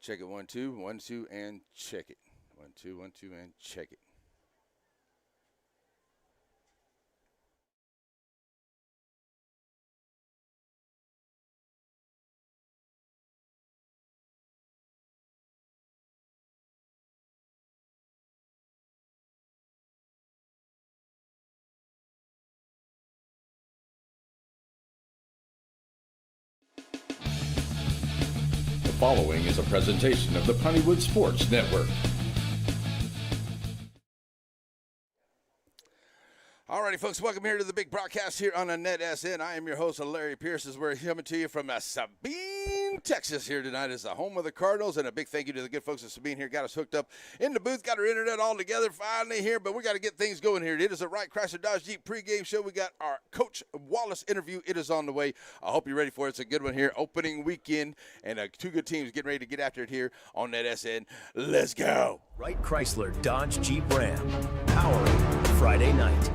Check it, 1 2 1 2 and check it. 1 2 1 2 and check it. The following is a presentation of the Pontywood Sports Network. Alrighty, folks, welcome here to the big broadcast here on the NETSN. I am your host, Larry Pierce, as we're coming to you from Sabine, Texas here tonight as the home of the Cardinals, and a big thank you to the good folks at Sabine here. Got us hooked up in the booth, got our internet all together finally here, but we got to get things going here. It is a Wright Chrysler Dodge Jeep pregame show. We got our Coach Wallace interview. It is on the way. I hope you're ready for it. It's a good one here. Opening weekend, and two good teams getting ready to get after it here on NETSN. Let's go. Wright Chrysler Dodge Jeep Ram, powering Friday night.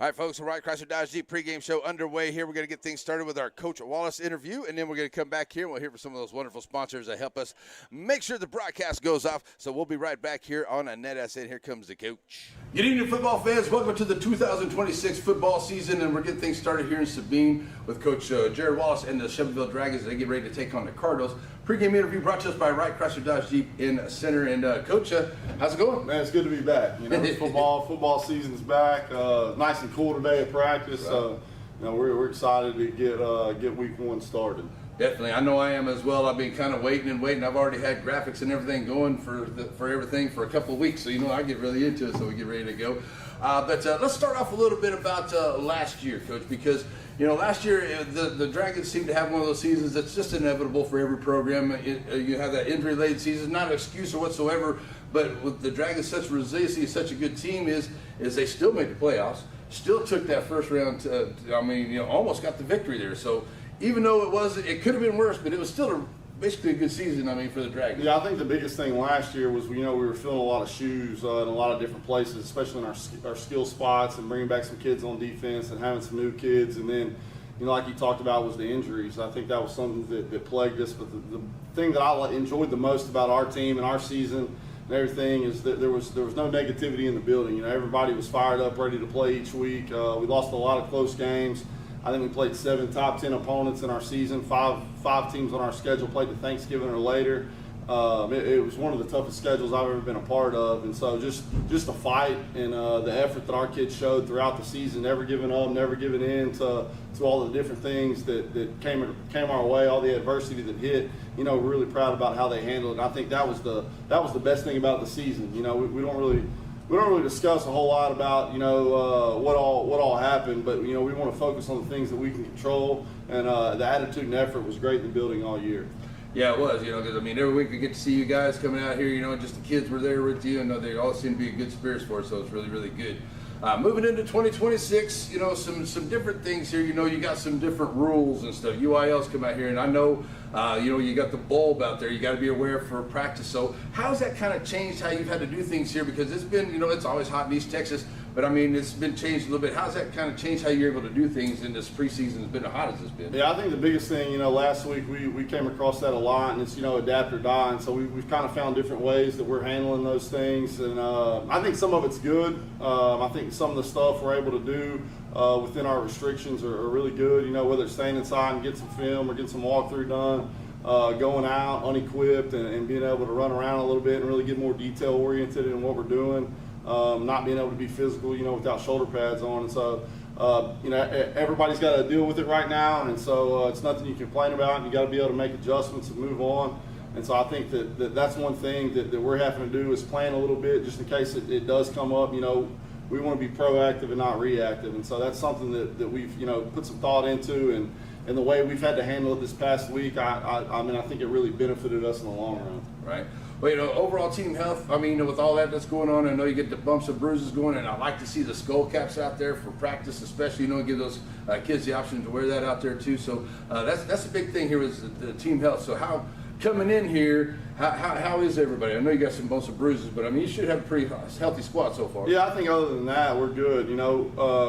All right, folks, the Wright Chrysler Dodge Jeep pregame show underway here. We're going to get things started with our Coach Wallace interview, and then we're going to come back here and we'll hear from some of those wonderful sponsors that help us make sure the broadcast goes off. So we'll be right back here on a NETSN. Here comes the coach. Good evening, football fans. Welcome to the 2026 football season, and we're getting things started here in Sabine with Coach Jared Wallace and the Shelbyville Dragons. They get ready to take on the Cardinals. Pregame interview brought to us by Wright Chrysler Dodge Jeep in Center. And Coach, how's it going? Man, it's good to be back. You know, football season's back. Nice and cool today at practice. Right. We're excited to get week one started. Definitely, I know I am as well. I've been kind of waiting. I've already had graphics and everything going for everything for a couple of weeks. So I get really into it. So we get ready to go. But let's start off a little bit about last year, Coach, because last year the Dragons seemed to have one of those seasons that's just inevitable for every program. You have that injury-laden season, not an excuse or whatsoever. But with the Dragons, such resiliency, such a good team is they still made the playoffs, still took that first round. Almost got the victory there. So even though it could have been worse, but it was still basically a good season, for the Dragons. Yeah, I think the biggest thing last year was, we were filling a lot of shoes in a lot of different places, especially in our skill spots, and bringing back some kids on defense and having some new kids. And then, like you talked about, was the injuries. I think that was something that plagued us. But the thing that I enjoyed the most about our team and our season and everything is that there was no negativity in the building. Everybody was fired up, ready to play each week. We lost a lot of close games. I think we played 7 top 10 opponents in our season. Five teams on our schedule played to Thanksgiving or later. It was one of the toughest schedules I've ever been a part of, and so just the fight and the effort that our kids showed throughout the season, never giving up, never giving in to all the different things that came our way, all the adversity that hit. We're really proud about how they handled it. And I think that was the best thing about the season. We don't really discuss a whole lot about what all happened, but we want to focus on the things that we can control, and the attitude and effort was great in the building all year. Yeah, it was, because every week we get to see you guys coming out here, and just the kids were there with you, and they all seem to be in good spirits for us, so it's really, really good. Moving into 2026, some different things here. You got some different rules and stuff. UILs come out here, and I know, you got the bulb out there. You got to be aware for practice. So how's that kind of changed how you've had to do things here? Because it's been, it's always hot in East Texas, but it's been changed a little bit. How's that kind of changed how you're able to do things in this preseason? It's been as hot as it's been. Yeah, I think the biggest thing, last week we came across that a lot, and it's, adapt or die. And so we've kind of found different ways that we're handling those things. And I think some of it's good. I think some of the stuff we're able to do within our restrictions are really good, whether it's staying inside and get some film or get some walkthrough done, going out unequipped and being able to run around a little bit and really get more detail oriented in what we're doing, not being able to be physical, without shoulder pads on. And so, everybody's got to deal with it right now, and so it's nothing you can complain about, and you got to be able to make adjustments and move on. And so I think that's one thing that we're having to do is plan a little bit just in case it does come up. We want to be proactive and not reactive, and so that's something that we've put some thought into, and the way we've had to handle it this past week, I think it really benefited us in the long run. Right. Well, overall team health, I mean, with all that's going on, I know you get the bumps and bruises going, and I like to see the skull caps out there for practice, especially, give those kids the option to wear that out there too. So that's a big thing here is the team health. So how, coming in here, how is everybody? I know you got some bumps and bruises, but I mean, you should have a pretty healthy squad so far. Yeah, I think other than that, we're good.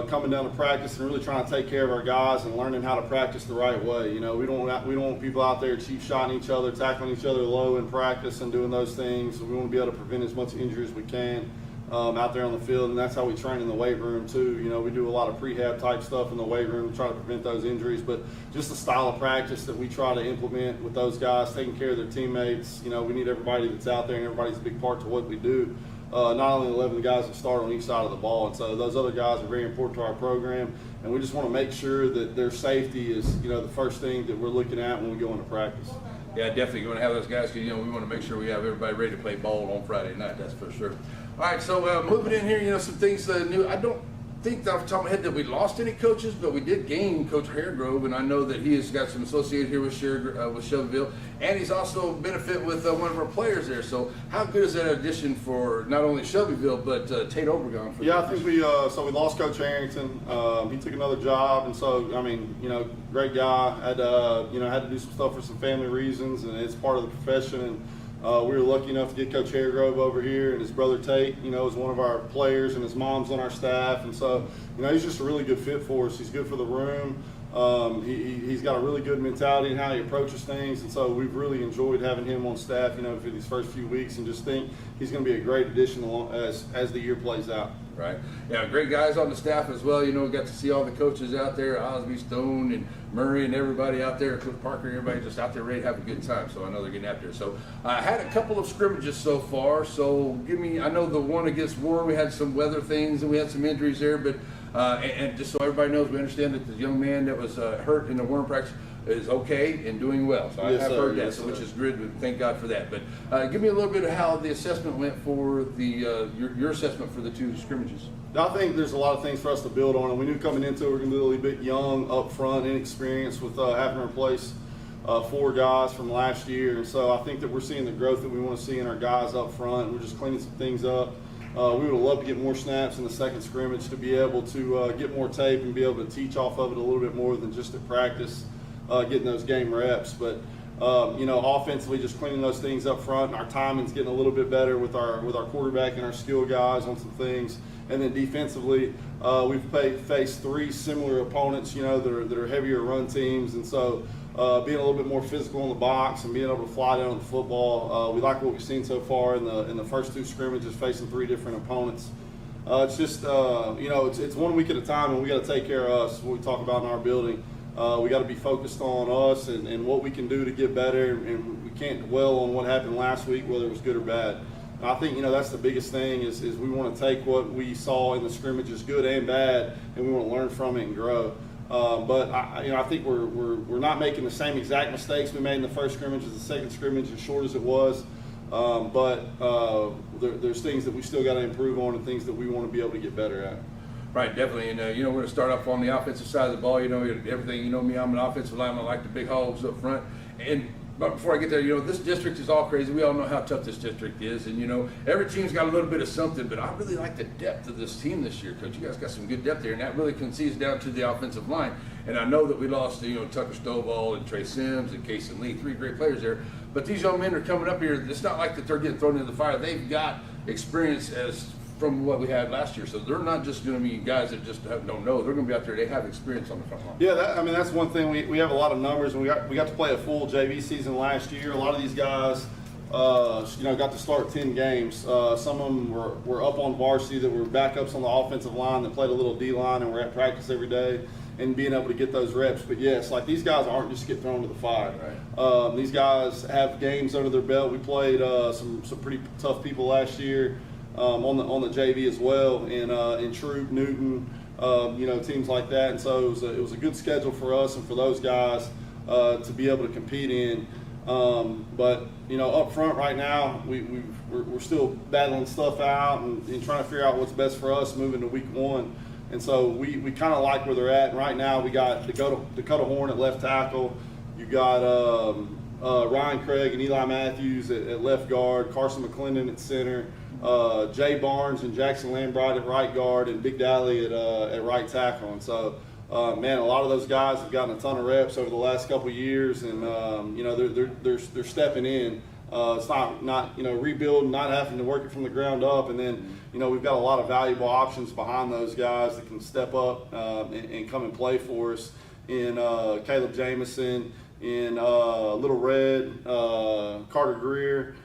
Coming down to practice and really trying to take care of our guys and learning how to practice the right way. We don't want people out there cheap shotting each other, tackling each other low in practice and doing those things. We want to be able to prevent as much injury as we can out there on the field, and that's how we train in the weight room too. We do a lot of prehab type stuff in the weight room to try to prevent those injuries, but just the style of practice that we try to implement with those guys, taking care of their teammates. We need everybody that's out there, and everybody's a big part to what we do. Not only 11 guys that start on each side of the ball, and so those other guys are very important to our program, and we just want to make sure that their safety is the first thing that we're looking at when we go into practice. Yeah, definitely going to have those guys because, we want to make sure we have everybody ready to play ball on Friday night, that's for sure. All right, so moving in here, some things new. I don't think off the top of my head that we lost any coaches, but we did gain Coach Haregrove, and I know that he has got some associated here with Shelbyville, and he's also benefit with one of our players there. So how good is that addition for not only Shelbyville, but Tate Obregon? Yeah, I think we lost Coach Harrington. He took another job, and so, I mean, great guy. Had to do some stuff for some family reasons, and it's part of the profession. And we were lucky enough to get Coach Haregrove over here, and his brother Tate, is one of our players, and his mom's on our staff, and so, he's just a really good fit for us. He's good for the room. He's got a really good mentality in how he approaches things, and so we've really enjoyed having him on staff, for these first few weeks, and just think he's going to be a great addition as the year plays out. Right. Yeah, great guys on the staff as well. Got to see all the coaches out there, Osby, Stone, and Murray, and everybody out there, Cliff Parker, everybody just out there ready to have a good time. So I know they're getting after it. So I had a couple of scrimmages so far. So I know the one against Warren, we had some weather things and we had some injuries there, but and just so everybody knows, we understand that the young man that was hurt in the Warren practice is okay and doing well. So yes, I have heard that, yes, which is good. Thank God for that. But give me a little bit of how the assessment went for the your assessment for the two scrimmages. I think there's a lot of things for us to build on, and we knew coming into it we're going to be a little bit young up front, inexperienced with having to replace 4 guys from last year. And so I think that we're seeing the growth that we want to see in our guys up front. We're just cleaning some things up. We would have loved to get more snaps in the second scrimmage to be able to get more tape and be able to teach off of it a little bit more than just at practice, getting those game reps. But offensively, just cleaning those things up front, and our timing's getting a little bit better with our quarterback and our skill guys on some things. And then defensively, we've faced 3 similar opponents, that are heavier run teams, and so being a little bit more physical in the box and being able to fly down the football, we like what we've seen so far in the first 2 scrimmages, facing 3 different opponents. It's just it's 1 week at a time, and we got to take care of us. What we talk about in our building, we got to be focused on us and what we can do to get better, and we can't dwell on what happened last week, whether it was good or bad. I think that's the biggest thing is we want to take what we saw in the scrimmages, good and bad, and we want to learn from it and grow. But I think we're not making the same exact mistakes we made in the first scrimmage as the second scrimmage, as short as it was. But there's things that we still got to improve on and things that we want to be able to get better at. Right, definitely. And we're going to start off on the offensive side of the ball. Everything. Me, I'm an offensive lineman. I like the big hogs up front. But before I get there, this district is all crazy. We all know how tough this district is, and every team's got a little bit of something. But I really like the depth of this team this year, Coach. You guys got some good depth there, and that really concedes down to the offensive line. And I know that we lost, Tucker Stovall and Trey Sims and Case and Lee, 3 great players there. But these young men are coming up here. It's not like that they're getting thrown into the fire. They've got experience from what we had last year. So they're not just going to be guys that just don't know. They're going to be out there. They have experience on the front line. Yeah, that's one thing. We have a lot of numbers. We got to play a full JV season last year. A lot of these guys, got to start 10 games. Some of them were up on varsity that were backups on the offensive line that played a little D-line and were at practice every day and being able to get those reps. But yes, these guys aren't just get thrown to the fire. Right. These guys have games under their belt. We played some pretty tough people last year. On the JV as well, in Troop, Newton, teams like that, and so it was a good schedule for us and for those guys to be able to compete in. But up front right now, we're still battling stuff out and trying to figure out what's best for us moving to week 1. And so we kind of like where they're at. And right now we got Dakota Horn at left tackle. You got Ryan Craig and Eli Matthews at left guard, Carson McClendon at center, Jay Barnes and Jackson Lambright at right guard, and Big Dally at right tackle. And so, man, a lot of those guys have gotten a ton of reps over the last couple of years, and they're stepping in. It's not rebuilding, not having to work it from the ground up, and then we've got a lot of valuable options behind those guys that can step up and come and play for us. In Caleb Jamison, in Little Red, Carter Greer,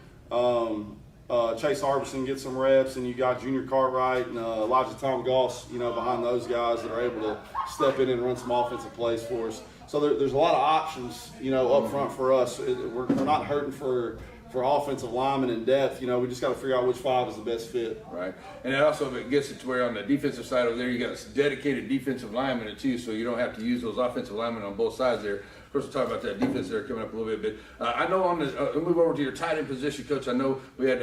Chase Harbison get some reps, and you got Junior Cartwright and Elijah Tom Goss, behind those guys that are able to step in and run some offensive plays for us. So there's a lot of options, up front for us. We're not hurting for offensive linemen in depth. We just got to figure out which 5 is the best fit. Right, and it also gets it to where on the defensive side over there, you got a dedicated defensive lineman too, so you don't have to use those offensive linemen on both sides there. Of course, we'll talk about that defense there coming up a little bit. But I know on the move over to your tight end position, Coach. I know we had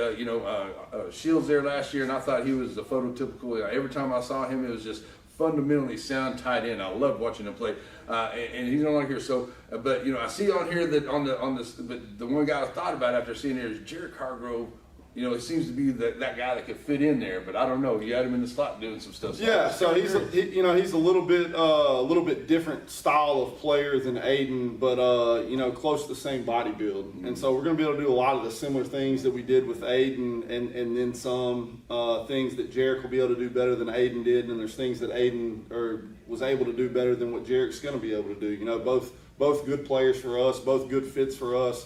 Shields there last year, and I thought he was the prototypical. Every time I saw him, it was just fundamentally sound tight end. I loved watching him play, and he's no longer here. So, but I see on here that on this, but the one guy I thought about after seeing here is Jared Cargrove. It seems to be that guy that could fit in there, but I don't know. You had him in the slot doing some stuff. Yeah, so he's a little bit different style of player than Aiden, but close to the same body build. And so we're going to be able to do a lot of the similar things that we did with Aiden, and then some things that Jarek will be able to do better than Aiden did, and there's things that Aiden was able to do better than what Jarek's going to be able to do. Both good players for us, both good fits for us.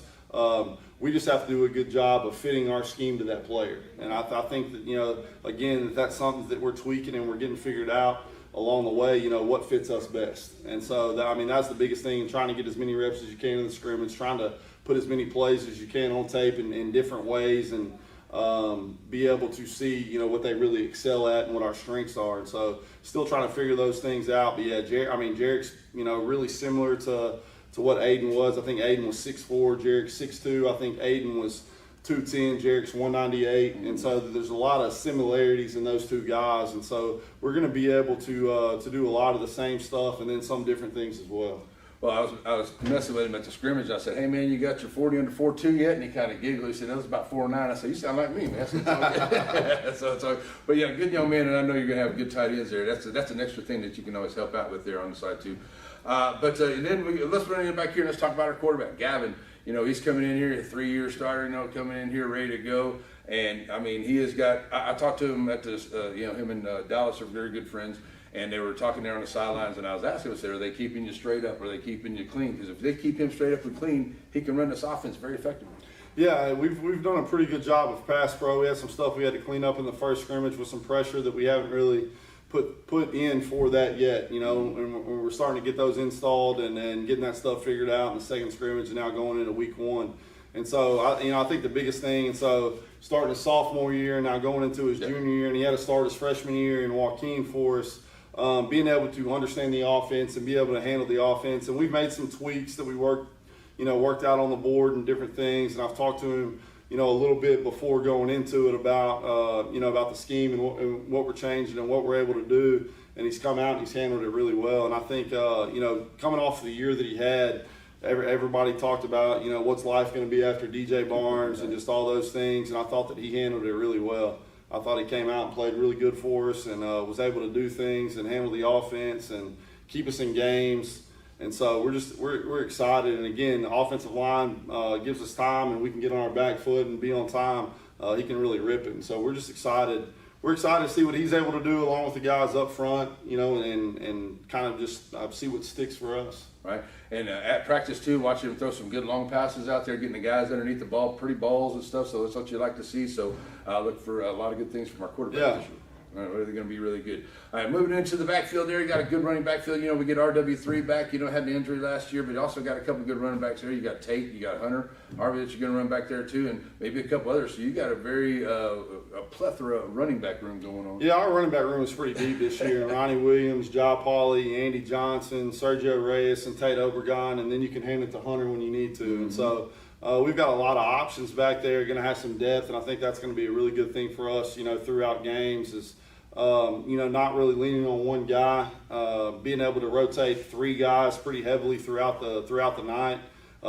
We just have to do a good job of fitting our scheme to that player. And I think that, again, that's something that we're tweaking and we're getting figured out along the way, what fits us best. And so, that's the biggest thing, in trying to get as many reps as you can in the scrimmage, trying to put as many plays as you can on tape in different ways, and be able to see, what they really excel at and what our strengths are. And so still trying to figure those things out. But yeah, Jarek's, really similar to what Aiden was. I think Aiden was 6'4", Jarek's 6'2". I think Aiden was 210, Jarek's 198, and so there's a lot of similarities in those two guys, and so we're going to be able to do a lot of the same stuff and then some different things as well. Well, I was messing with him at the scrimmage. I said, "Hey man, you got your 40 under 4.2 yet?" And he kind of giggled. He said, "That was about 4.9." I said, "You sound like me, man." But yeah, good young man, and I know you're going to have good tight ends there. That's an extra thing that you can always help out with there on the side too. But then let's run it back here and let's talk about our quarterback, Gavin. He's coming in here, a 3-year starter, coming in here ready to go. And he has got, I talked to him at this, him and Dallas are very good friends. And they were talking there on the sidelines, and I was asking him, are they keeping you straight up? Or are they keeping you clean? Because if they keep him straight up and clean, he can run this offense very effectively. Yeah, we've done a pretty good job of pass pro. We had some stuff we had to clean up in the first scrimmage with some pressure that we haven't really put in for that yet, and we're starting to get those installed and getting that stuff figured out in the second scrimmage and now going into week 1. And so, I think the biggest thing, and so starting his sophomore year and now going into his junior year, and he had to start his freshman year in Joaquin for us, being able to understand the offense and be able to handle the offense. And we've made some tweaks that we worked out on the board and different things. And I've talked to him, a little bit before going into it about the scheme and what we're changing and what we're able to do. And he's come out and he's handled it really well. And I think, coming off the year that he had, everybody talked about, what's life going to be after DJ Barnes and just all those things. And I thought that he handled it really well. I thought he came out and played really good for us and was able to do things and handle the offense and keep us in games. And so we're excited. And again, the offensive line gives us time and we can get on our back foot and be on time. He can really rip it. And so we're just excited. We're excited to see what he's able to do along with the guys up front, and kind of just see what sticks for us. Right. And at practice too, watching him throw some good long passes out there, getting the guys underneath the ball, pretty balls and stuff. So that's what you like to see. So look for a lot of good things from our quarterback this year. They're going to be really good. All right, moving into the backfield there, you got a good running backfield. We get RW3 back. Had an injury last year, but you also got a couple of good running backs there. You got Tate, you got Hunter, Harvey that you're going to run back there too, and maybe a couple others. So you got a very a plethora of running back room going on. Yeah, our running back room is pretty deep this year. Ronnie Williams, Ja Pauley, Andy Johnson, Sergio Reyes, and Tate Obregon, and then you can hand it to Hunter when you need to. Mm-hmm. And so we've got a lot of options back there. Going to have some depth, and I think that's going to be a really good thing for us. Throughout games is. Not really leaning on one guy, being able to rotate 3 guys pretty heavily throughout the night,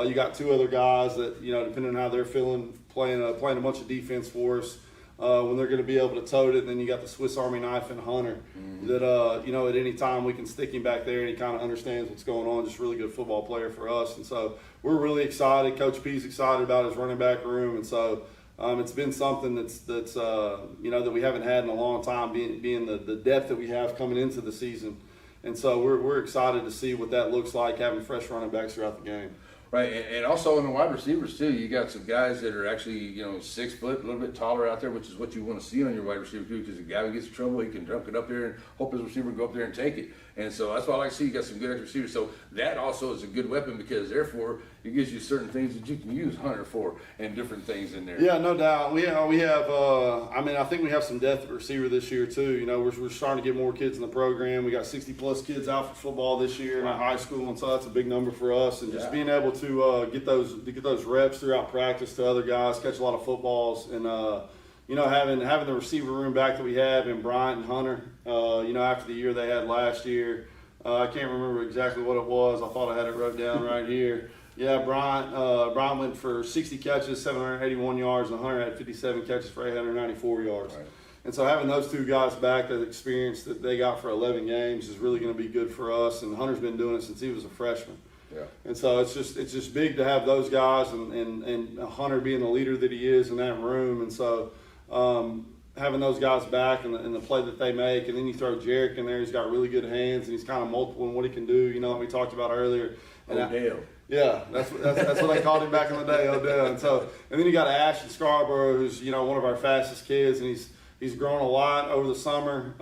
You got 2 other guys that, depending on how they're feeling, playing a bunch of defense for us. When they're going to be able to tote it, and then you got the Swiss Army knife and Hunter that, at any time we can stick him back there and he kind of understands what's going on. Just a really good football player for us. And so we're really excited. Coach P's excited about his running back room. And so it's been something that's that we haven't had in a long time, being the depth that we have coming into the season. And so we're excited to see what that looks like, having fresh running backs throughout the game. Right, and also in the wide receivers too, you got some guys that are actually 6 foot, a little bit taller out there, which is what you want to see on your wide receiver too. Because a guy who gets in trouble, he can dunk it up there and hope his receiver go up there and take it. And so that's why I like to see you got some good extra receivers. So that also is a good weapon because therefore it gives you certain things that you can use Hunter for and different things in there. Yeah, no doubt. We have. I think we have some depth at receiver this year too. We're starting to get more kids in the program. We got 60+ kids out for football this year in our high school, and so that's a big number for us. And just being able to get those reps throughout practice to other guys, catch a lot of footballs, and having the receiver room back that we have in Bryant and Hunter. After the year they had last year, I can't remember exactly what it was. I thought I had it wrote down right here. Yeah, Bryant went for 60 catches, 781 yards, and Hunter had 57 catches for 894 yards. Right. And so having those 2 guys back, that experience that they got for 11 games, is really going to be good for us. And Hunter's been doing it since he was a freshman. Yeah. And so it's just big to have those guys and Hunter being the leader that he is in that room. And so having those guys back and the play that they make, and then you throw Jarek in there, he's got really good hands and he's kind of multiple in what he can do. Like we talked about earlier. And Odell. Yeah, that's what they called him back in the day, Odell. And then you got Ashton Scarborough, who's one of our fastest kids, and he's grown a lot over the summer.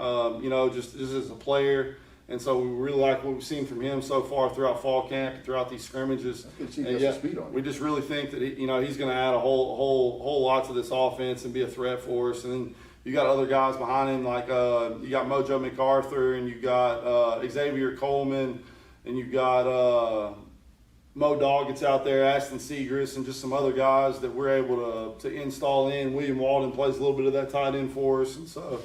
Just as a player. And so we really like what we've seen from him so far throughout fall camp and throughout these scrimmages. We just really think that he's going to add a whole lot to this offense and be a threat for us. And then you got other guys behind him, like you got Mojo MacArthur, and you got Xavier Coleman, and you got Mo Doggett's out there, Ashton Segrist, and just some other guys that we're able to install in. William Walden plays a little bit of that tight end for us, and so.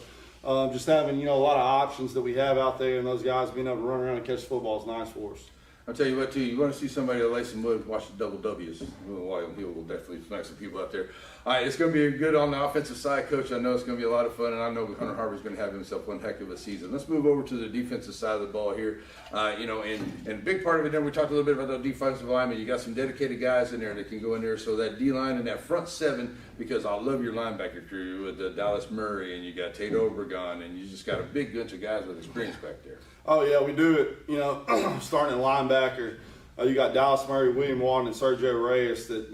Just having a lot of options that we have out there, and those guys being able to run around and catch the football is nice for us. I'll tell you what, too, you want to see somebody that lays some wood, watch the double W's. William Hill will definitely smack some people out there. All right, it's going to be good on the offensive side, Coach. I know it's going to be a lot of fun, and I know Hunter Harvey's going to have himself one heck of a season. Let's move over to the defensive side of the ball here. And a big part of it, then we talked a little bit about the defensive linemen. You got some dedicated guys in there that can go in there. So that D-line and that front 7, because I love your linebacker crew with Dallas Murray, and you got Tate Obregon, and you just got a big bunch of guys with experience back there. Oh, yeah, we do it, starting at linebacker. You got Dallas Murray, William Walden, and Sergio Reyes that,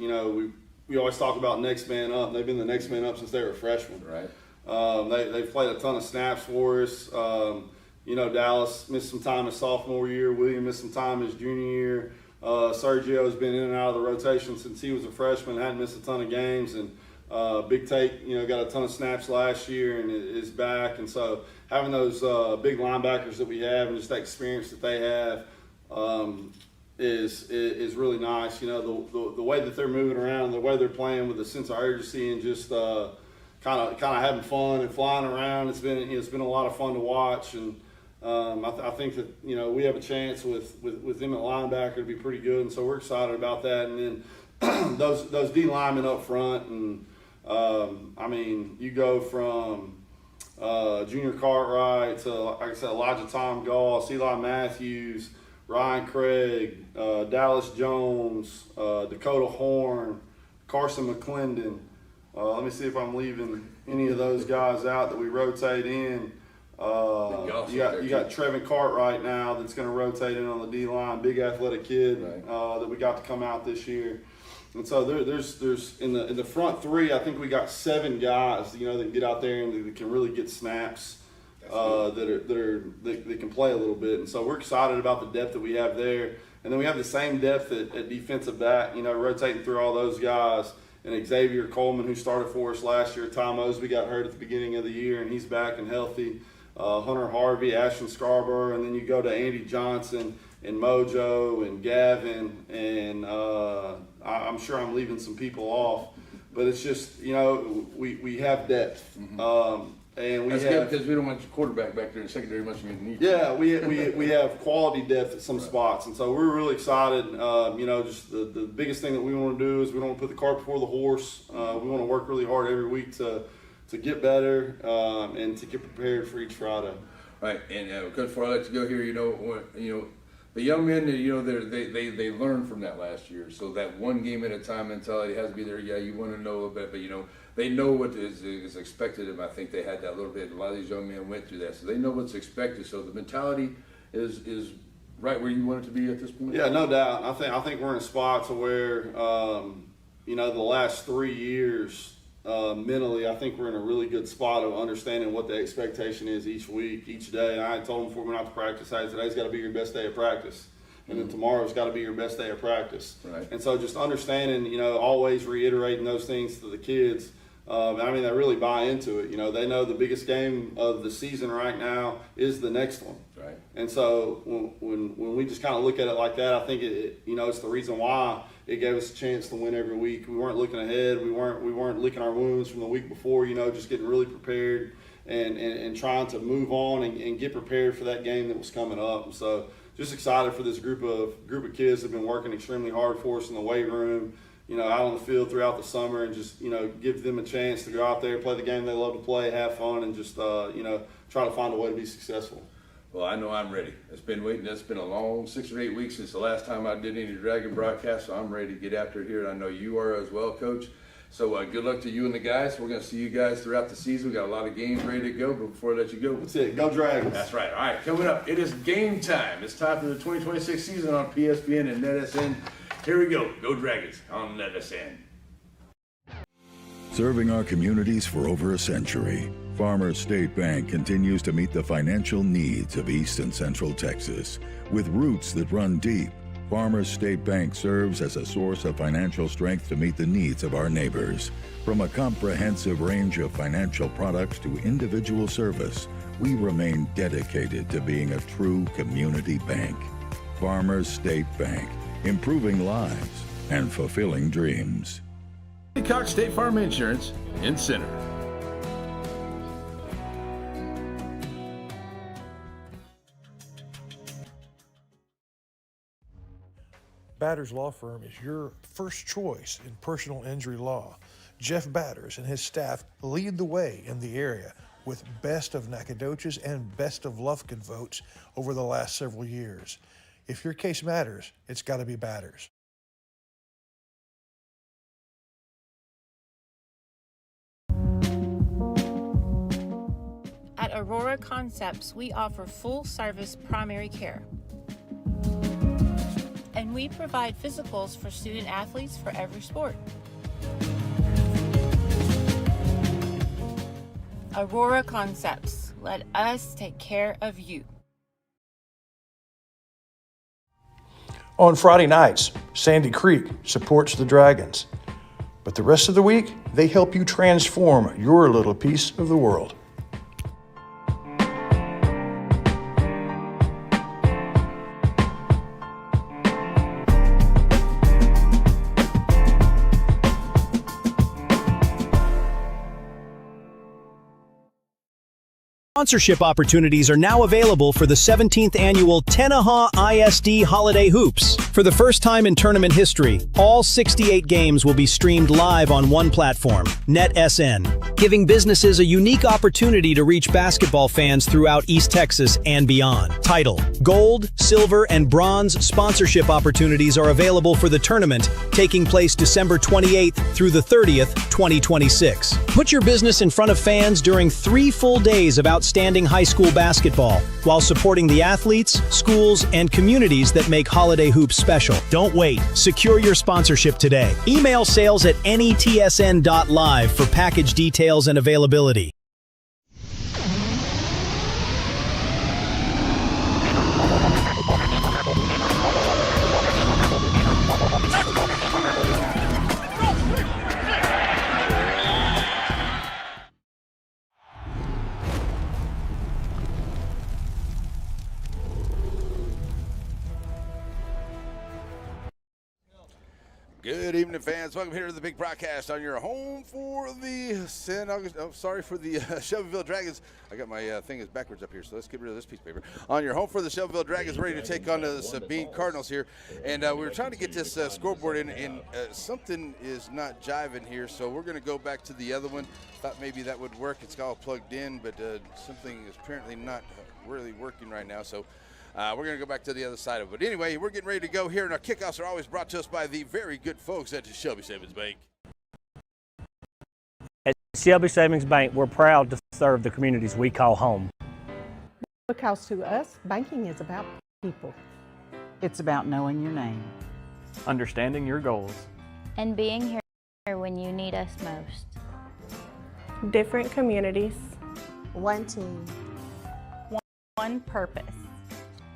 we always talk about next man up. They've been the next man up since they were freshmen. Right. They've played a ton of snaps for us. Dallas missed some time his sophomore year. William missed some time his junior year. Sergio's been in and out of the rotation since he was a freshman, hadn't missed a ton of games. And Big Tate, got a ton of snaps last year and is back. And so having those big linebackers that we have and just that experience that they have is really nice. The way that they're moving around, the way they're playing with a sense of urgency and just kind of having fun and flying around. It's been a lot of fun to watch, and I think that we have a chance with them at linebacker to be pretty good, and so we're excited about that. And then those D linemen up front, and you go from Junior Cartwright to, like I said, Elijah Tom Goss, Eli Matthews, Ryan Craig, Dallas Jones, Dakota Horn, Carson McClendon. Let me see if I'm leaving any of those guys out that we rotate in. You got Trevin Cartwright now that's going to rotate in on the D line, big athletic kid that we got to come out this year. And so there's in the front 3, I think we got 7 guys that can get out there and that can really get snaps. That can play a little bit, and so we're excited about the depth that we have there. And then we have the same depth at defensive back, rotating through all those guys. And Xavier Coleman, who started for us last year, Tom Osby got hurt at the beginning of the year, and he's back and healthy. Hunter Harvey, Ashton Scarborough, and then you go to Andy Johnson and Mojo and Gavin, and I'm sure I'm leaving some people off, but it's just we have depth. And That's good because we don't want your quarterback back there in secondary much of need. Yeah, we have quality depth at some spots, and so we're really excited. Just the biggest thing that we want to do is we don't want to put the cart before the horse. We want to work really hard every week to get better and to get prepared for each Friday. Right, and Coach, before I let you go here, the young men, they learned from that last year. So that one game at a time mentality has to be there. Yeah, you want to know a little bit, but they know what is expected of them. I think they had that a little bit. A lot of these young men went through that, so they know what's expected. So the mentality is right where you want it to be at this point. Yeah, no doubt. I think we're in a spot to where the last 3 years mentally, I think we're in a really good spot of understanding what the expectation is each week, each day. And I told them before we went out to practice, today's got to be your best day of practice. And then tomorrow's got to be your best day of practice. Right. And so just understanding, always reiterating those things to the kids. They really buy into it. They know the biggest game of the season right now is the next one. Right. And so when we just kind of look at it like that, I think it's the reason why it gave us a chance to win every week. We weren't looking ahead. We weren't licking our wounds from the week before. Just getting really prepared and trying to move on and get prepared for that game that was coming up. And so just excited for this group of kids that have been working extremely hard for us in the weight room, out on the field throughout the summer, and just give them a chance to go out there, play the game they love to play, have fun, and just try to find a way to be successful. Well, I know I'm ready. It's been a long 6 or 8 weeks since the last time I did any Dragon broadcast, so I'm ready to get after it here. And I know you are as well, Coach. So good luck to you and the guys. We're going to see you guys throughout the season. We got a lot of games ready to go, but before I let you go. That's it. Go Dragons. That's right. All right, coming up, it is game time. It's time for the 2026 season on PSPN and NETSN. Here we go. Go Dragons on NETSN. Serving our communities for over a century, Farmers State Bank continues to meet the financial needs of East and Central Texas. With roots that run deep, Farmers State Bank serves as a source of financial strength to meet the needs of our neighbors. From a comprehensive range of financial products to individual service, we remain dedicated to being a true community bank. Farmers State Bank, improving lives and fulfilling dreams. Cox State Farm Insurance in Center. Batters Law Firm is your first choice in personal injury law. Jeff Batters and his staff lead the way in the area with Best of Nacogdoches and Best of Lufkin votes over the last several years. If your case matters, it's got to be Batters. At Aurora Concepts, we offer full-service primary care. And we provide physicals for student athletes for every sport. Aurora Concepts, let us take care of you. On Friday nights, Sandy Creek supports the Dragons. But the rest of the week, they help you transform your little piece of the world. Sponsorship opportunities are now available for the 17th annual Tenaha ISD Holiday Hoops. For the first time in tournament history, all 68 games will be streamed live on one platform, NETSN, giving businesses a unique opportunity to reach basketball fans throughout East Texas and beyond. Title: Gold, Silver, and Bronze sponsorship opportunities are available for the tournament, taking place December 28th through the 30th, 2026. Put your business in front of fans during 3 full days of outstanding high school basketball, while supporting the athletes, schools, and communities that make Holiday Hoops special. Don't wait. Secure your sponsorship today. Email sales@netsn.live for package details and availability. Good evening, fans. Welcome here to the big broadcast on your home for the Shelbyville Dragons. I got my thing is backwards up here, so let's get rid of this piece of paper. On your home for the Shelbyville Dragons, ready to take on the Sabine Cardinals here. And we were trying to get this scoreboard in, and something is not jiving here, so we're going to go back to the other one. Thought maybe that would work. It's all plugged in, but something is apparently not really working right now, so we're going to go back to the other side of it. But anyway, we're getting ready to go here, and our kickoffs are always brought to us by the very good folks at Shelby Savings Bank. At Shelby Savings Bank, we're proud to serve the communities we call home. Because to us, banking is about people. It's about knowing your name, Understanding your goals. and being here when you need us most. Different communities. One team. One purpose.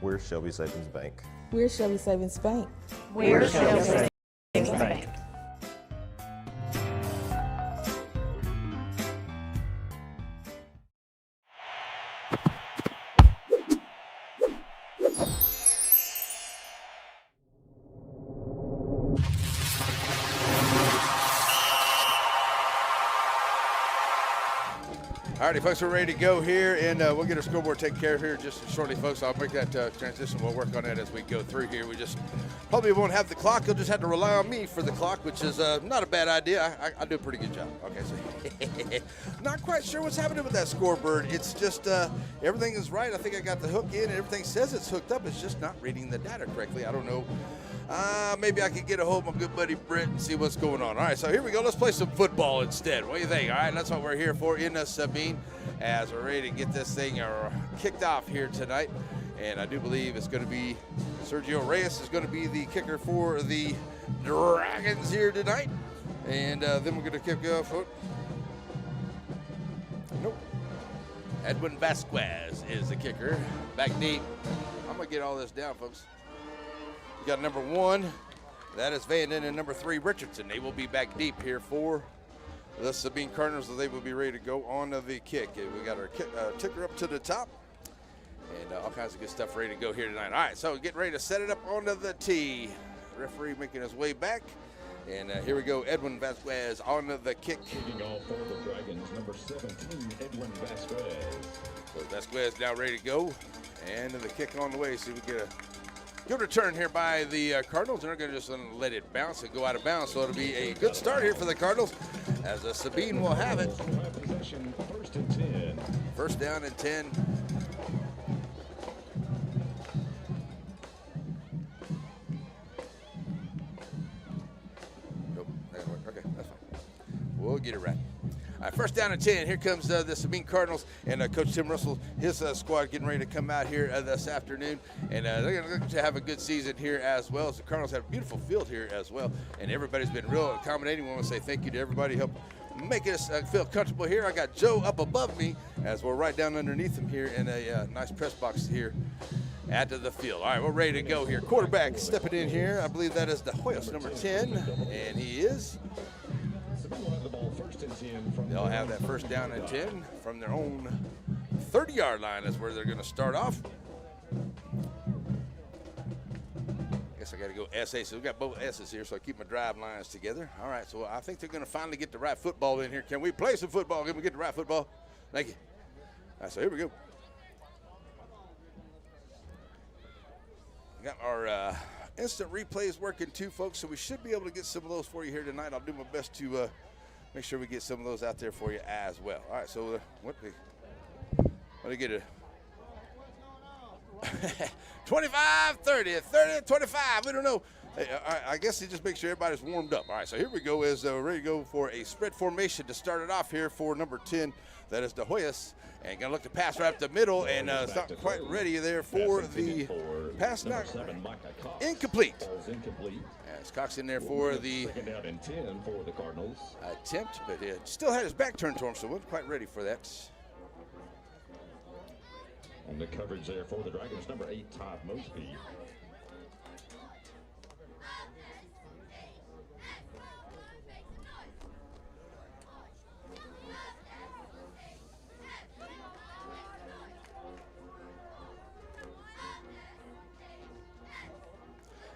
We're Shelby Savings Bank. We're Shelby Savings Bank. We're Shelby Savings Bank. Alrighty, folks, we're ready to go here, and we'll get our scoreboard taken care of here just shortly, folks. I'll make that transition. We'll work on that as we go through here. We just probably won't have the clock. You'll just have to rely on me for the clock, which is not a bad idea. I do a pretty good job. Okay, so not quite sure what's happening with that scoreboard. It's just everything is right. I think I got the hook in, and everything says it's hooked up. It's just not reading the data correctly. I don't know. Maybe I could get a hold of my good buddy Britt and see what's going on. All right, so here we go. Let's play some football instead. What do you think? All right, that's what we're here for in Sabine, as we're ready to get this thing kicked off here tonight. And I do believe it's going to be Sergio Reyes is going to be the kicker for the Dragons here tonight. And then we're going to kick off. Nope. Edwin Vasquez is the kicker. Back deep. I'm going to get all this down, folks. We got number 1, that is Vanden, and number 3, Richardson. They will be back deep here for the Sabine Cardinals, so they will be ready to go on the kick. We got our ticker up to the top, and all kinds of good stuff ready to go here tonight. All right, so getting ready to set it up onto the tee. Referee making his way back, and here we go. Edwin Vasquez on the kick. Kicking off for the Dragons, number 17, Edwin Vasquez. So Vasquez now ready to go, and the kick on the way. See if we get a good return here by the Cardinals. They're going to just let it bounce and go out of bounds. So it'll be a good start here for the Cardinals, as Sabine will have it. First and 10. First down and 10. Nope, that didn't work. Okay, that's fine. We'll get it right. All right, first down and 10. Here comes the Sabine Cardinals, and Coach Tim Russell, his squad getting ready to come out here this afternoon, and they're going to have a good season here as well. So the Cardinals have a beautiful field here as well, and everybody's been real accommodating. We want to say thank you to everybody who helped make us feel comfortable here. I got Joe up above me, as we're right down underneath him here in a nice press box here at the field. All right, we're ready to go here. Quarterback stepping in here. I believe that is the Hoyos, number 10, and he is. They'll have that first down and 10 from their own 30-yard line. Is where they're going to start off. I guess I got to go SA. So we've got both S's here, so I keep my drive lines together. All right, so I think they're going to finally get the right football in here. Can we play some football? Can we get the right football? Thank you. All right, so here we go. We got our instant replays working too, folks, so we should be able to get some of those for you here tonight. I'll do my best to make sure we get some of those out there for you as well. All right, so what do you get it? 25, 30, 30, 25. We don't know. I guess you just make sure everybody's warmed up. All right, so here we go. We're ready to go for a spread formation to start it off here for number 10. That is the Hoyos. And going to look to pass right up the middle, and it's not quite ready there for the pass. Not incomplete. As Cox in there for the second down and 10 for the Cardinals. Attempt, but it still had his back turned to him, so wasn't quite ready for that. On the coverage there for the Dragons, number 8, Todd Mosby.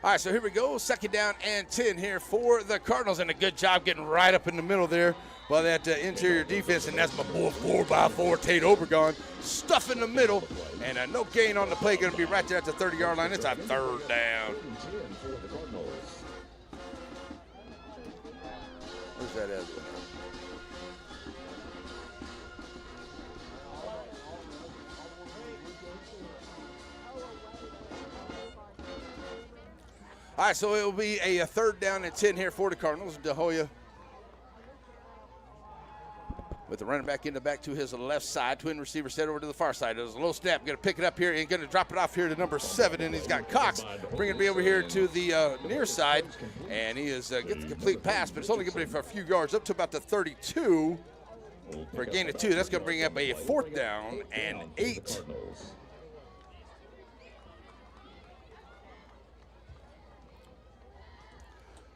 All right, so here we go. 2nd down and 10 here for the Cardinals, and a good job getting right up in the middle there by that interior defense, and that's my boy 4x4 Tate Obregon. Stuff in the middle, and no gain on the play. Going to be right there at the 30-yard line. It's a 3rd down. Where's that at? All right, so it will be a 3rd down and 10 here for the Cardinals. De Hoya with the running back in the back to his left side. Twin receiver set over to the far side. There's a low snap. Going to pick it up here and going to drop it off here to number 7. And he's got Cox bringing me over here to the near side. And he is getting the complete pass, but it's only going to be for a few yards up to about the 32 for a gain of 2. That's going to bring up a 4th down and 8.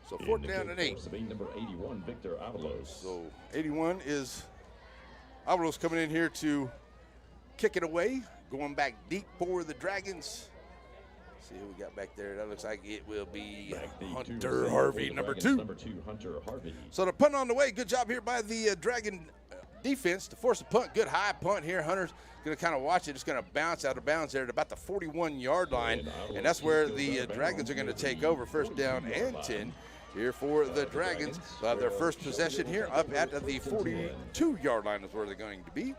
So 4th down and 8. Sabine, number 81, Victor Avalos. So 81 is Avalos coming in here to kick it away, going back deep for the Dragons. See who we got back there. That looks like it will be Hunter Harvey, number 2. Number 2, Hunter Harvey. So the punt on the way. Good job here by the Dragon defense to force a punt. Good high punt here. Hunter's going to kind of watch it. It's going to bounce out of bounds there at about the 41-yard line, and that's where the Dragons are going to take over. 1st down and 10. Here for the Dragons. They'll have their first possession here up at the 42-yard line is where they're going to be.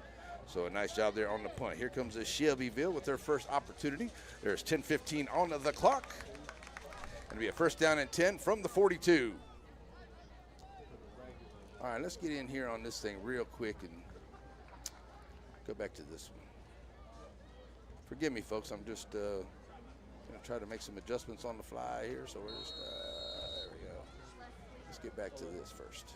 So a nice job there on the punt. Here comes the Shelbyville with their first opportunity. There's 10:15 on the clock. Going to be a 1st down and 10 from the 42. All right, let's get in here on this thing real quick and go back to this one. Forgive me, folks. I'm just going to try to make some adjustments on the fly here. So we're just, there we go. Let's get back to this first.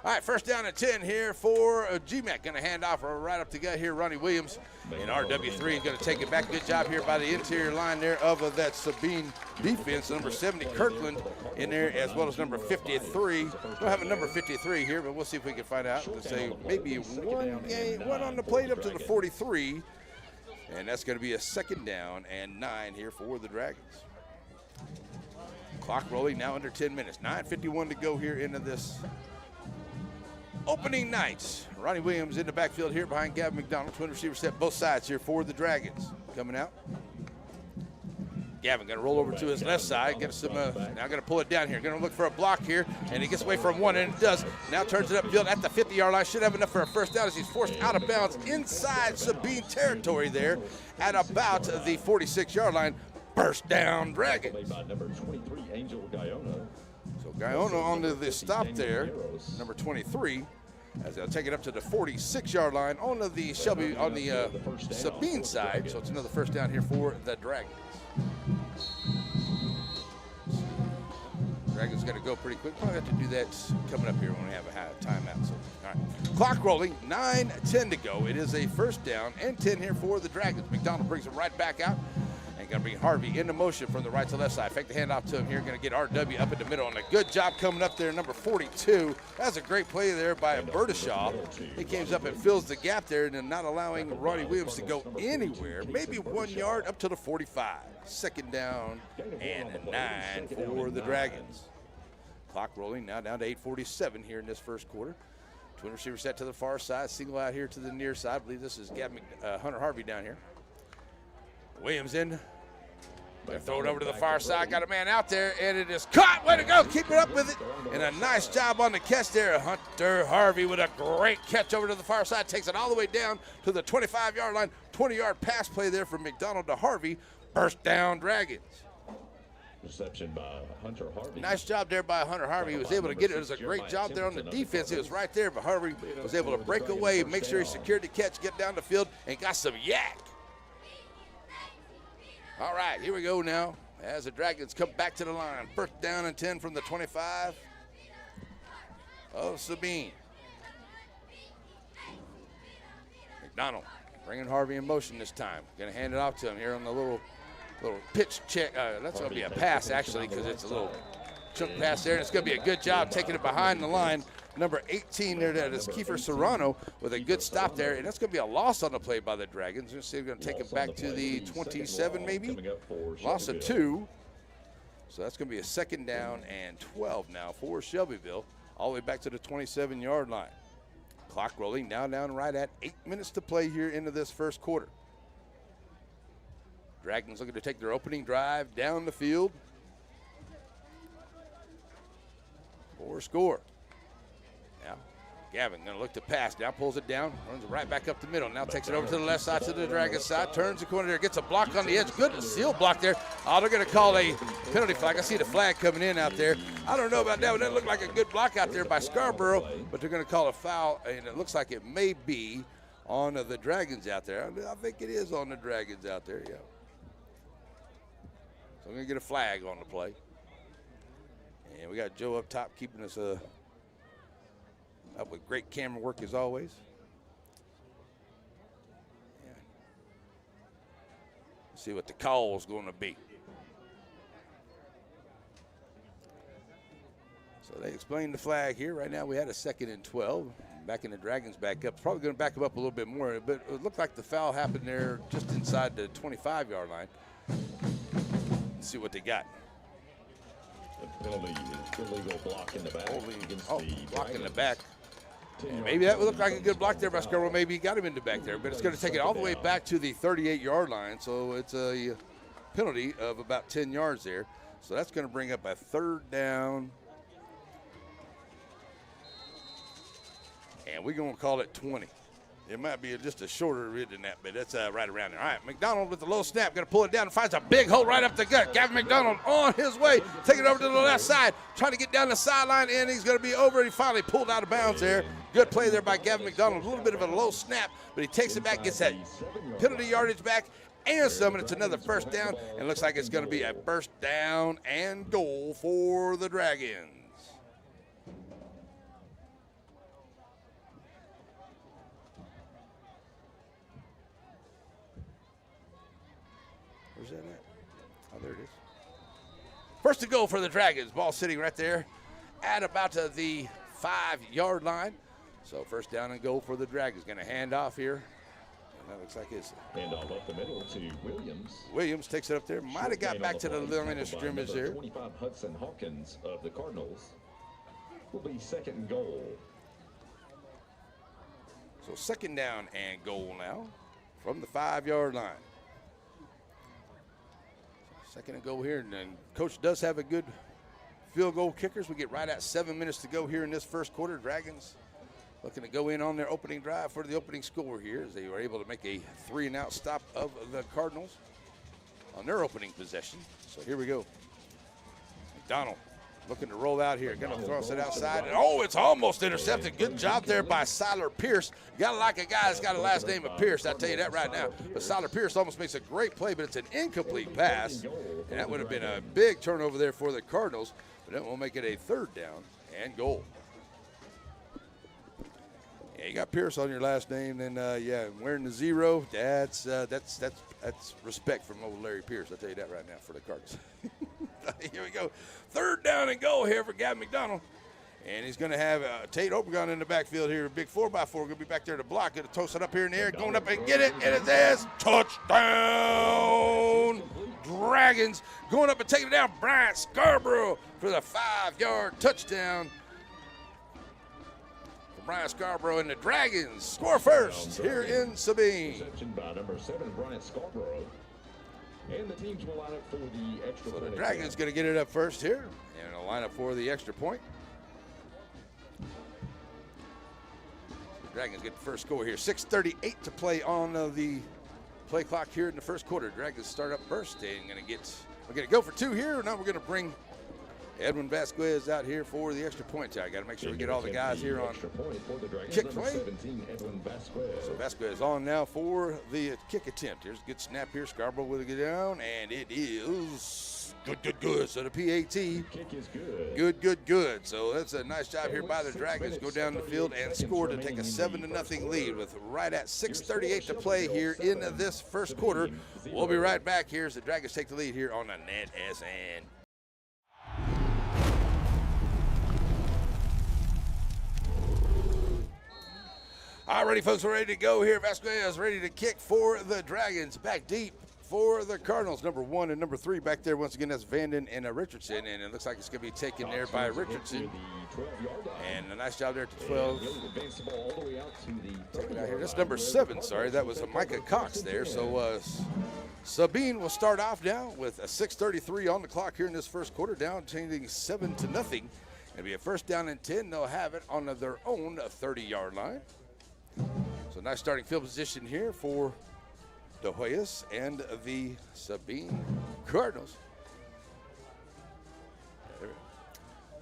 All right, 1st down and 10 here for GMAC. Going to hand off right up the gut here, Ronnie Williams. And RW3 is going to take it back. Good job here by the interior line there of that Sabine defense. Number 70, Kirkland, in there, as well as number 53. Don't have a number 53 here, but we'll see if we can find out. Let's say maybe one on the plate up to the 43. And that's going to be a 2nd down and 9 here for the Dragons. Clock rolling now under 10 minutes. 9:51 to go here into this opening night. Ronnie Williams in the backfield here behind Gavin McDonald. Twin receiver set both sides here for the Dragons. Coming out. Gavin going to roll over to his left side. Get some. Now going to pull it down here. Going to look for a block here, and he gets away from one, and it does. Now turns it upfield at the 50-yard line. Should have enough for a 1st down as he's forced out of bounds inside Sabine territory there at about the 46-yard line. 1st down, Dragons. By number 23, Angel Guyona. So Guyona on the stop there, number 23, as they'll take it up to the 46-yard line on the Sabine side. So it's another 1st down here for the Dragons. Dragons got to go pretty quick. Probably have to do that coming up here when we have a timeout. So, all right. Clock rolling, 9:10 to go. It is a 1st down and 10 here for the Dragons. McDonald brings it right back out. And going to bring Harvey into motion from the right to left side. Fake the handoff to him here. Going to get RW up in the middle. And a good job coming up there, number 42. That's a great play there by Bertashaw. He comes up and fills the gap there and then not allowing Ronnie Williams to go anywhere. Maybe 1 yard up to the 45. 2nd down and 9 for the Dragons. Clock rolling now down to 8:47 here in this 1st quarter. Twin receiver set to the far side. Single out here to the near side. I believe this is Hunter Harvey down here. Williams in. They throw it over to the far side. Got a man out there, and it is caught. Way to go. Keep it up with it. And a nice job on the catch there. Hunter Harvey with a great catch over to the far side. Takes it all the way down to the 25-yard line. 20-yard pass play there from McDonald to Harvey. 1st down, Dragons. Reception by Hunter Harvey. Nice job there by Hunter Harvey. He was able to get it. It was a great job there on the defense. He was right there, but Harvey was able to break away, make sure he secured the catch, get down the field, and got some yak. All right, here we go now as the Dragons come back to the line. 1st down and 10 from the 25 of Sabine. McDonald bringing Harvey in motion this time. Going to hand it off to him here on the little pitch check. That's going to be a pass, actually, because it's a little chunk pass there. And it's going to be a good job taking it behind the line. Number 18 there, that is Kiefer Serrano with a good stop there. And that's going to be a loss on the play by the Dragons. They're going to take it back to the 27 maybe. Loss of 2. So that's going to be a 2nd down and 12 now for Shelbyville, all the way back to the 27-yard line. Clock rolling down right at 8 minutes to play here into this first quarter. Dragons looking to take their opening drive down the field for a score. Now, Gavin going to look to pass. Now pulls it down, runs it right back up the middle. Now takes it over to the left side to the Dragons side. Turns the corner there, gets a block on the edge. Good seal block there. Oh, they're going to call a penalty flag. I see the flag coming in out there. I don't know about that, but that looked like a good block out there by Scarborough, but they're going to call a foul, and it looks like it may be on the Dragons out there. I think it is on the Dragons out there, yeah. So I'm going to get a flag on the play. And we got Joe up top keeping us up with great camera work as always. Yeah. Let's see what the call is going to be. So they explained the flag here. Right now we had a 2nd and 12. Backing the Dragons back up. Probably going to back them up a little bit more, but it looked like the foul happened there just inside the 25-yard line. Let's see what they got. The penalty is illegal block in the back. Block in the back. And maybe that would look like a good block there by Scarborough. Maybe he got him in the back there, but it's going to take it all the way back to the 38-yard line. So it's a penalty of about 10 yards there. So that's going to bring up a 3rd down. And we're going to call it 20. It might be just a shorter rid than that, but it's right around there. All right, McDonald with the low snap, going to pull it down and finds a big hole right up the gut. Gavin McDonald on his way, taking it over to the left side, trying to get down the sideline, and he's going to be over. He finally pulled out of bounds there. Good play there by Gavin McDonald. A little bit of a low snap, but he takes it back, gets that penalty yardage back, and some, and it's another 1st down, and looks like it's going to be a 1st down and goal for the Dragons. Where's that at? Oh, there it is. 1st to go for the Dragons. Ball sitting right there at about the 5-yard line. So 1st down and goal for the Dragons. Going to hand off here. And that looks like it's. Hand off up the middle to Williams. Williams takes it up there. Might have got back to the line of scrimmage there. 25 Hudson Hawkins of the Cardinals will be 2nd and goal. So 2nd down and goal now from the 5-yard line. 2nd and goal here, and then Coach does have a good field goal kickers. We get right at 7 minutes to go here in this first quarter. Dragons looking to go in on their opening drive for the opening score here as they were able to make a 3-and-out stop of the Cardinals on their opening possession. So here we go. McDonald looking to roll out here. Going to throw it outside. And, oh, it's almost intercepted. Good job there by Siler Pierce. You got to like a guy that's got a last name of Pierce. I'll tell you that right now. But Siler Pierce almost makes a great play, but it's an incomplete pass. And that would have been a big turnover there for the Cardinals. But that will make it a 3rd down and goal. Yeah, you got Pierce on your last name, then yeah, wearing the 0. That's respect from old Larry Pierce. I'll tell you that right now for the Cardinals. Here we go. 3rd down and goal here for Gavin McDonald. And he's going to have Tate Obregon in the backfield here. Big 4x4 going to be back there to block. Going to toss it up here in the air. Going up and get it. And it's his touchdown. Dragons going up and taking it down. Bryant Scarborough for the 5-yard touchdown. For Bryant Scarborough, and the Dragons score first here in Sabine. Reception by number 7, Bryant Scarborough. And the teams will line up for the extra point. So the Dragons going to get it up first here. And they'll line up for the extra point. The Dragons get the first score here. 6:38 to play on the play clock here in the first quarter. Dragons start up first. We're going to go for 2 here. Now we're going to bring Edwin Vasquez out here for the extra point. I got to make sure we get all the guys here on kick play. So Vasquez on now for the kick attempt. Here's a good snap here. Scarborough will get down, and it is good. So the PAT, kick is good. Good. So that's a nice job here by the Dragons. Go down the field and score to take a 7-0 lead with right at 6:38 to play here in this first quarter. We'll be right back here as the Dragons take the lead here on the NETSN. All righty, folks, we're ready to go here. Vasquez ready to kick for the Dragons. Back deep for the Cardinals. Number 1 and number 3 back there. Once again, that's Vanden and Richardson, and it looks like it's going to be taken there by Richardson. And a nice job there at the 12. Take it out here. That's number 7, sorry. That was a Micah Cox there. So Sabine will start off now with a 6:33 on the clock here in this first quarter, down changing 7-0. It'll be a first down and 10. They'll have it on their own 30-yard line. So nice starting field position here for the Hoyas and the Sabine Cardinals.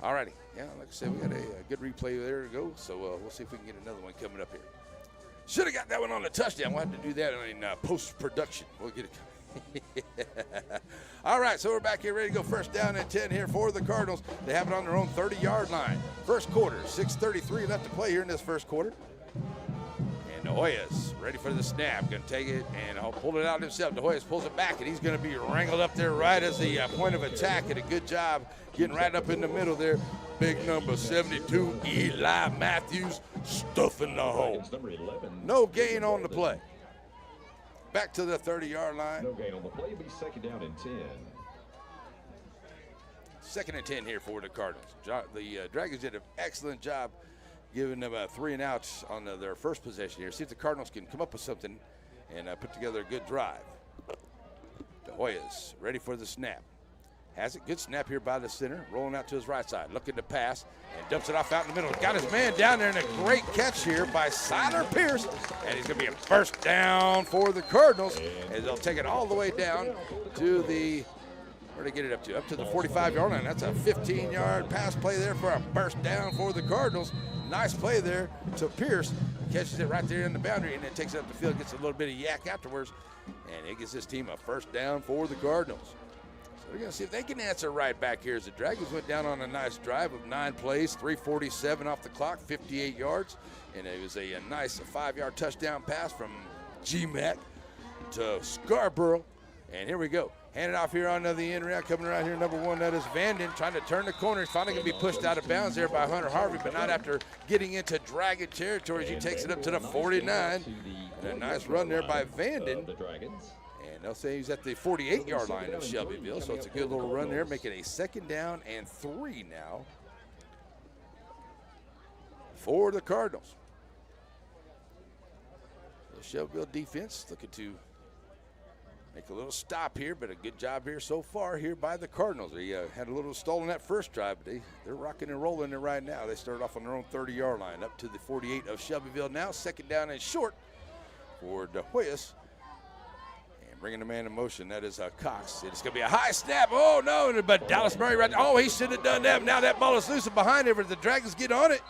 All righty. Yeah, like I said, we got a good replay there to go. So we'll see if we can get another one coming up here. Should have got that one on the touchdown. We'll have to do that in post-production. We'll get it. All right, so we're back here ready to go. First down and 10 here for the Cardinals. They have it on their own 30-yard line. First quarter, 6:33 left to play here in this first quarter. And the Hoyas ready for the snap. Going to take it and I'll pull it out himself. The Hoyas pulls it back, and he's going to be wrangled up there right as the point of attack. And a good job getting right up in the middle there. Big number 72, Eli Matthews, stuffing the hole. No gain on the play. Back to the 30-yard line. No gain on the play. It'll be second down and 10. Second and 10 here for the Cardinals. The Dragons did an excellent job giving them 3 and outs on their first possession here. See if the Cardinals can come up with something and put together a good drive. The Hoyas ready for the snap. Has it. Good snap here by the center. Rolling out to his right side. Looking to pass. And dumps it off out in the middle. Got his man down there, and a great catch here by Siler Pierce. And he's going to be a first down for the Cardinals. And they'll take it all the way down to the, where did they get it up to? Up to the 45-yard line. That's a 15-yard pass play there for a first down for the Cardinals. Nice play there to Pierce. Catches it right there in the boundary, and then takes it up the field. Gets a little bit of yak afterwards. And it gives his team a first down for the Cardinals. We're going to see if they can answer right back here as the Dragons went down on a nice drive of 9 plays, 3:47 off the clock, 58 yards. And it was a nice 5-yard touchdown pass from G-Mac to Scarborough. And here we go. Handed off here on the end route, coming around here, number 1, that is Vanden, trying to turn the corner. He's finally going to be pushed out of bounds there by Hunter Harvey, but not after getting into Dragon territory as he takes it up to the 49. And a nice run there by Vanden. And they'll say he's at the 48-yard line of Shelbyville, so it's a good little run there, making a second down and 3 now for the Cardinals. The Shelbyville defense looking to make a little stop here, but a good job here so far here by the Cardinals. They had a little stall in that first drive, but they're rocking and rolling there right now. They started off on their own 30-yard line up to the 48 of Shelbyville now. Second down and short for the Hoyas. Bringing the man in motion, that is Cox. It's going to be a high snap. Oh, no, but Dallas Murray right there. Oh, he should have done that. Now that ball is loose and behind it, but the Dragons get on it.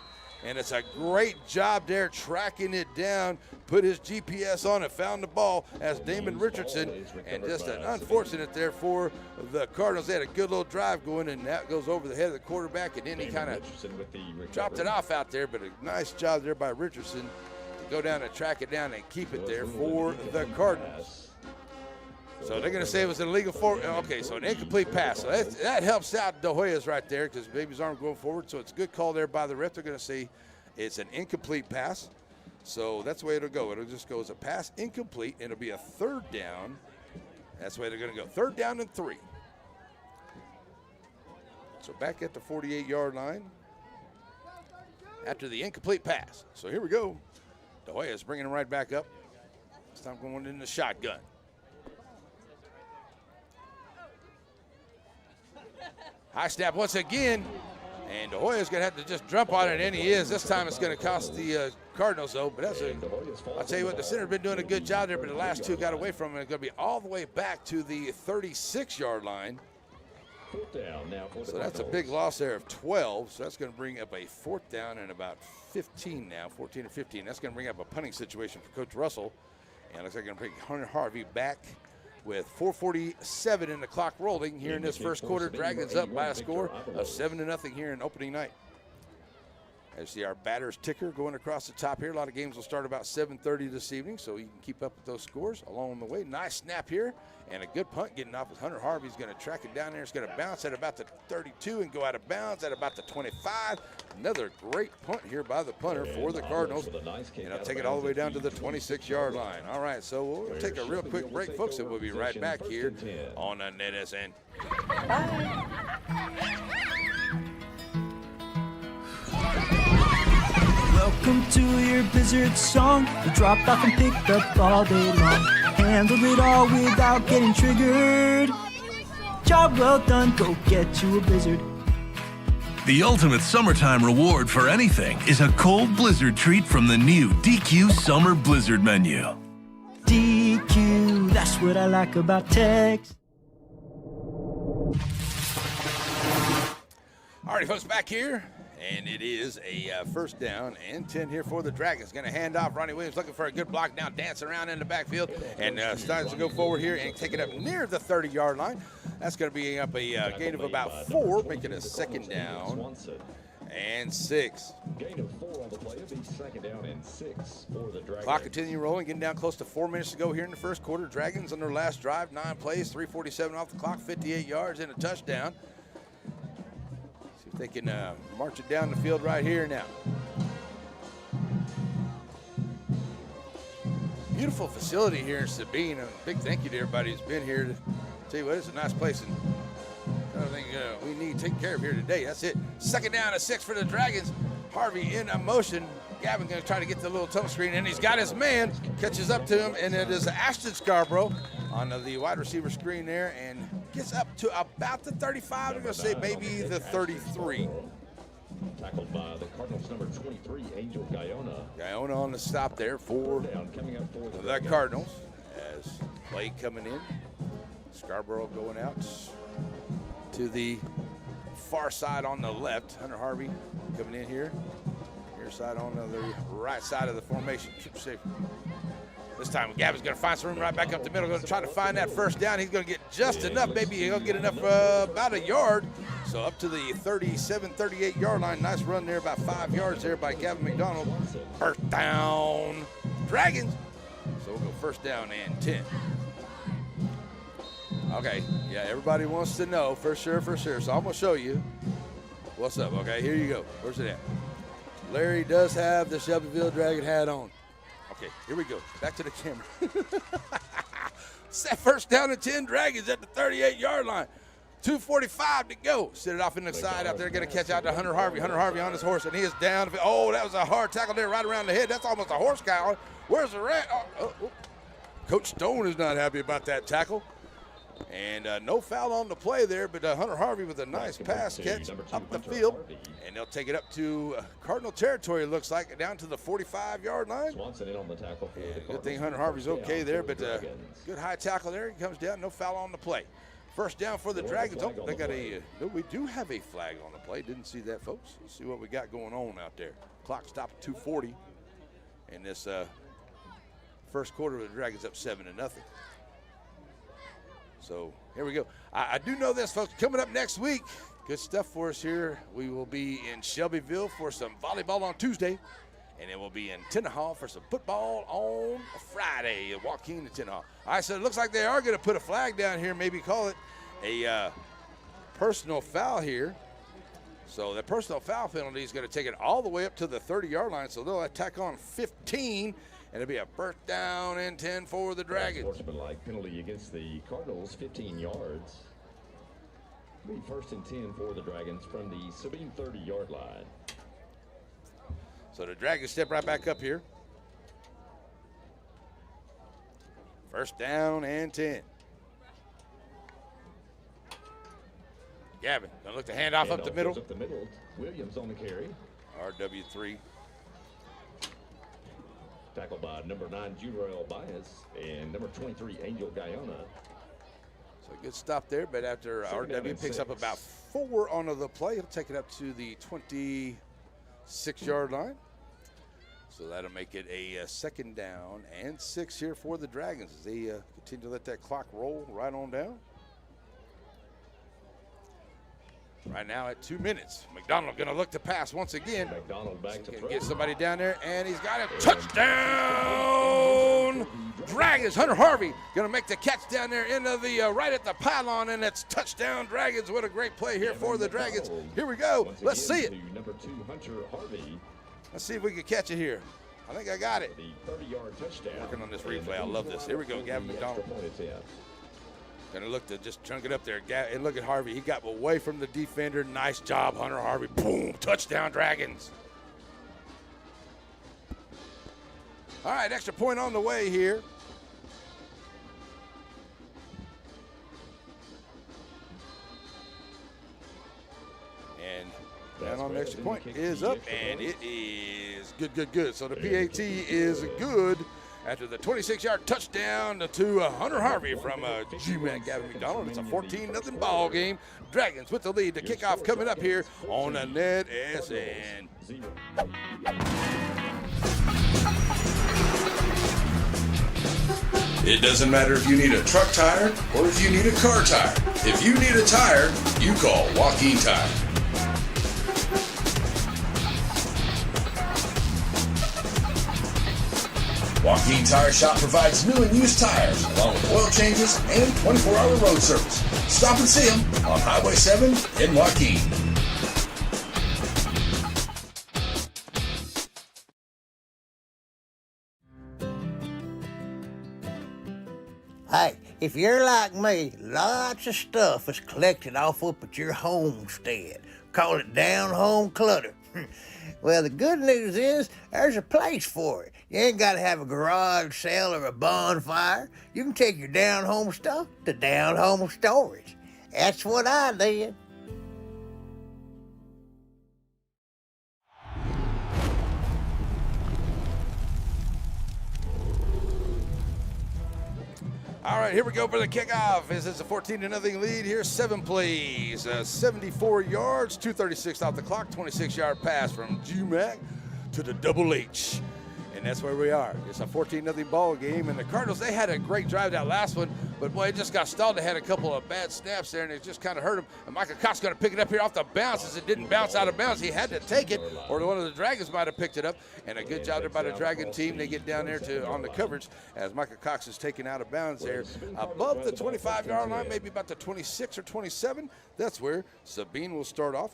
And it's a great job there tracking it down, put his GPS on it, found the ball as Damon Richardson. And just an unfortunate there for the Cardinals. They had a good little drive going, and that goes over the head of the quarterback, and then he kind of dropped it off out there. But a nice job there by Richardson to go down and track it down and keep it there for the Cardinals. So they're going to say it was an illegal okay, so an incomplete pass. So that helps out the Hoyas right there because baby's arm going forward. So it's a good call there by the ref. They're going to say it's an incomplete pass. So that's the way it'll go. It'll just go as a pass incomplete, and it'll be a third down. That's the way they're going to go. Third down and 3. So back at the 48-yard line after the incomplete pass. So here we go. The Hoyas bringing them right back up. This time going in the shotgun. High snap once again, and the Hoyas going to have to just jump on it, and he is. This time it's going to cost the Cardinals, though. But I'll tell you what, the center's been doing a good job there, but the last 2 got away from him. It's going to be all the way back to the 36-yard line. So that's a big loss there of 12. So that's going to bring up a 4th down and about 15 now, 14 or 15. That's going to bring up a punting situation for Coach Russell. And it looks like they're going to bring Hunter Harvey back with 4:47 in the clock rolling here in this first quarter. Dragons up by a score of 7-0 here in opening night. As you see our batters ticker going across the top here. A lot of games will start about 7:30 this evening, so you can keep up with those scores along the way. Nice snap here, and a good punt getting off with Hunter Harvey's going to track it down there. It's going to bounce at about the 32 and go out of bounds at about the 25. Another great punt here by the punter for the Cardinals, and I'll take it all the way down to the 26-yard line. All right, so we'll take a real quick break, folks, and we'll be right back here on NETSN. Welcome to your Blizzard song. We dropped off and picked up all day long. Handled it all without getting triggered. Job well done, go get you a Blizzard. The ultimate summertime reward for anything is a cold Blizzard treat from the new DQ Summer Blizzard menu. DQ, that's what I like about Tex. All right, folks, back here. And it is a first down and 10 here for the Dragons. Going to hand off. Ronnie Williams looking for a good block now, dancing around in the backfield. And starts to go forward here and take it up near the 30-yard line. That's going to be up a gain of about 4, making a second down and 6. Gain of 4 on the play. It'll be second down and 6 for the Dragons. Clock continuing rolling, getting down close to 4 minutes to go here in the first quarter. Dragons on their last drive, 9 plays, 3:47 off the clock, 58 yards and a touchdown. They can march it down the field right here now. Beautiful facility here in Sabine. A big thank you to everybody who's been here. To tell you what, it's a nice place, and everything we need taken care of here today. That's it. Second down and 6 for the Dragons. Harvey in motion. Gavin going to try to get the little tunnel screen, and he's got his man. Catches up to him, and it is Ashton Scarborough on the wide receiver screen there, and gets up to about the 35. I'm going to say maybe the 33. Tackled by the Cardinals number 23, Angel Guyona. Guyona on the stop there for the Cardinals. As play coming in. Scarborough going out to the far side on the left. Hunter Harvey coming in here. Near side on the right side of the formation. This time, Gavin's going to find some room right back up the middle. Going to try to find that first down. He's going to get just enough. Maybe he'll get enough, about a yard. So up to the 37, 38-yard line. Nice run there, about 5 yards there by Gavin McDonald. First down, Dragons. So we'll go first down and 10. Okay, yeah, everybody wants to know for sure. So I'm going to show you what's up. Okay, here you go. Where's it at? Larry does have the Shelbyville Dragon hat on. Okay, here we go. Back to the camera. Set first down and 10 Dragons at the 38-yard line. 2:45 to go. Set it off in the side out there. Going to catch out to Hunter Harvey. Hunter Harvey on his horse, and he is down. Oh, that was a hard tackle there right around the head. That's almost a horse cow. Where's the rat? Oh. Coach Stone is not happy about that tackle. And no foul on the play there, but Hunter Harvey with a nice pass catch up the field. And they'll take it up to Cardinal territory, it looks like, down to the 45-yard line. Swanson in on the tackle. Good thing Hunter Harvey's okay there, but good high tackle there. He comes down, no foul on the play. First down for the Dragons. Oh, they got no, we do have a flag on the play. Didn't see that, folks. Let's see what we got going on out there. Clock stopped at 2:40. And this first quarter of the Dragons up 7-0. So here we go. I do know this, folks. Coming up next week, good stuff for us here. We will be in Shelbyville for some volleyball on Tuesday, and then we'll be in Tennehaw for some football on Friday. Joaquin to Tennehaw. All right, so it looks like they are going to put a flag down here, maybe call it a personal foul here. So the personal foul penalty is going to take it all the way up to the 30-yard line, so they'll attack on 15. And it'll be a first down and 10 for the Dragons. Sportsmanlike penalty against the Cardinals, 15 yards. It'll be first and 10 for the Dragons from the Sabine 30-yard line. So the Dragons step right back up here. First down and 10. Gavin gonna look to hand off up the middle. Up the middle. Williams on the carry. RW3. Tackled by number 9, Jurel Bias, and number 23, Angel Guyona. So good stop there, but after RW picks up about 4 on the play, he'll take it up to the 26-yard line. So that'll make it a second down and 6 here for the Dragons as they continue to let that clock roll right on down. Right now at 2 minutes. McDonald going to look to pass once again. McDonald back to throw. Get somebody down there, and he's got it. Touchdown! Dragons. Hunter Harvey going to make the catch down there into the right at the pylon, and it's touchdown Dragons. What a great play here for the Dragons. Here we go. Let's see it. Number 2, Hunter Harvey. Let's see if we can catch it here. I think I got it. The 30-yard touchdown. Working on this replay. I love this. Here we go. Gavin McDonald. Gonna look to just chunk it up there. And look at Harvey. He got away from the defender. Nice job, Hunter Harvey. Boom. Touchdown, Dragons. All right, extra point on the way here. And down on the extra point is up, and it is good. So the PAT is good after the 26-yard touchdown to Hunter Harvey from GMAC Gavin McDonald. It's a 14-0 ball game. Dragons with the lead. The kickoff coming up here on the NETSN. It doesn't matter if you need a truck tire or if you need a car tire. If you need a tire, you call Joaquin Tire. Joaquin Tire Shop provides new and used tires, along with oil changes and 24-hour road service. Stop and see them on Highway 7 in Joaquin. Hey, if you're like me, lots of stuff is collected off up at your homestead. Call it down home clutter. Well, the good news is there's a place for it. You ain't got to have a garage sale or a bonfire. You can take your down home stuff to down home storage. That's what I did. All right, here we go for the kickoff. This is a 14-0 lead here. 7 plays, 74 yards, 2:36 off the clock, 26-yard pass from GMAC to the Double H. And that's where we are. It's a 14-0 ball game. And the Cardinals, they had a great drive that last one, but boy, it just got stalled. They had a couple of bad snaps there, and it just kind of hurt him. And Michael Cox going to pick it up here off the bounce. As it didn't bounce out of bounds, he had to take it, or one of the Dragons might have picked it up. And a good job there by the Dragon team. They get down there on the coverage as Michael Cox is taken out of bounds there. Above the 25-yard line, maybe about the 26 or 27. That's where Sabine will start off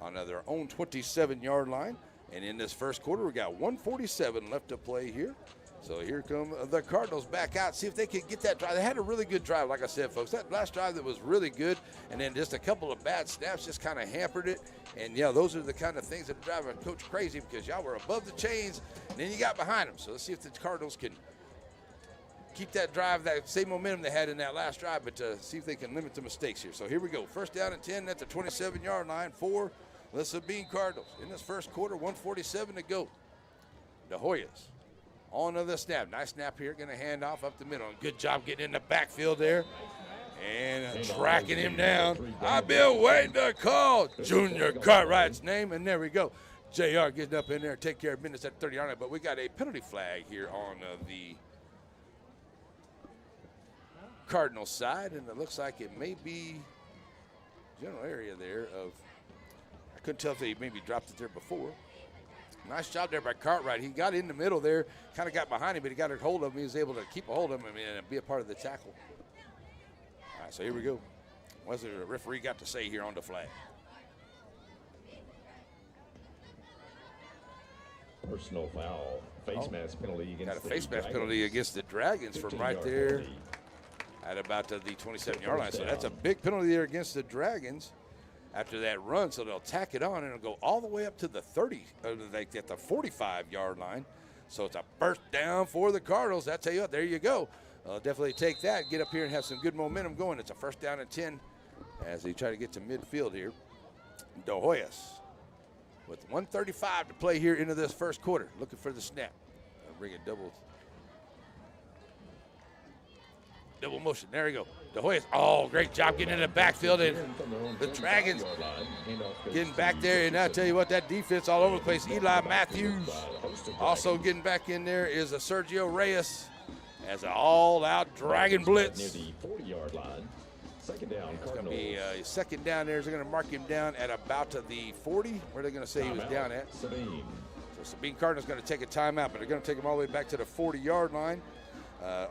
on their own 27-yard line. And in this first quarter, we got 1:47 left to play here. So here come the Cardinals back out, see if they can get that drive. They had a really good drive, like I said, folks. That last drive that was really good, and then just a couple of bad snaps just kind of hampered it. And, yeah, those are the kind of things that drive a coach crazy because y'all were above the chains, and then you got behind them. So let's see if the Cardinals can keep that drive, that same momentum they had in that last drive, but see if they can limit the mistakes here. So here we go. First down and 10 at the 27-yard line for the Sabine Cardinals. In this first quarter, 1:47 to go. De Hoyas on to the snap. Nice snap here. Going to hand off up the middle. Good job getting in the backfield there and tracking him down. I've been waiting to call Junior Cartwright's name, and there we go. JR getting up in there, take care of business at 30-yard line. But we got a penalty flag here on the Cardinal side, and it looks like it may be general area there of, I couldn't tell if they maybe dropped it there before. Nice job there by Cartwright. He got in the middle there, kind of got behind him, but he got a hold of him. He was able to keep a hold of him and be a part of the tackle. All right, so here we go. What's the referee got to say here on the flag? Personal foul, face mask penalty against got a face mask penalty against the Dragons from right there at about the 27-yard line. So that's a big penalty there against the Dragons after that run. So they'll tack it on, and it'll go all the way up to the 30, like at the 45-yard line. So it's a first down for the Cardinals. I tell you what, there you go. Definitely take that, get up here and have some good momentum going. It's a first down and 10 as they try to get to midfield here. De Hoyas with 1:35 to play here into this first quarter. Looking for the snap. I'll bring it double motion. There we go. De Hoyas, oh, great job getting in the backfield. And the Dragons getting back there. And I tell you what, that defense all over the place. Eli Matthews also getting back in there is a Sergio Reyes as an all-out Dragon blitz. Near the 40-yard line. Second down, It's going to Cardinals. be second down there. They're going to mark him down at about the 40. Where are they going to say he was down at? Sabine. So Sabine Cardinals going to take a timeout, but they're going to take him all the way back to the 40-yard line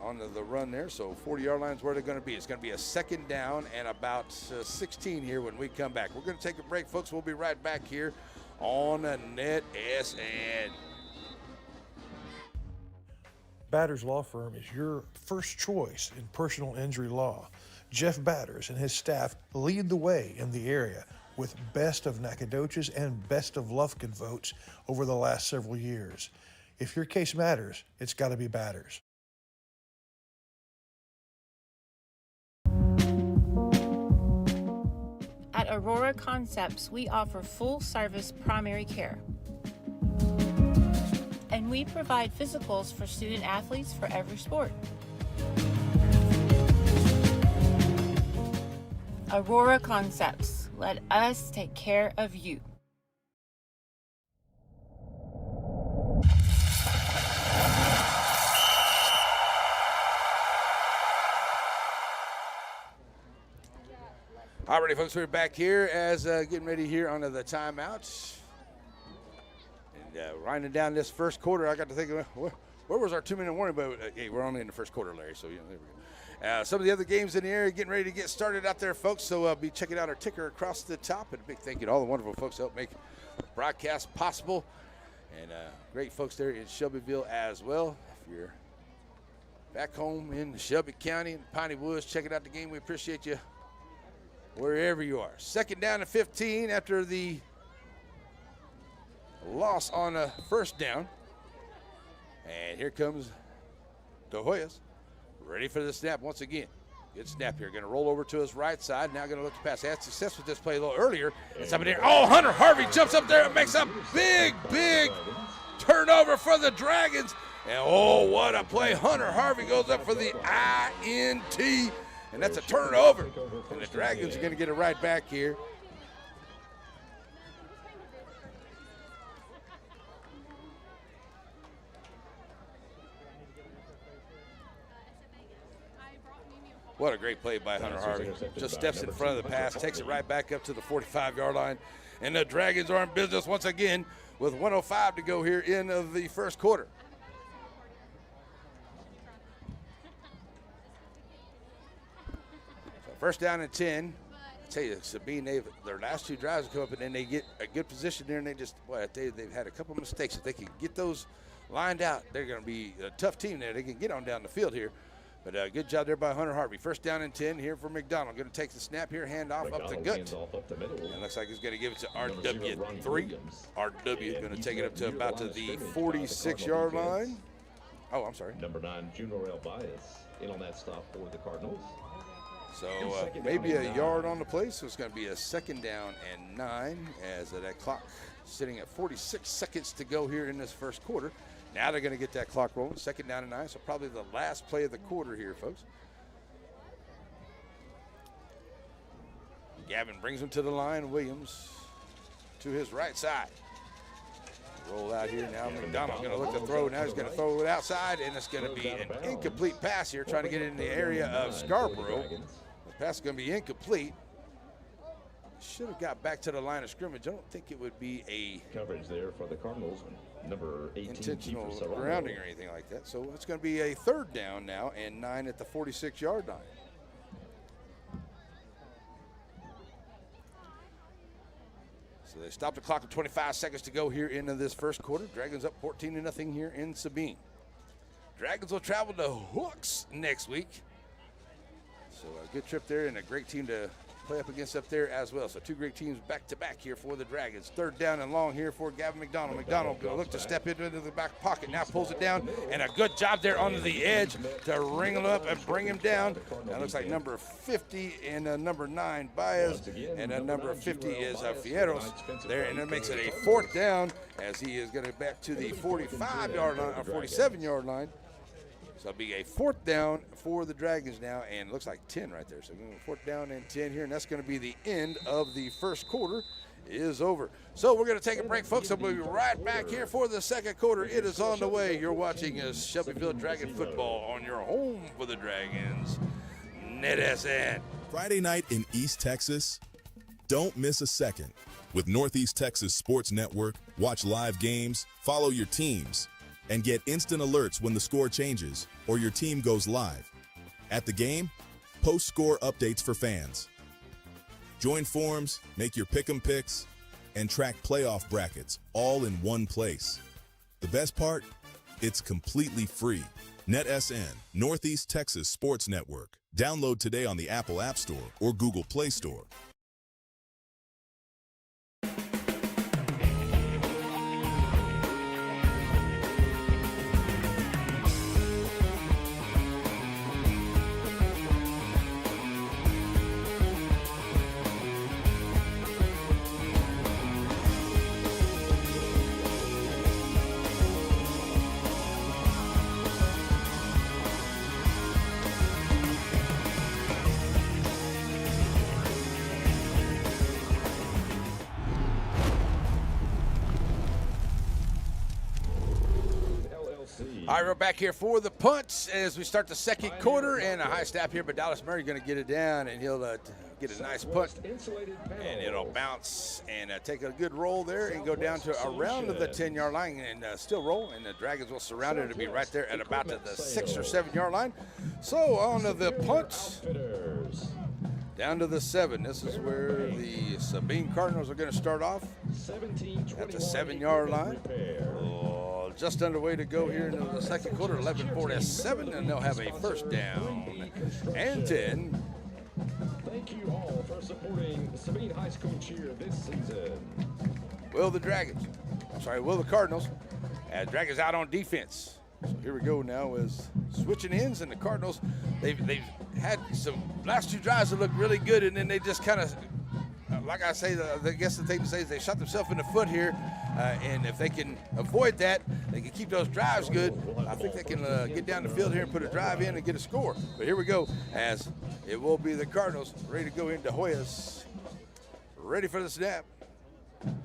on the run there. So 40-yard line is where they're going to be. It's going to be a second down and about 16 here when we come back. We're going to take a break, folks. We'll be right back here on NETSN. Batters Law Firm is your first choice in personal injury law. Jeff Batters and his staff lead the way in the area with best of Nacogdoches and best of Lufkin votes over the last several years. If your case matters, it's got to be Batters. At Aurora Concepts, we offer full-service primary care. And we provide physicals for student athletes for every sport. Aurora Concepts. Let us take care of you. All righty, folks, we're back here as getting ready here onto the timeouts. And winding down this first quarter, I got to think, where was our 2-minute warning? But hey, we're only in the first quarter, Larry, so there we go. Some of the other games in the area getting ready to get started out there, folks. So be checking out our ticker across the top. And a big thank you to all the wonderful folks that help make the broadcast possible. And great folks there in Shelbyville as well. If you're back home in Shelby County and Piney Woods, checking out the game, we appreciate you wherever you are. Second down and 15 after the loss on a first down. And here comes De Hoyos. Ready for the snap once again. Good snap here. Going to roll over to his right side. Now going to look to pass. Had success with this play a little earlier. And somebody there. Oh, Hunter Harvey jumps up there and makes a big turnover for the Dragons. And oh, what a play. Hunter Harvey goes up for the INT. And that's a turnover. And the Dragons are going to get it right back here. What a great play by Hunter Harvey. Just steps in front of the pass, takes it right back up to the 45-yard line. And the Dragons are in business once again with 1:05 to go here in the first quarter. So first down and 10. I tell you, Sabine, their last two drives come up and then they get a good position there and they just, boy, I tell you, they've had a couple mistakes. If they can get those lined out, they're going to be a tough team there. They can get on down the field here. But good job there by Hunter Harvey. First down and 10 here for McDonald. Going to take the snap here, hand off up the gut. And looks like he's going to give it to RW3. RW going to take it up to about to the 46-yard line. Oh, I'm sorry. Number 9, Junior Bias in on that stop for the Cardinals. So maybe a yard on the play. So it's going to be a second down and 9 as that clock sitting at 46 seconds to go here in this first quarter. Now they're going to get that clock rolling. Second down and 9, so probably the last play of the quarter here, folks. Gavin brings him to the line. Williams to his right side. Roll out here now. McDonald going to look to throw. Now he's going to throw it outside, and it's going to be an incomplete pass here, trying to get it in the area of Scarborough. The pass is going to be incomplete. Should have got back to the line of scrimmage. I don't think it would be a coverage there for the Cardinals. Number 18, intentional grounding or anything like that. So it's going to be a third down now and 9 at the 46-yard line. So they stopped the clock with 25 seconds to go here into this first quarter. Dragons up 14-0 here in Sabine. Dragons will travel to Hooks next week. So a good trip there and a great team to play up against up there as well. So two great teams back-to-back here for the Dragons. Third down and long here for Gavin McDonald. McDonald going to look to step into the back pocket. Now pulls it down, and a good job there onto the edge to ring him up and bring him down. That looks like number 50 and number 9, Baez, and number 50 is Fierros there, and that makes it a fourth down as he is going to back to the 45-yard line, or 47-yard line. So it'll be a fourth down for the Dragons now, and it looks like 10 right there. So fourth down and 10 here, and that's going to be the end of the first quarter is over. So we're going to take a break, folks. We'll be right back here for the second quarter. It is on the way. You're watching Shelbyville Dragon football on your home for the Dragons, NETSN. Friday night in East Texas? Don't miss a second. With Northeast Texas Sports Network, watch live games, follow your teams, and get instant alerts when the score changes or your team goes live. At the game, post score updates for fans. Join forums, make your pick'em picks, and track playoff brackets all in one place. The best part? It's completely free. NETSN, Northeast Texas Sports Network. Download today on the Apple App Store or Google Play Store. All right, we're back here for the punts as we start the second quarter, and a high snap here, but Dallas Murray going to get it down, and he'll get a nice punt, and it'll bounce and take a good roll there and go down to around the 10-yard line and still roll, and the Dragons will surround it. It'll be right there at about the 6 or 7-yard line. So on to the punt, down to the 7. This is where the Sabine Cardinals are going to start off at the 7-yard line. Just underway to go here into the second quarter, 11:47, and they'll have a first down and 10. Thank you all for supporting Sabine High School cheer this season. Will the Cardinals. Dragons out on defense. So here we go now is switching ends, and the Cardinals, they've had some last two drives that looked really good, and then they just kind of, like I say, I guess the thing to say is they shot themselves in the foot here, and if they can avoid that, they can keep those drives good. I think they can get down the field here and put a drive in and get a score. But here we go, as it will be the Cardinals ready to go into Hoyas. Ready for the snap.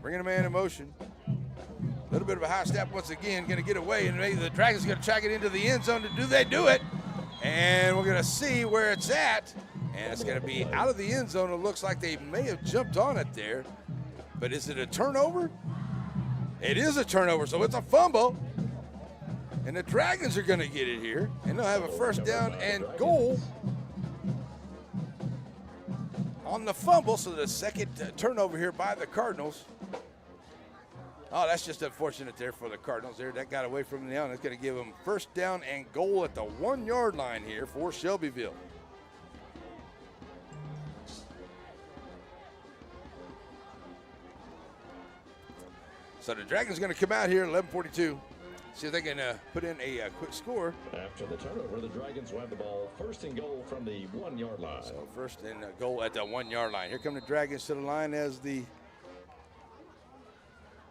Bringing a man in motion. A little bit of a high snap once again, going to get away, and maybe the Dragons going to track it into the end zone. Do they do it? And we're going to see where it's at. And it's going to be out of the end zone. It looks like they may have jumped on it there. But is it a turnover? It is a turnover, so it's a fumble. And the Dragons are going to get it here. And they'll have a first down and goal on the fumble. So the second turnover here by the Cardinals. Oh, that's just unfortunate there for the Cardinals there. That got away from them. It's going to give them first down and goal at the 1-yard line here for Shelbyville. So the Dragons are going to come out here at 11:42. See if they can put in a quick score. After the turnover, the Dragons will have the ball first and goal from the 1-yard line. So first and goal at the 1-yard line. Here come the Dragons to the line as the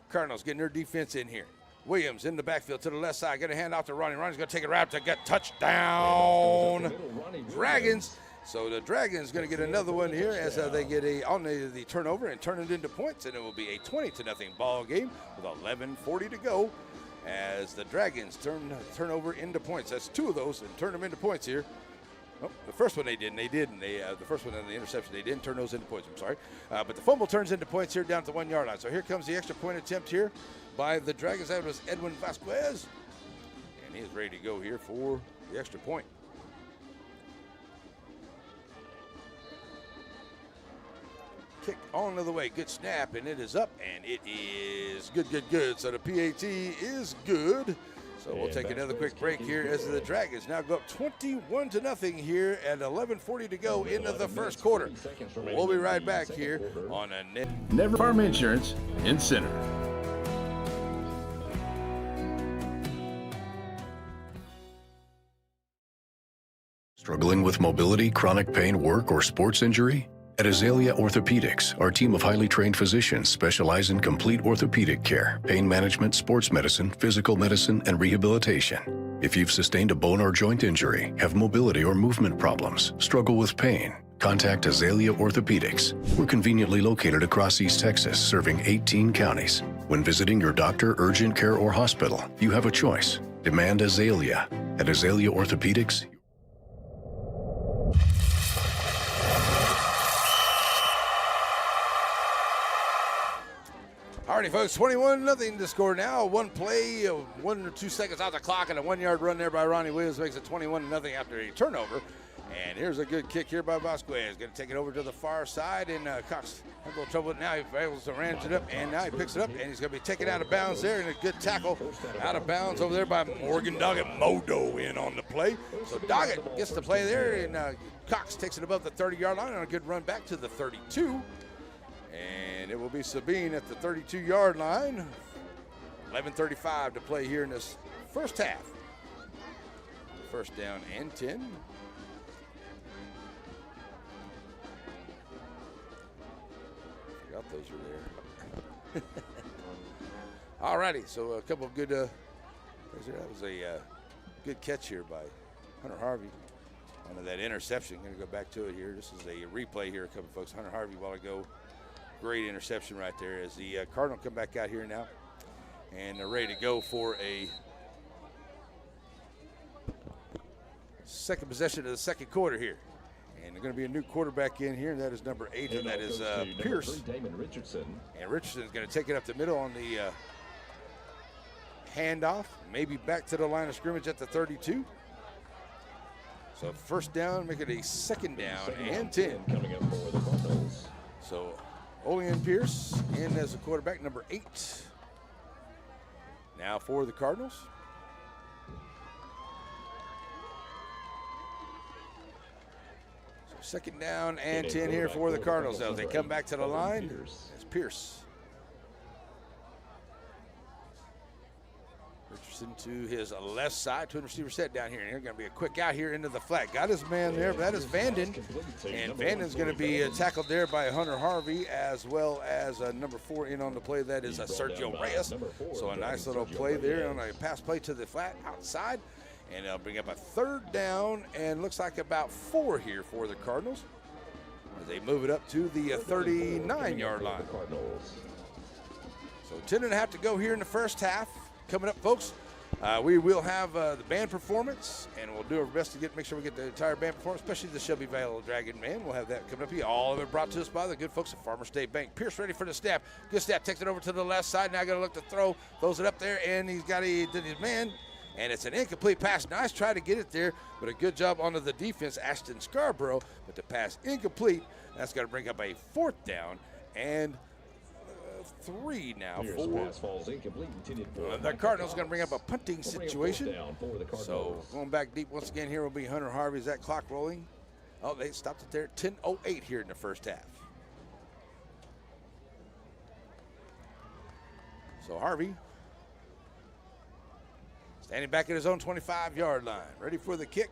Cardinals getting their defense in here. Williams in the backfield to the left side. Going to hand off to Ronnie. Ronnie's going to take it right to get touchdown. Dragons. So the Dragons going to get another one here as they get on the turnover and turn it into points, and it will be a 20-0 ball game with 11:40 to go as the Dragons turn over into points. That's two of those and turn them into points here. Oh, the first one they didn't. The first one on the interception, they didn't turn those into points. I'm sorry. But the fumble turns into points here down at the 1-yard line. So here comes the extra point attempt here by the Dragons. That was Edwin Vasquez, and he is ready to go here for the extra point. Kick on the way, good snap, and it is up, and it is good. So the PAT is good. So we'll take another quick break here as the Dragons now go up 21-0 here at 11:40 to go into the first quarter. We'll be right back here on a Never Farm Insurance in Center. Struggling with mobility, chronic pain, work, or sports injury? At Azalea Orthopedics, our team of highly trained physicians specialize in complete orthopedic care, pain management, sports medicine, physical medicine, and rehabilitation. If you've sustained a bone or joint injury, have mobility or movement problems, struggle with pain, contact Azalea Orthopedics. We're conveniently located across East Texas, serving 18 counties. When visiting your doctor, urgent care, or hospital, you have a choice. Demand Azalea. At Azalea Orthopedics, Alrighty, folks, 21-0 to score now. One play, 1 or 2 seconds out the clock, and a 1-yard run there by Ronnie Williams makes it 21-0 after a turnover. And here's a good kick here by Vasquez. Going to take it over to the far side, and Cox has a little trouble with it now. He's able to ram it up, and now he picks it up, and he's going to be taken out of bounds there, and a good tackle out of bounds over there by Morgan Doggett. Modo in on the play. So Doggett gets the play there, and Cox takes it above the 30-yard line on a good run back to the 32. And it will be Sabine at the 32-yard line. 11:35 to play here in this first half. First down and 10. Forgot those were there. All righty, so a couple of good, that was a good catch here by Hunter Harvey on that interception. Going to go back to it here. This is a replay here, a couple of folks. Hunter Harvey a while ago. Great interception right there as the Cardinal come back out here now. And they're ready to go for a second possession of the second quarter here. And they're going to be a new quarterback in here, and that is number 8, and that is Pierce. And Richardson is going to take it up the middle on the handoff, maybe back to the line of scrimmage at the 32. So first down, make it a second down and 10. Coming up for the Cardinals. So Olean Pierce in as a quarterback, number 8. Now for the Cardinals. So second down and 10 here for the Cardinals. As they come back to the line, it's Pierce. Richardson to his left side, twin receiver set down here. And they're going to be a quick out here into the flat. Got his man there, but that is Vanden. And Vanden's going to be tackled there by Hunter Harvey, as well as number 4 in on the play. That is Sergio Reyes. So a nice little play there on a pass play to the flat outside. And they'll bring up a third down, and looks like about 4 here for the Cardinals as they move it up to the 39-yard line. So 10.5 to go here in the first half. Coming up, folks, we will have the band performance, and we'll do our best to make sure we get the entire band performance, especially the Shelbyville Dragon Band. We'll have that coming up here. All of it brought to us by the good folks at Farmer State Bank. Pierce ready for the snap. Good snap. Takes it over to the left side. Now got to look to throw. Throws it up there, and he's got his man. And it's an incomplete pass. Nice try to get it there, but a good job onto the defense, Ashton Scarborough. But the pass incomplete. That's going to bring up a 4th down and 3 now for the Cardinals. Going to bring up a punting situation. So going back deep once again here will be Hunter Harvey. Is that clock rolling? Oh, they stopped it there. 10:08 here in the first half. So Harvey standing back at his own 25-yard line, ready for the kick.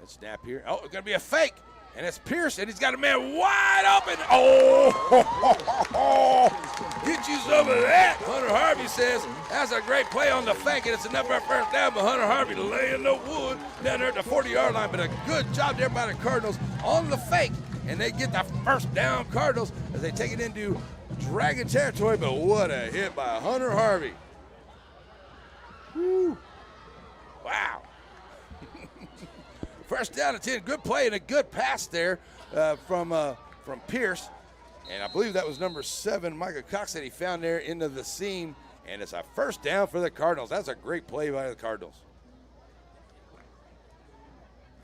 Snap here. Oh, it's going to be a fake. And it's Pierce, and he's got a man wide open. Oh, get you some of that. Hunter Harvey says that's a great play on the fake, and it's enough for a first down, but Hunter Harvey laying the wood down there at the 40-yard line. But a good job there by the Cardinals on the fake, and they get the first down, Cardinals, as they take it into Dragon territory. But what a hit by Hunter Harvey. Woo. Wow. First down and 10. Good play and a good pass there from Pierce. And I believe that was number 7, Micah Cox, that he found there into the seam. And it's a first down for the Cardinals. That's a great play by the Cardinals.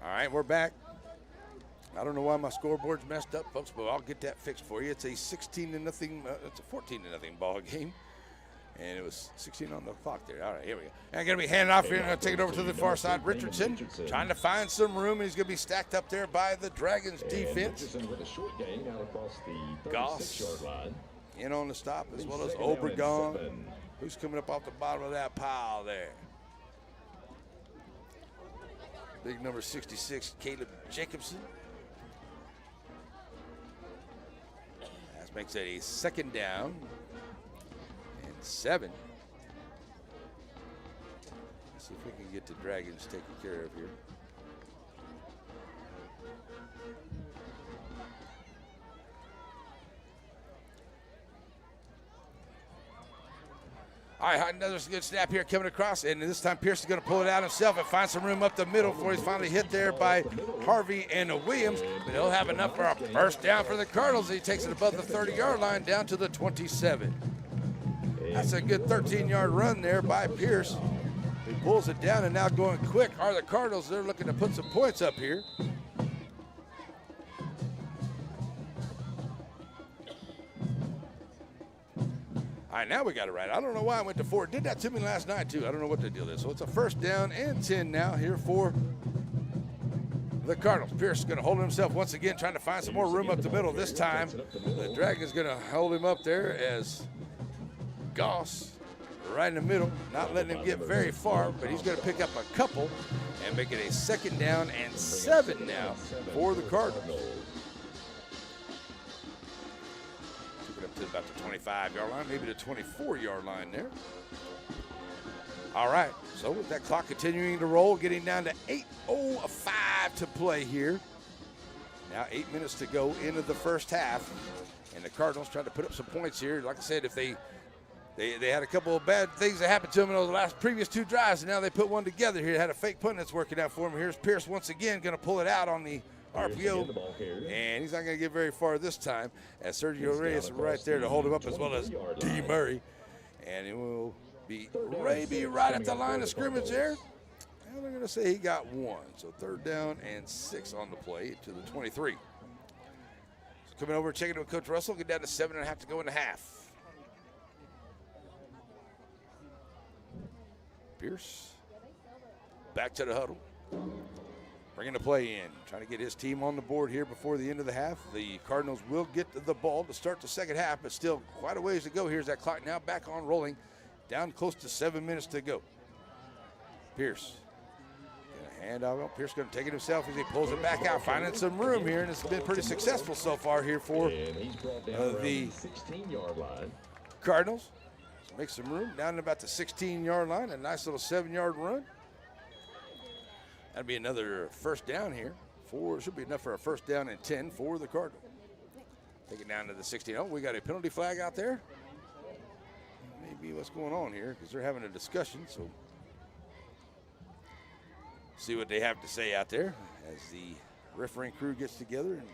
All right, we're back. I don't know why my scoreboard's messed up, folks, but I'll get that fixed for you. It's a 16-0, it's a 14-0 ball game. And it was 16 on the clock there. All right, here we go. And going to be handed off here. And going to take it over to the far side. Richardson trying to find some room, and he's going to be stacked up there by the Dragons defense. Goss in on the stop, as well as Obregon, who's coming up off the bottom of that pile there. Big number 66, Caleb Jacobson. That makes it a second down. 7. Let's see if we can get the Dragons taken care of here. All right, another good snap here coming across, and this time Pierce is going to pull it out himself and find some room up the middle before he's finally hit there by Harvey and Williams. But he'll have enough for a first down for the Cardinals. He takes it above the 30-yard line down to the 27. That's a good 13-yard run there by Pierce. He pulls it down, and now going quick are the Cardinals. They're looking to put some points up here. All right, now we got it right. I don't know why I went to 4. It did that to me last night, too. I don't know what the deal is. So it's a first down and 10 now here for the Cardinals. Pierce is going to hold himself once again, trying to find some more room up the middle. This time, the Dragons going to hold him up there as Goss right in the middle, not letting him get very far, but he's going to pick up a couple and make it a second down and 7 now for the Cardinals. Up to about the 25-yard line, maybe the 24-yard line there. All right, so with that clock continuing to roll, getting down to 8:05 to play here. Now 8 minutes to go into the first half, and the Cardinals trying to put up some points here. Like I said, if they had a couple of bad things that happened to them in those previous 2 drives, and now they put one together here. They had a fake punt that's working out for them. Here's Pierce once again going to pull it out on the RPO, and he's not going to get very far this time, as Sergio Reyes is right there to hold him up, as well as D. Murray. And it will be Raby right at the line of scrimmage there. And they're going to say he got 1. So 3rd down and 6 on the play to the 23. So coming over and checking in with Coach Russell, get down to 7.5 to go in the half. Pierce back to the huddle. Bringing the play in, trying to get his team on the board here before the end of the half. The Cardinals will get the ball to start the second half, but still quite a ways to go. Here's that clock now back on rolling, down close to 7 minutes to go. Pierce gonna hand out. Pierce gonna take it himself as he pulls it back out, finding some room here, and it's been pretty successful so far here for the 16-yard line. Cardinals. So make some room down to about the 16-yard line, a nice little 7-yard run. That'll be another first down here. Should be enough for a first down and 10 for the Cardinals. Take it down to the 16. Oh, we got a penalty flag out there. Maybe what's going on here, because they're having a discussion. So see what they have to say out there as the refereeing crew gets together and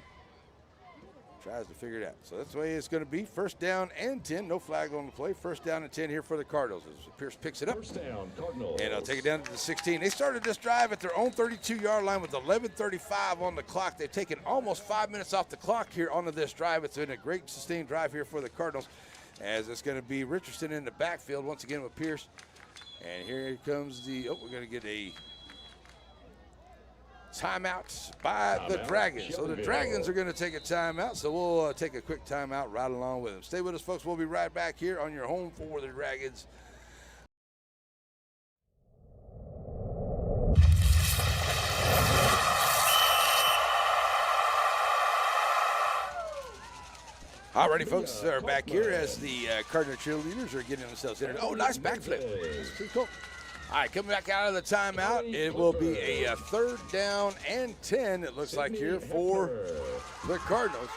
tries to figure it out. So that's the way it's going to be. First down and 10. No flag on the play. First down and 10 here for the Cardinals as Pierce picks it up. First down, Cardinals. And I'll take it down to the 16. They started this drive at their own 32-yard line with 11:35 on the clock. They've taken almost 5 minutes off the clock here onto this drive. It's been a great sustained drive here for the Cardinals, as it's going to be Richardson in the backfield once again with Pierce. And here comes we're going to get a timeout by the Dragons. So the Dragons are going to take a timeout, so we'll take a quick timeout right along with them. Stay with us, folks. We'll be right back here on your home for the Dragons. All righty, folks, are back here as the Cardinal cheerleaders are getting themselves in. Oh, nice backflip. That's pretty cool. All right, coming back out of the timeout, it will be a 3rd down and 10, it looks like here, for the Cardinals.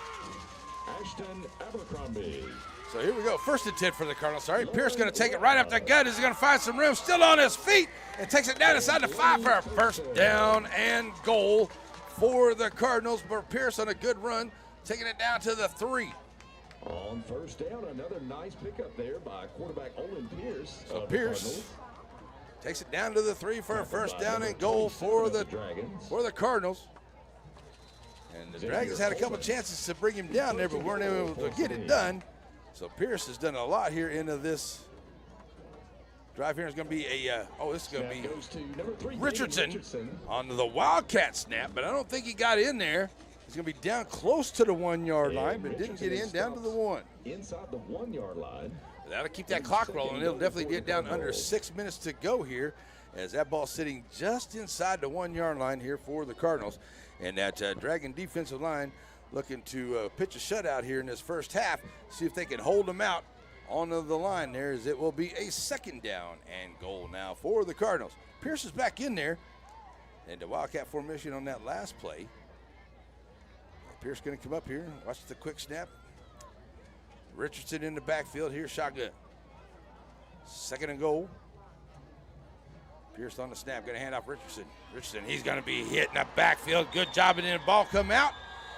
Ashton Abercrombie. So here we go, 1st and 10 for the Cardinals. All right, Pierce going to take it right up the gut. Is he going to find some room? Still on his feet, and takes it down inside the 5 for a first down and goal for the Cardinals. But Pierce on a good run, taking it down to the 3. On first down, another nice pickup there by quarterback Olin Pierce. So Pierce takes it down to the 3 for a first down and goal for the Cardinals. And the Dragons had a couple chances to bring him down there, but weren't able to get it done. So Pierce has done a lot here into this drive here. Is going to be this is going to be Richardson on the Wildcat snap, but I don't think he got in there. He's going to be down close to the 1-yard line, but didn't get in down to the 1. Inside the 1-yard line. That'll keep that clock rolling. It'll definitely get down under 6 minutes to go here, as that ball sitting just inside the 1-yard line here for the Cardinals. And that Dragon defensive line looking to pitch a shutout here in this first half, see if they can hold them out on the line there, as it will be a 2nd down and goal now for the Cardinals. Pierce is back in there, and the Wildcat formation on that last play. Pierce going to come up here, watch the quick snap. Richardson in the backfield here, shotgun. 2nd and goal. Pierce on the snap, going to hand off Richardson. Richardson, he's going to be hit in the backfield. Good job, and then the ball come out.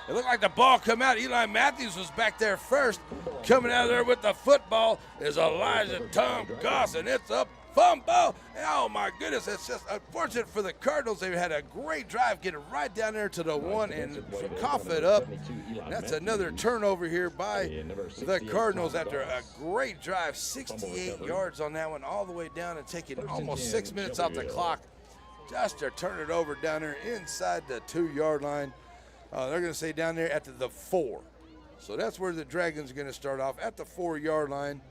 It looked like the ball come out. Eli Matthews was back there first. Coming out of there with the football is Elijah Tom Goss, and it's a fumble. Oh, my goodness. It's just unfortunate for the Cardinals. They had a great drive, getting right down there to the 1 and cough it up. That's another turnover here by the Cardinals after a great drive. 68 yards on that one, all the way down and taking almost 6 minutes off the clock just to turn it over down there inside the 2-yard line. They're going to say down there at the 4. So that's where the Dragons are going to start off, at the 4-yard line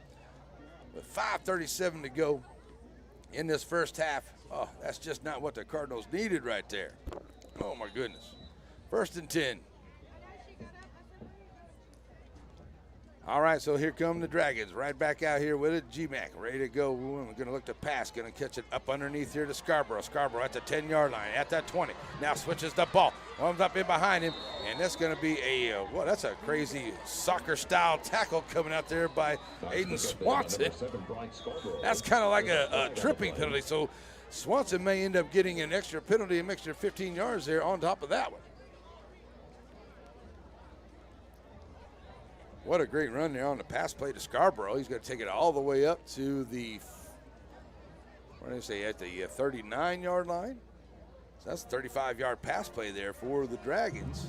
with 5:37 to go in this first half. Oh, that's just not what the Cardinals needed right there. Oh, my goodness. 1st and 10. All right, so here come the Dragons. Right back out here with it. G-Mac ready to go. We're going to look to pass. Going to catch it up underneath here to Scarborough. Scarborough at the 10-yard line, at that 20. Now switches the ball. Warms up in behind him. And that's going to be a, well, that's a crazy soccer-style tackle coming out there by Aiden Swanson. That's kind of like a tripping penalty. So Swanson may end up getting an extra penalty, an extra 15 yards there on top of that one. What a great run there on the pass play to Scarborough. He's going to take it all the way up to the, what did I say, at the 39-yard line. So that's a 35-yard pass play there for the Dragons.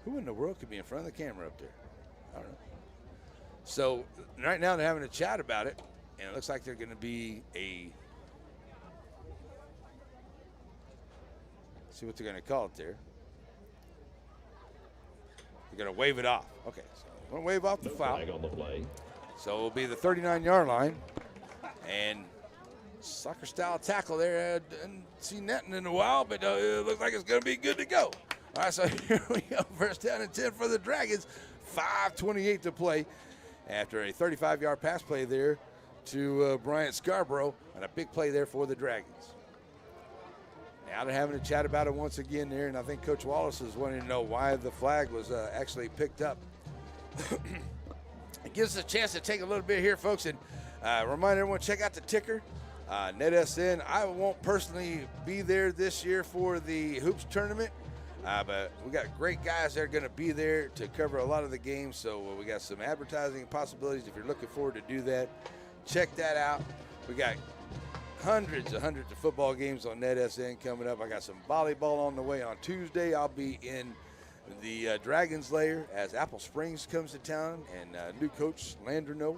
Who in the world could be in front of the camera up there? I don't know. So right now they're having a chat about it, and it looks like they're going to be a, see what they're going to call it there. They're going to wave it off. Okay, so they're going to wave off the foul. Flag on the play. So it'll be the 39-yard line. And soccer-style tackle there. I didn't see netting in a while, but it looks like it's going to be good to go. All right, so here we go. 1st down and 10 for the Dragons. 5:28 to play after a 35-yard pass play there to Bryant Scarborough, and a big play there for the Dragons. Now they're having a chat about it once again there, and I think Coach Wallace is wanting to know why the flag was actually picked up. It gives us a chance to take a little bit here, folks, and remind everyone, check out the ticker. NETSN, I won't personally be there this year for the Hoops tournament, but we got great guys that are going to be there to cover a lot of the games, so we got some advertising possibilities. If you're looking forward to do that, check that out. We got hundreds of football games on NETSN coming up. I got some volleyball on the way on Tuesday. I'll be in the Dragons lair as Apple Springs comes to town, and new coach Landreneau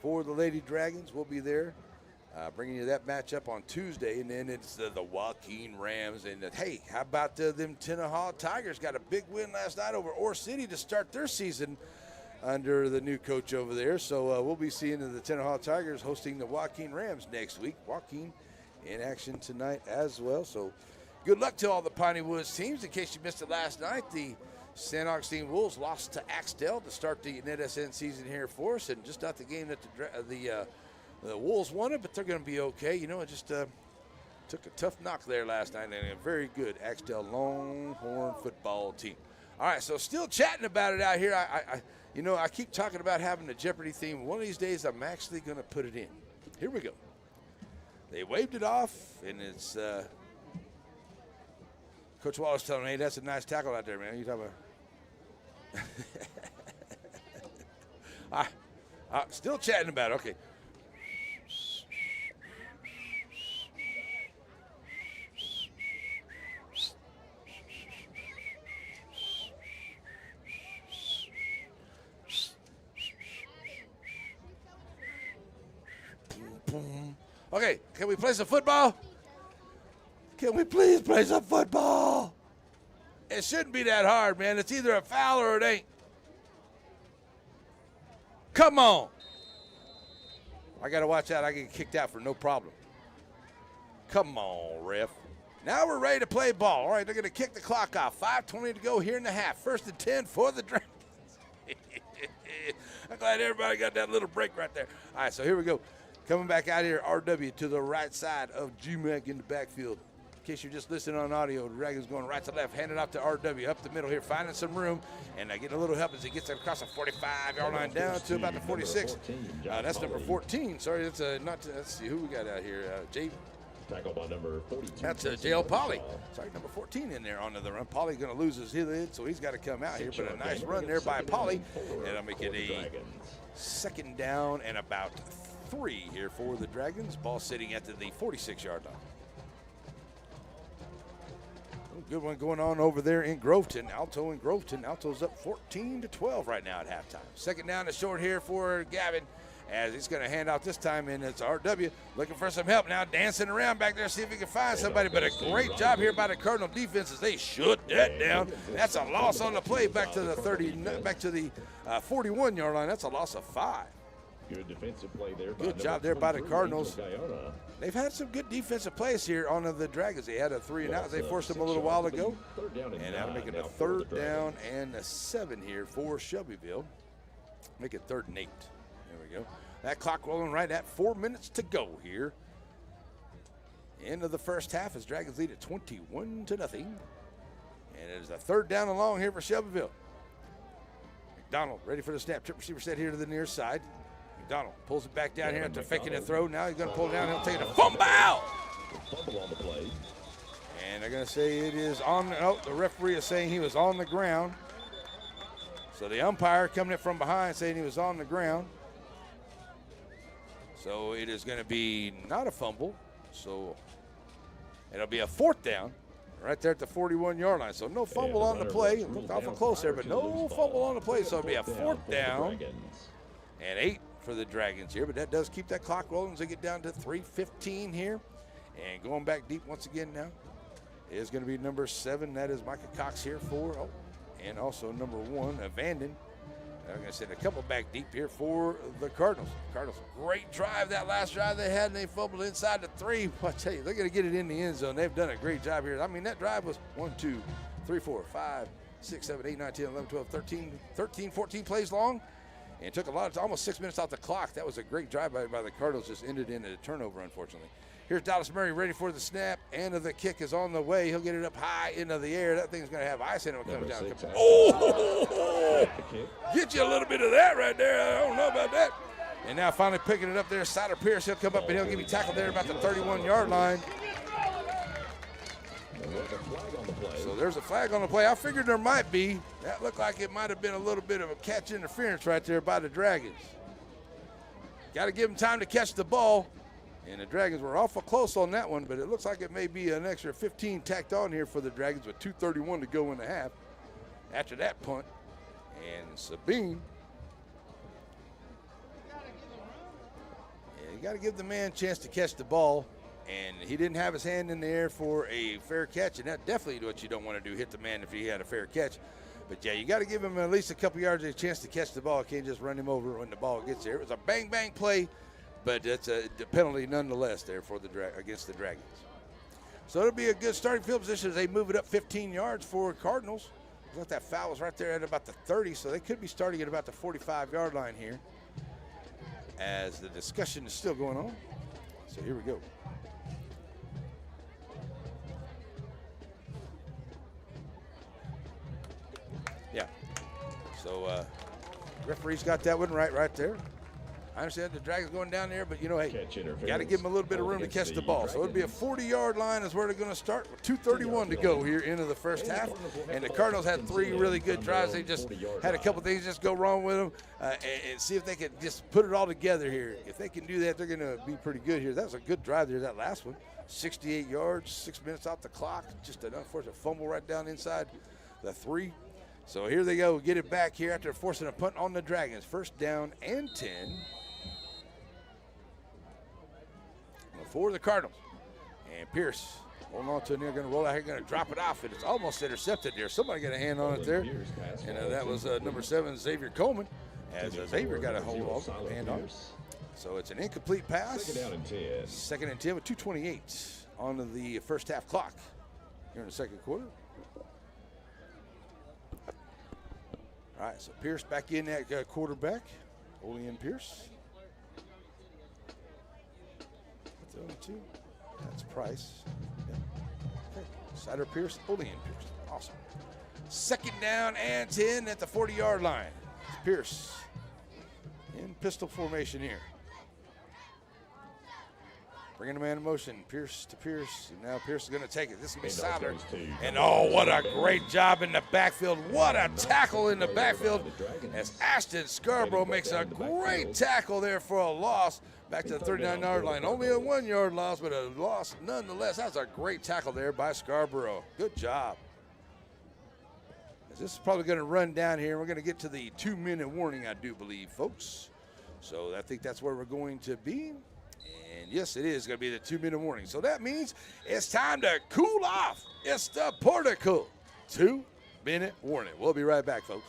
for the Lady Dragons will be there, bringing you that matchup on Tuesday. And then it's the Joaquin Rams. And hey, how about them Tennehaw Tigers? Got a big win last night over Ore City to start their season under the new coach over there. So we'll be seeing the Tennehaw Tigers hosting the Joaquin Rams next week. Joaquin in action tonight as well. So good luck to all the Piney Woods teams. In case you missed it last night, the San Augustine Wolves lost to Axtell to start the NETSN season here for us, and just not the game that the Wolves wanted, but they're going to be okay. You know, it just took a tough knock there last night, and a very good Axtell Longhorn football team. All right, so still chatting about it out here. I keep talking about having the Jeopardy theme. One of these days, I'm actually going to put it in. Here we go. They waved it off, and it's Coach Wallace telling me, hey, that's a nice tackle out there, man. You talking about? Still chatting about it. Okay. Okay, can we play some football? Can we please play some football? It shouldn't be that hard, man. It's either a foul or it ain't. Come on. I got to watch out. I get kicked out for no problem. Come on, ref. Now we're ready to play ball. All right, they're going to kick the clock off. 5:20 to go here in the half. 1st and 10 for the Dragons. I'm glad everybody got that little break right there. All right, so here we go. Coming back out here, RW to the right side of G-Mac in the backfield. case you're just listening on audio, the Dragons going right to left, hand it off to RW, up the middle here, finding some room, and getting a little help as he gets across the 45-yard line down to about the 46. That's number 14. Sorry, that's let's see who we got out here. Tackle by number 42. That's J.L. Polly. Sorry, number 14 in there onto the run. Polly going to lose his lid, so he's got to come out here. But a nice run there by Polly. And it'll make it a second down and about 3 here for the Dragons. Ball sitting at the 46-yard line. Good one going on over there in Groveton. Alto in Groveton. Alto's up 14-12 right now at halftime. Second down and short here for Gavin, as he's going to hand out this time, and it's RW looking for some help now, dancing around back there, see if he can find somebody. But a great job here by the Cardinal defense as they shut that down. That's a loss on the play back to the 41-yard line. That's a loss of 5. Good defensive play there. Good job there by the Cardinals. They've had some good defensive plays here on the Dragons. They had a 3-and-out. They forced them a little while ago. And now making a 3rd down and a 7 here for Shelbyville. Make it 3rd and 8. There we go. That clock rolling right at 4 minutes to go here. End of the first half as Dragons lead at 21-0. And it is a 3rd down and long here for Shelbyville. McDonald ready for the snap. Trip receiver set here to the near side. McDonald pulls it back down here after faking a throw. Now he's going to pull it down. He'll take it a fumble. Fumble on the play. And they're going to say it is on. Oh, the referee is saying he was on the ground. So the umpire coming in from behind saying he was on the ground. So it is going to be not a fumble. So it'll be a 4th down right there at the 41-yard line. So no fumble on the play. It looked awful close there, but no fumble on the play. So it'll be a 4th down and 8 for the Dragons here. But that does keep that clock rolling as they get down to 3:15 here. And going back deep once again now is going to be number 7. That is Micah Cox here for, and also number 1, Vanden. I'm going to send a couple back deep here for the Cardinals. Cardinals, great drive, that last drive they had, and they fumbled inside the 3. I tell you, they're going to get it in the end zone. They've done a great job here. I mean, that drive was 1, 2, 3, 4, 5, 6, 7, 8, 9, 10, 11, 12, 13, 14 plays long. And it took almost 6 minutes off the clock. That was a great drive by the Cardinals, just ended in a turnover, unfortunately. Here's Dallas Murray ready for the snap, and the kick is on the way. He'll get it up high into the air. That thing's going to have ice in it when it comes down. Oh! Get you a little bit of that right there. I don't know about that. And now finally picking it up there, Sider Pierce. He'll come up and he'll get me tackled there about the 31-yard line. So there's a flag on the play. I figured there might be. That looked like it might have been a little bit of a catch interference right there by the Dragons. Got to give them time to catch the ball. And the Dragons were awful close on that one, but it looks like it may be an extra 15 tacked on here for the Dragons with 2:31 to go in the half after that punt. And Sabine, you got to give the man a chance to catch the ball. And he didn't have his hand in the air for a fair catch, and that's definitely what you don't want to do, hit the man if he had a fair catch. But, yeah, you got to give him at least a couple yards of a chance to catch the ball. You can't just run him over when the ball gets there. It was a bang-bang play, but it's a penalty nonetheless there for against the Dragons. So it'll be a good starting field position as they move it up 15 yards for Cardinals. Look, that foul was right there at about the 30, so they could be starting at about the 45-yard line here as the discussion is still going on. So here we go. Yeah. So referee's got that one right there. I understand the Dragons going down there, but, hey, got to give them a little bit of room to catch the ball. So it'll be a 40-yard line is where they're going to start with 2:31 to go here into the first half. And the Cardinals had 3 really good drives. They just had a couple things just go wrong with them and see if they can just put it all together here. If they can do that, they're going to be pretty good here. That was a good drive there, that last one. 68 yards, 6 minutes off the clock. Just an unfortunate fumble right down inside the 3. So here they go, get it back here after forcing a punt on the Dragons. First down and 10. For the Cardinals. And Pierce holding on to it. They're going to roll out here, going to drop it off, and it's almost intercepted there. Somebody got a hand on it there. And that was number 7, Xavier Coleman, as Xavier got a hold of hand on it. So it's an incomplete pass. Second and 10 with 2:28 on the first half clock here in the second quarter. All right, so Pierce back in at quarterback. Olean Pierce. That's Price. Yeah. Okay. Sider Pierce, Olean Pierce. Awesome. Second down and 10 at the 40-yard line. It's Pierce in pistol formation here. Bringing the man in motion, Pierce to Pierce. And now Pierce is going to take it. This is going to be Siler. And oh, what a great job in the backfield. What a tackle in the backfield as Ashton Scarborough makes a great tackle there for a loss. Back to the 39-yard line. Only a 1-yard loss, but a loss nonetheless. That's a great tackle there by Scarborough. Good job. This is probably going to run down here. We're going to get to the 2-minute warning, I do believe, folks. So I think that's where we're going to be. And yes, it is going to be the 2-minute warning. So that means it's time to cool off. It's the Portico 2-minute warning. We'll be right back, folks.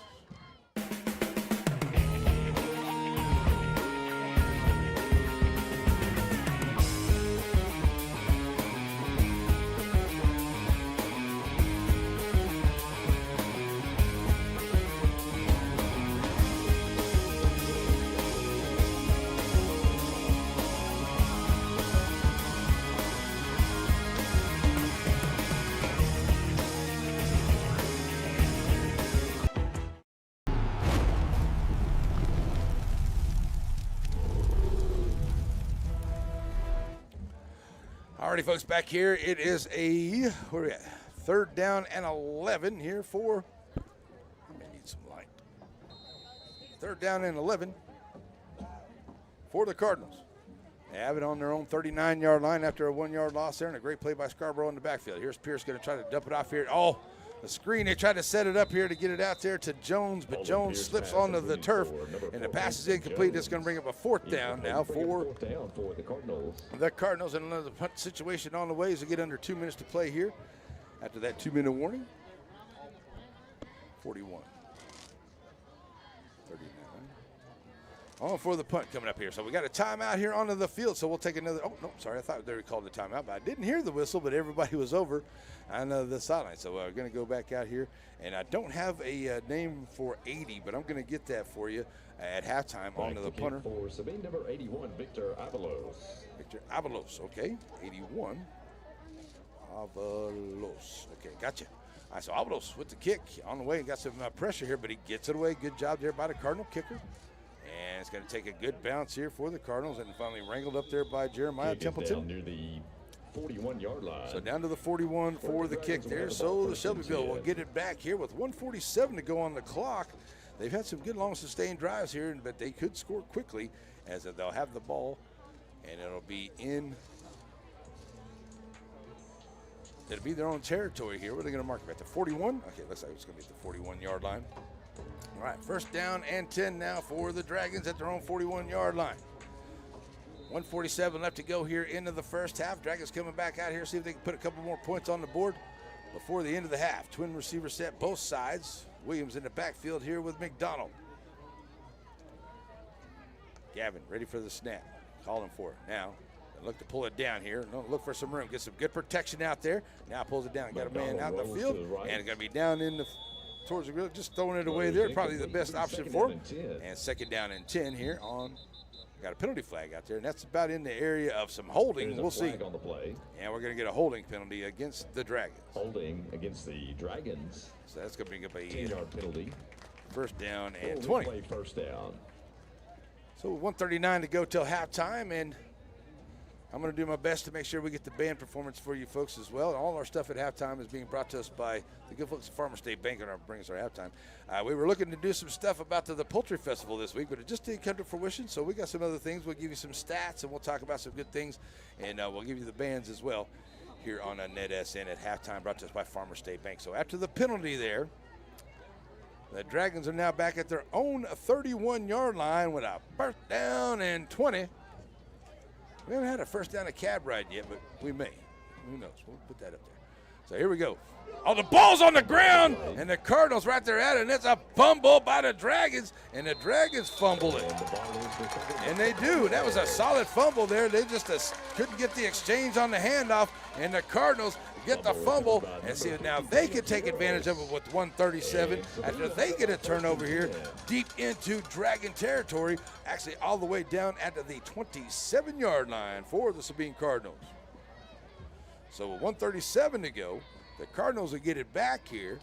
Alrighty, folks, back here. It is a, where are we at? 3rd down and 11 here for, I may need some light. 3rd down and 11 for the Cardinals. They have it on their own 39-yard line after a 1-yard loss there, and a great play by Scarborough in the backfield. Here's Pierce going to try to dump it off here. Oh, the screen, they tried to set it up here to get it out there to Jones, but Jones slips onto the turf, and the pass is incomplete. It's going to bring up a 4th down now for the Cardinals. And another punt situation on the way as they get under 2 minutes to play here after that 2-minute warning. 41. 39. On for the punt coming up here. So we got a timeout here onto the field, so we'll take another. Oh, no, sorry. I thought they called the timeout, but I didn't hear the whistle, but everybody was over on the sideline. So we're going to go back out here. And I don't have a name for 80, but I'm going to get that for you at halftime onto the punter. For Sabine, number 81, Victor Avalos. Victor Avalos, okay. 81. Avalos. Okay, gotcha. All right, so Avalos with the kick on the way. Got some pressure here, but he gets it away. Good job there by the Cardinal kicker. And it's going to take a good bounce here for the Cardinals, and finally wrangled up there by Jeremiah Templeton. Down near the 41-yard line. So down to the 41 for the kick there. So the Shelbyville will get it back here with 1:47 to go on the clock. They've had some good long sustained drives here, but they could score quickly as they'll have the ball, and it'll be their own territory here. Where are they going to mark it at? The 41? Okay, looks like it's going to be at the 41-yard line. All right, 1st down and 10 now for the Dragons at their own 41-yard line. 1:47 left to go here into the first half. Dragons coming back out here, see if they can put a couple more points on the board before the end of the half. Twin receiver set both sides. Williams in the backfield here with McDonald. Gavin ready for the snap. Calling for it now. Look to pull it down here. Look for some room. Get some good protection out there. Now pulls it down. Got a man out in the field, and it's going to be down in the towards the grill, just throwing it away there. Probably the best option for him. And 2nd down and 10 here on. Got a penalty flag out there, and that's about in the area of some holding. We'll see. On the play. And we're going to get a holding penalty against the Dragons. Holding against the Dragons. So that's going to bring up a 10-yard penalty. 1st down and 20. 1st down. So 1:39 to go till halftime, and I'm going to do my best to make sure we get the band performance for you folks as well. All our stuff at halftime is being brought to us by the good folks at Farmer State Bank and bring us our halftime. We were looking to do some stuff about the Poultry Festival this week, but it just didn't come to fruition. So we got some other things. We'll give you some stats, and we'll talk about some good things, and we'll give you the bands as well here on NETSN at halftime, brought to us by Farmer State Bank. So after the penalty there, the Dragons are now back at their own 31-yard line with a 1st down and 20. We haven't had a 1st down a cab ride yet, but we may. Who knows? We'll put that up there. So here we go. Oh, the ball's on the ground, and the Cardinals right there at it, and it's a fumble by the Dragons, and the Dragons fumbled it. And they do. That was a solid fumble there. They just couldn't get the exchange on the handoff, and the Cardinals get the fumble, and see now they can take advantage of it with 1:37 after they get a turnover here deep into Dragon territory, actually all the way down at the 27-yard line for the Sabine Cardinals. So with 1:37 to go, the Cardinals will get it back here.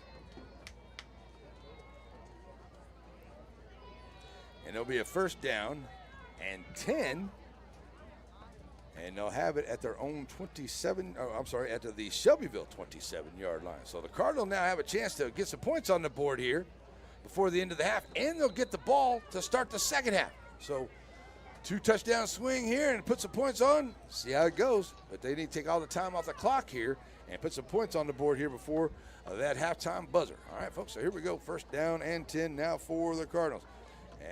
And it'll be a first down and 10. And they'll have it at their own 27, at the Shelbyville 27-yard line. So the Cardinals now have a chance to get some points on the board here before the end of the half, and they'll get the ball to start the second half. So 2-touchdown swing here and put some points on. See how it goes. But they need to take all the time off the clock here and put some points on the board here before that halftime buzzer. All right, folks, so here we go. First down and 10 now for the Cardinals.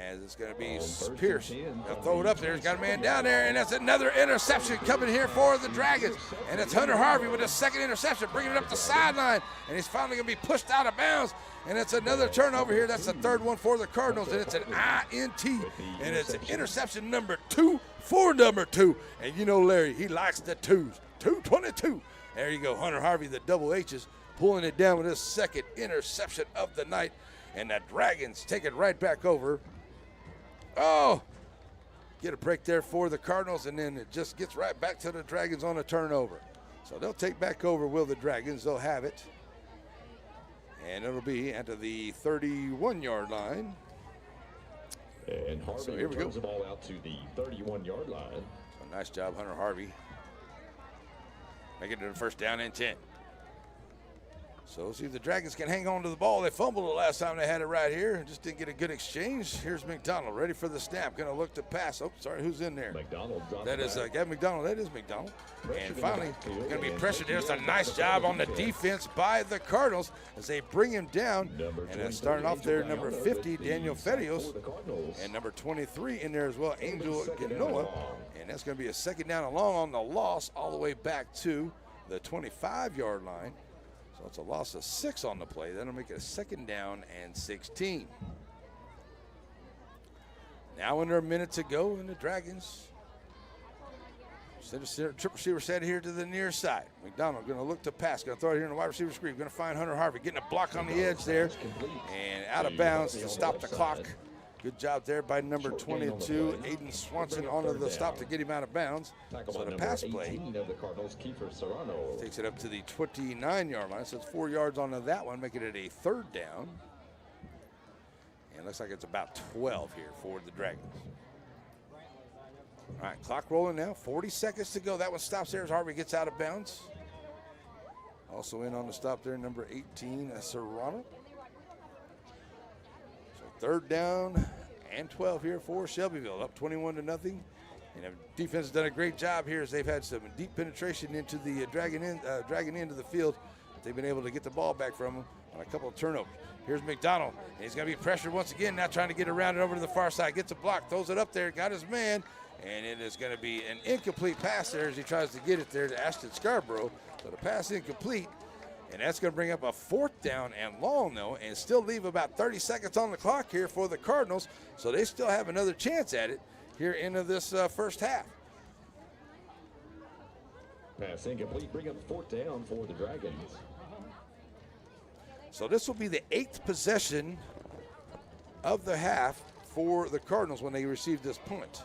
As it's going to be Pierce. They'll throw it up there. He's got a man down there, and that's another interception coming here for the Dragons. And it's Hunter Harvey with a second interception, bringing it up the sideline, and he's finally going to be pushed out of bounds. And it's another turnover here. That's the third one for the Cardinals, and it's an INT, and it's an interception number 2 for number 2. And you know Larry, he likes the 2s. 222. There you go, Hunter Harvey, the double H's, pulling it down with his second interception of the night. And the Dragons take it right back over. Oh, get a break there for the Cardinals, and then it just gets right back to the Dragons on a turnover. So they'll take back over, will the Dragons. They'll have it. And it'll be at the 31-yard line. And Harvey so here we go. Turns the ball out to the 31-yard line. So nice job, Hunter Harvey. Making it a first down and 10. So let's see if the Dragons can hang on to the ball. They fumbled it last time they had it right here and just didn't get a good exchange. Here's McDonald ready for the snap. Going to look to pass. Oh, sorry, who's in there? McDonald dropped That is Gavin McDonald. That is McDonald. And finally, going to be pressured. There's a nice job on the defense by the Cardinals as they bring him down. And starting off there, number 50, Daniel Ferios. And number 23 in there as well, Angel Genoa. And that's going to be a second down and long on the loss all the way back to the 25-yard line. So it's a loss of 6 on the play. That'll make it a second down and 16. Now under a minute to go, and the Dragons send a triple receiver set here to the near side. McDonald going to look to pass. Going to throw it here in the wide receiver screen. Going to find Hunter Harvey. Getting a block on the edge there. And out of bounds to stop the clock. Good job there by number 22, Aiden Swanson, onto the stop to get him out of bounds. So the pass play takes it up to the 29-yard line. So it's 4 yards onto that one, making it a third down. And it looks like it's about 12 here for the Dragons. All right, clock rolling now. 40 seconds to go. That one stops there as Harvey gets out of bounds. Also in on the stop there, number 18, Serrano. Third down and 12 here for Shelbyville, up 21-0. And the defense has done a great job here as they've had some deep penetration into the dragging into the field. They've been able to get the ball back from them on a couple of turnovers. Here's McDonald. And he's going to be pressured once again, now trying to get around it over to the far side. Gets a block, throws it up there, got his man, and it is going to be an incomplete pass there as he tries to get it there to Ashton Scarborough. So the pass incomplete. And that's going to bring up a fourth down and long, though, and still leave about 30 seconds on the clock here for the Cardinals. So they still have another chance at it here into this first half. Pass incomplete, bring up fourth down for the Dragons. So this will be the 8th possession of the half for the Cardinals when they receive this punt.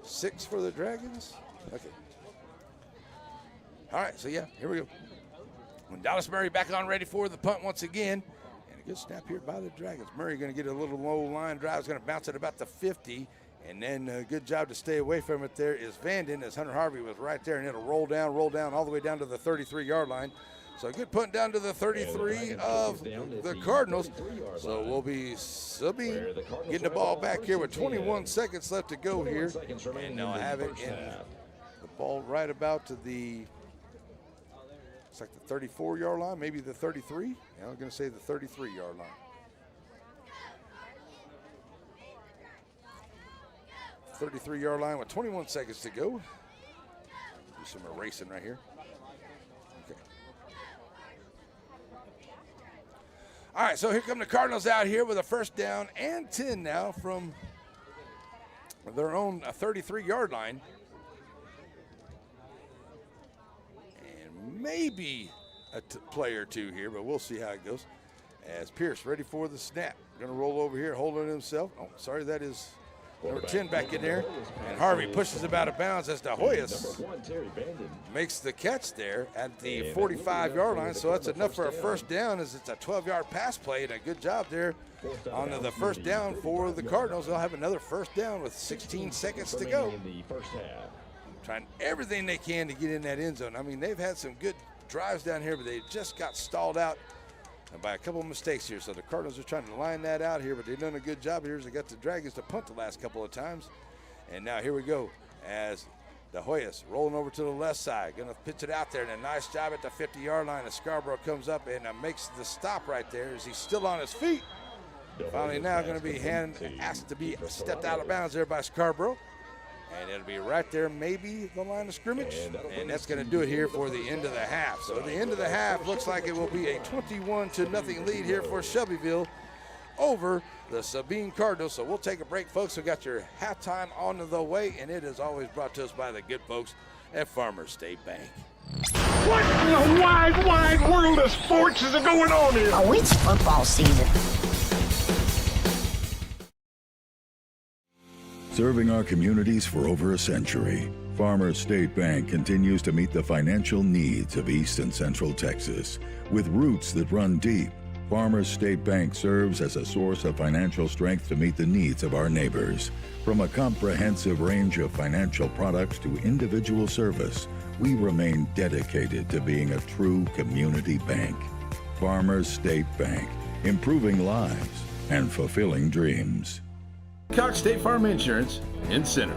Six for the Dragons. Okay. All right, so yeah, here we go. When Dallas Murray back on ready for the punt once again. And a good snap here by the Dragons. Murray going to get a little low line drive. Is going to bounce at about the 50. And then a good job to stay away from it there is Vanden as Hunter Harvey was right there. And it'll roll down all the way down to the 33-yard line. So a good punt down to the 33 of the Cardinals. So we'll be Sabine getting the ball back here with 21 seconds left to go here. And they'll have it in the ball right about to the, it's like the 34-yard line, maybe the 33. Yeah, I'm going to say the 33-yard line. 33-yard line with 21 seconds to go. Do some erasing right here. All right, so here come the Cardinals out here with a first down and 10 now from their own 33-yard line. And maybe a play or two here, but we'll see how it goes. As Pierce ready for the snap. Going to roll over here, holding himself. Oh, sorry, that is number 10 back in there. And Harvey pushes him out of bounds as De Hoyos makes the catch there at the 45-yard line. So that's enough for a first down, as it's a 12-yard pass play, and a good job there on the first down for the Cardinals. They'll have another first down with 16 seconds to go. Trying everything they can to get in that end zone. I mean, they've had some good drives down here, but they just got stalled out by a couple of mistakes here. So the Cardinals are trying to line that out here, but they've done a good job here as they got the Dragons to punt the last couple of times. And now here we go as De Hoyos rolling over to the left side. Going to pitch it out there, and a nice job at the 50-yard line as Scarborough comes up and makes the stop right there as he's still on his feet. Finally now going to be asked to be stepped out of bounds there by Scarborough. And it'll be right there, maybe the line of scrimmage. And that's going to do it here for the end of the half. So the end of the half looks like it will be a 21-0 lead here for Shelbyville over the Sabine Cardinals. So we'll take a break, folks. We got your halftime on the way, and it is always brought to us by the good folks at Farmers State Bank. What in the wide, wide world of sports is going on here? Oh, it's football season. Serving our communities for over a century, Farmers State Bank continues to meet the financial needs of East and Central Texas. With roots that run deep, Farmers State Bank serves as a source of financial strength to meet the needs of our neighbors. From a comprehensive range of financial products to individual service, we remain dedicated to being a true community bank. Farmers State Bank, improving lives and fulfilling dreams. Cox State Farm Insurance in Center.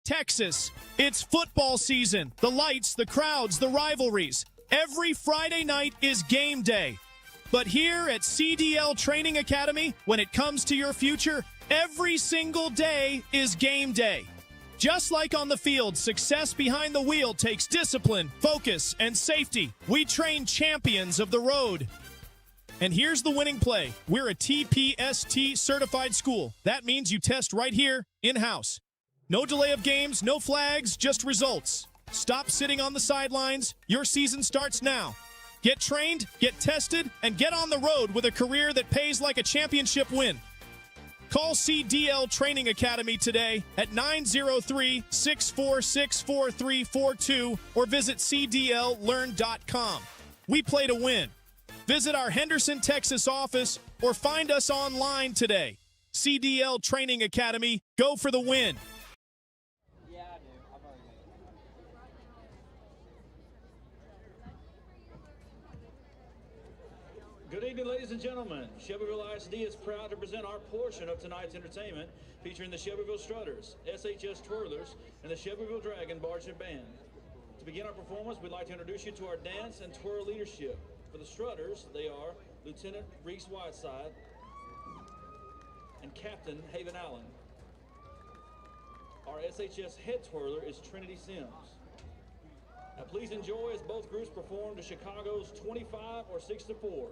Texas, it's football season. The lights, the crowds, the rivalries. Every Friday night is game day. But here at CDL Training Academy, when it comes to your future, every single day is game day. Just like on the field, success behind the wheel takes discipline, focus, and safety. We train champions of the road. And here's the winning play. We're a TPST certified school. That means you test right here, in-house. No delay of games, no flags, just results. Stop sitting on the sidelines. Your season starts now. Get trained, get tested, and get on the road with a career that pays like a championship win. Call CDL Training Academy today at 903-646-4342 or visit cdllearn.com. We play to win. Visit our Henderson, Texas office or find us online today. CDL Training Academy, go for the win. Good evening, ladies and gentlemen. Shelbyville ISD is proud to present our portion of tonight's entertainment, featuring the Shelbyville Strutters, SHS Twirlers, and the Shelbyville Dragon Bargent Band. To begin our performance, we'd like to introduce you to our dance and twirl leadership. For the Strutters, they are Lieutenant Reese Whiteside and Captain Haven Allen. Our SHS head twirler is Trinity Sims. Now please enjoy as both groups perform to Chicago's 25 or 6-4.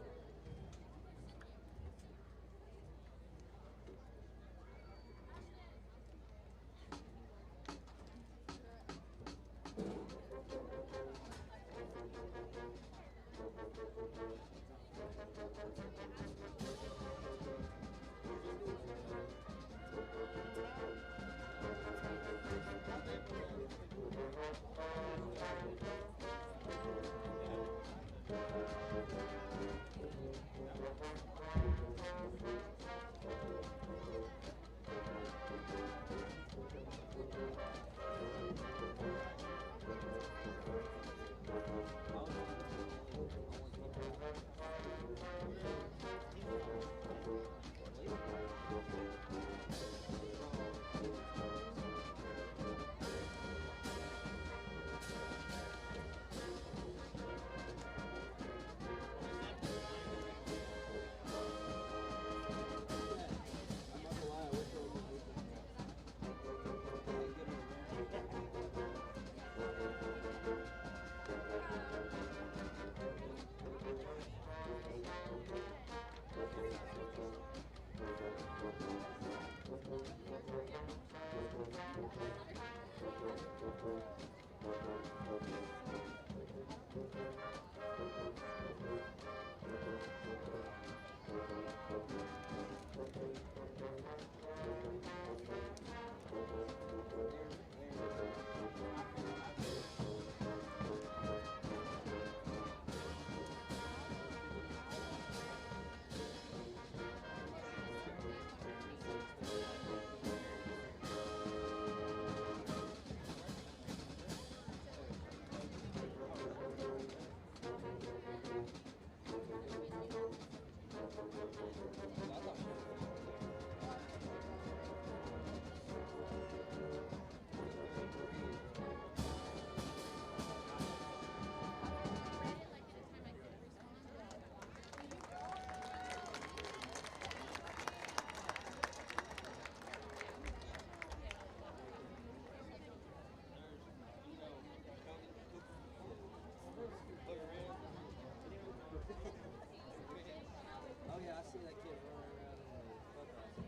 Oh yeah, I see that kid running around in the clubhouse.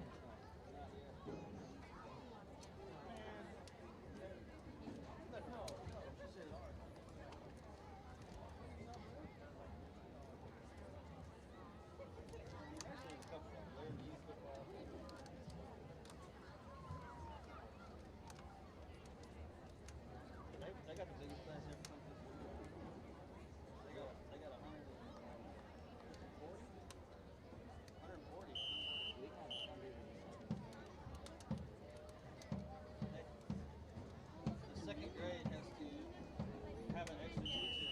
Not yet. They got the biggest class ever come through. They got 140. We got 100. The second grade has to have an extra teacher.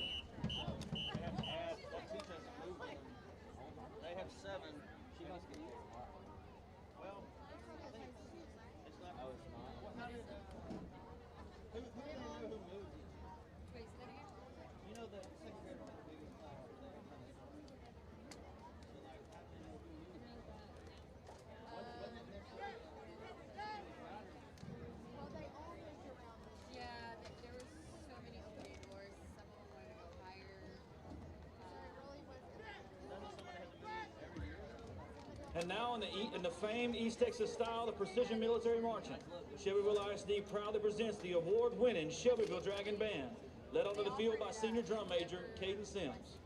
They have to add, that teacher has to move with them. They have 7. She must get paid a lot. Well, I think it's not. Oh, it's not. Well, how did, who moved it? You know the second grade was the biggest class there. So like, how do you know who moved it? Wasn't it next week? Well, they all moved around. Yeah, there was so many opening doors. Some of them wanted to go higher. And now in the famed East Texas style of precision military marching, Shelbyville ISD proudly presents the award-winning Shelbyville Dragon Band, led onto the field by senior drum major Caden Sims.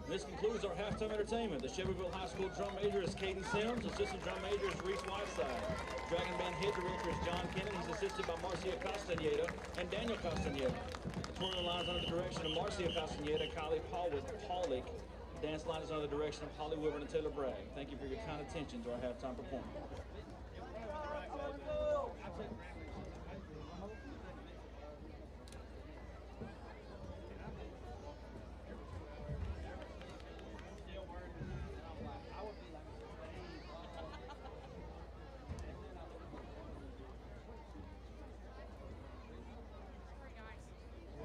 This concludes our halftime entertainment. The Shelbyville High School drum major is Caden Sims. Assistant drum major is Reese Whiteside. Dragon Band head director is John Kennan. He's assisted by Marcia Castaneda and Daniel Castaneda. The twirling line is under the direction of Marcia Castaneda, Kylie Paulick. The dance line is under the direction of Holly Wilburn and Taylor Bragg. Thank you for your kind attention to our halftime performance.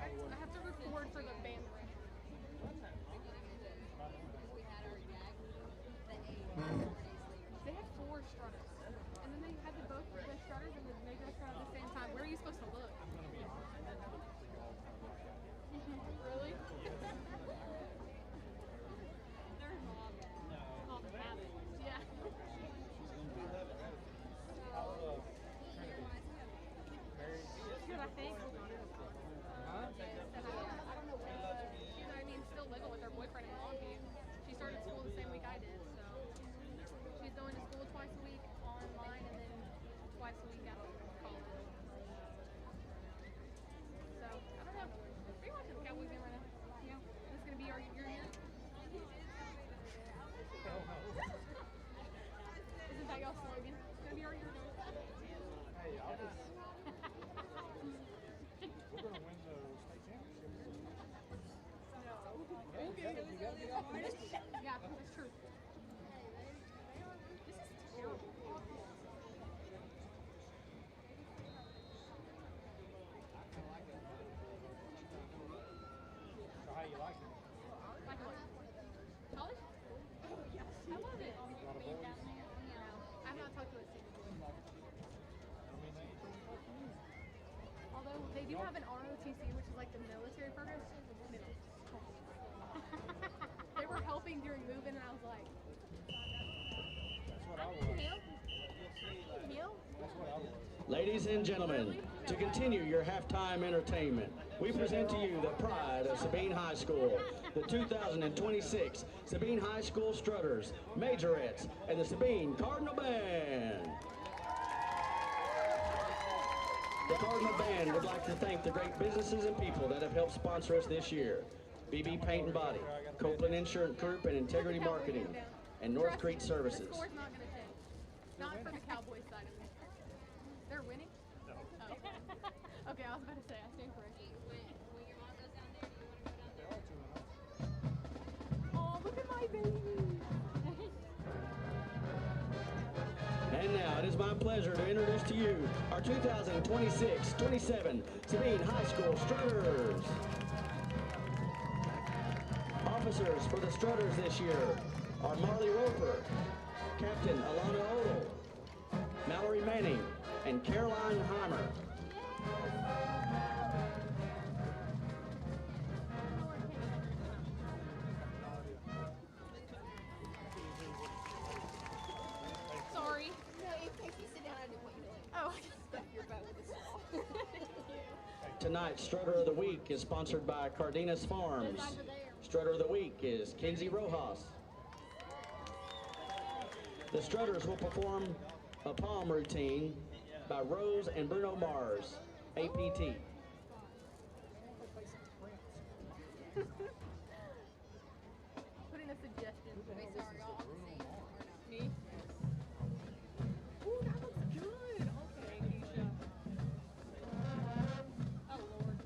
I have to record for the band. They had 4 strutters, and then they had both the strutters and the major strut at the same time. Where are you supposed to look? Really? They're mom. Mom habit. Yeah. Good, I think. I don't know where. She's, still living with her boyfriend in Longview. She started school the same week I did, so she's going to school twice a week online and then twice a week after college. So, I don't know. Are you watching the Cowboys game right now? Yeah. This is going to be your year? Isn't that y'all's slogan? It's going to be our year. Hey, I'll just... We're going to win the state championship. No. Yeah, that's true. This is terrible. So how you like it? Like what? College? Oh, yes. I love it. I've not talked to a single boy. Although they do have an ROTC, which is like the military program. They were helping during moving, and I was like, That's what I was. That's what I was. Ladies and gentlemen, to continue your halftime entertainment, we present to you the pride of Sabine High School, the 2026 Sabine High School Strutters, Majorettes, and the Sabine Cardinal Band. The Cardinal Band would like to thank the great businesses and people that have helped sponsor us this year. BB Paint and Body, Copeland Insurance Group and Integrity Marketing, and North Creek Services. The score's not going to change. Not for the Cowboys side of it. They're winning? No. Oh. Okay, I was about to say, I stand corrected. When your mom goes down there, do you want to go down there? Oh, look at my baby. And now it is my pleasure to introduce to you our 2026-27 Sabine High School Strutters. Officers for the Strutters this year are Marley Roper, Captain Alana Odell, Mallory Manning, and Caroline Heimer. Sorry. No, if you sit down, I didn't want you to oh, I can stuff your butt with a straw. Tonight's Strutter of the Week is sponsored by Cardenas Farms. Strutter of the Week is Kinsey Rojas. The Strutters will perform a palm routine by Rose and Bruno Mars, APT. Put in a suggestion. Me? Ooh, that looks good. Okay, Keisha. Oh, Lord.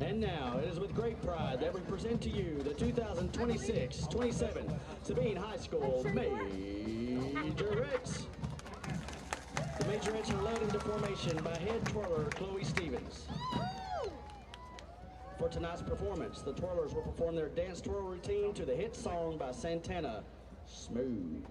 And now, it is with great pride that we present to you the 2026-27 Sabine High School Majorettes. The Majorettes are led into formation by head twirler Chloe Stevens. For tonight's performance, the twirlers will perform their dance twirl routine to the hit song by Santana, Smooth.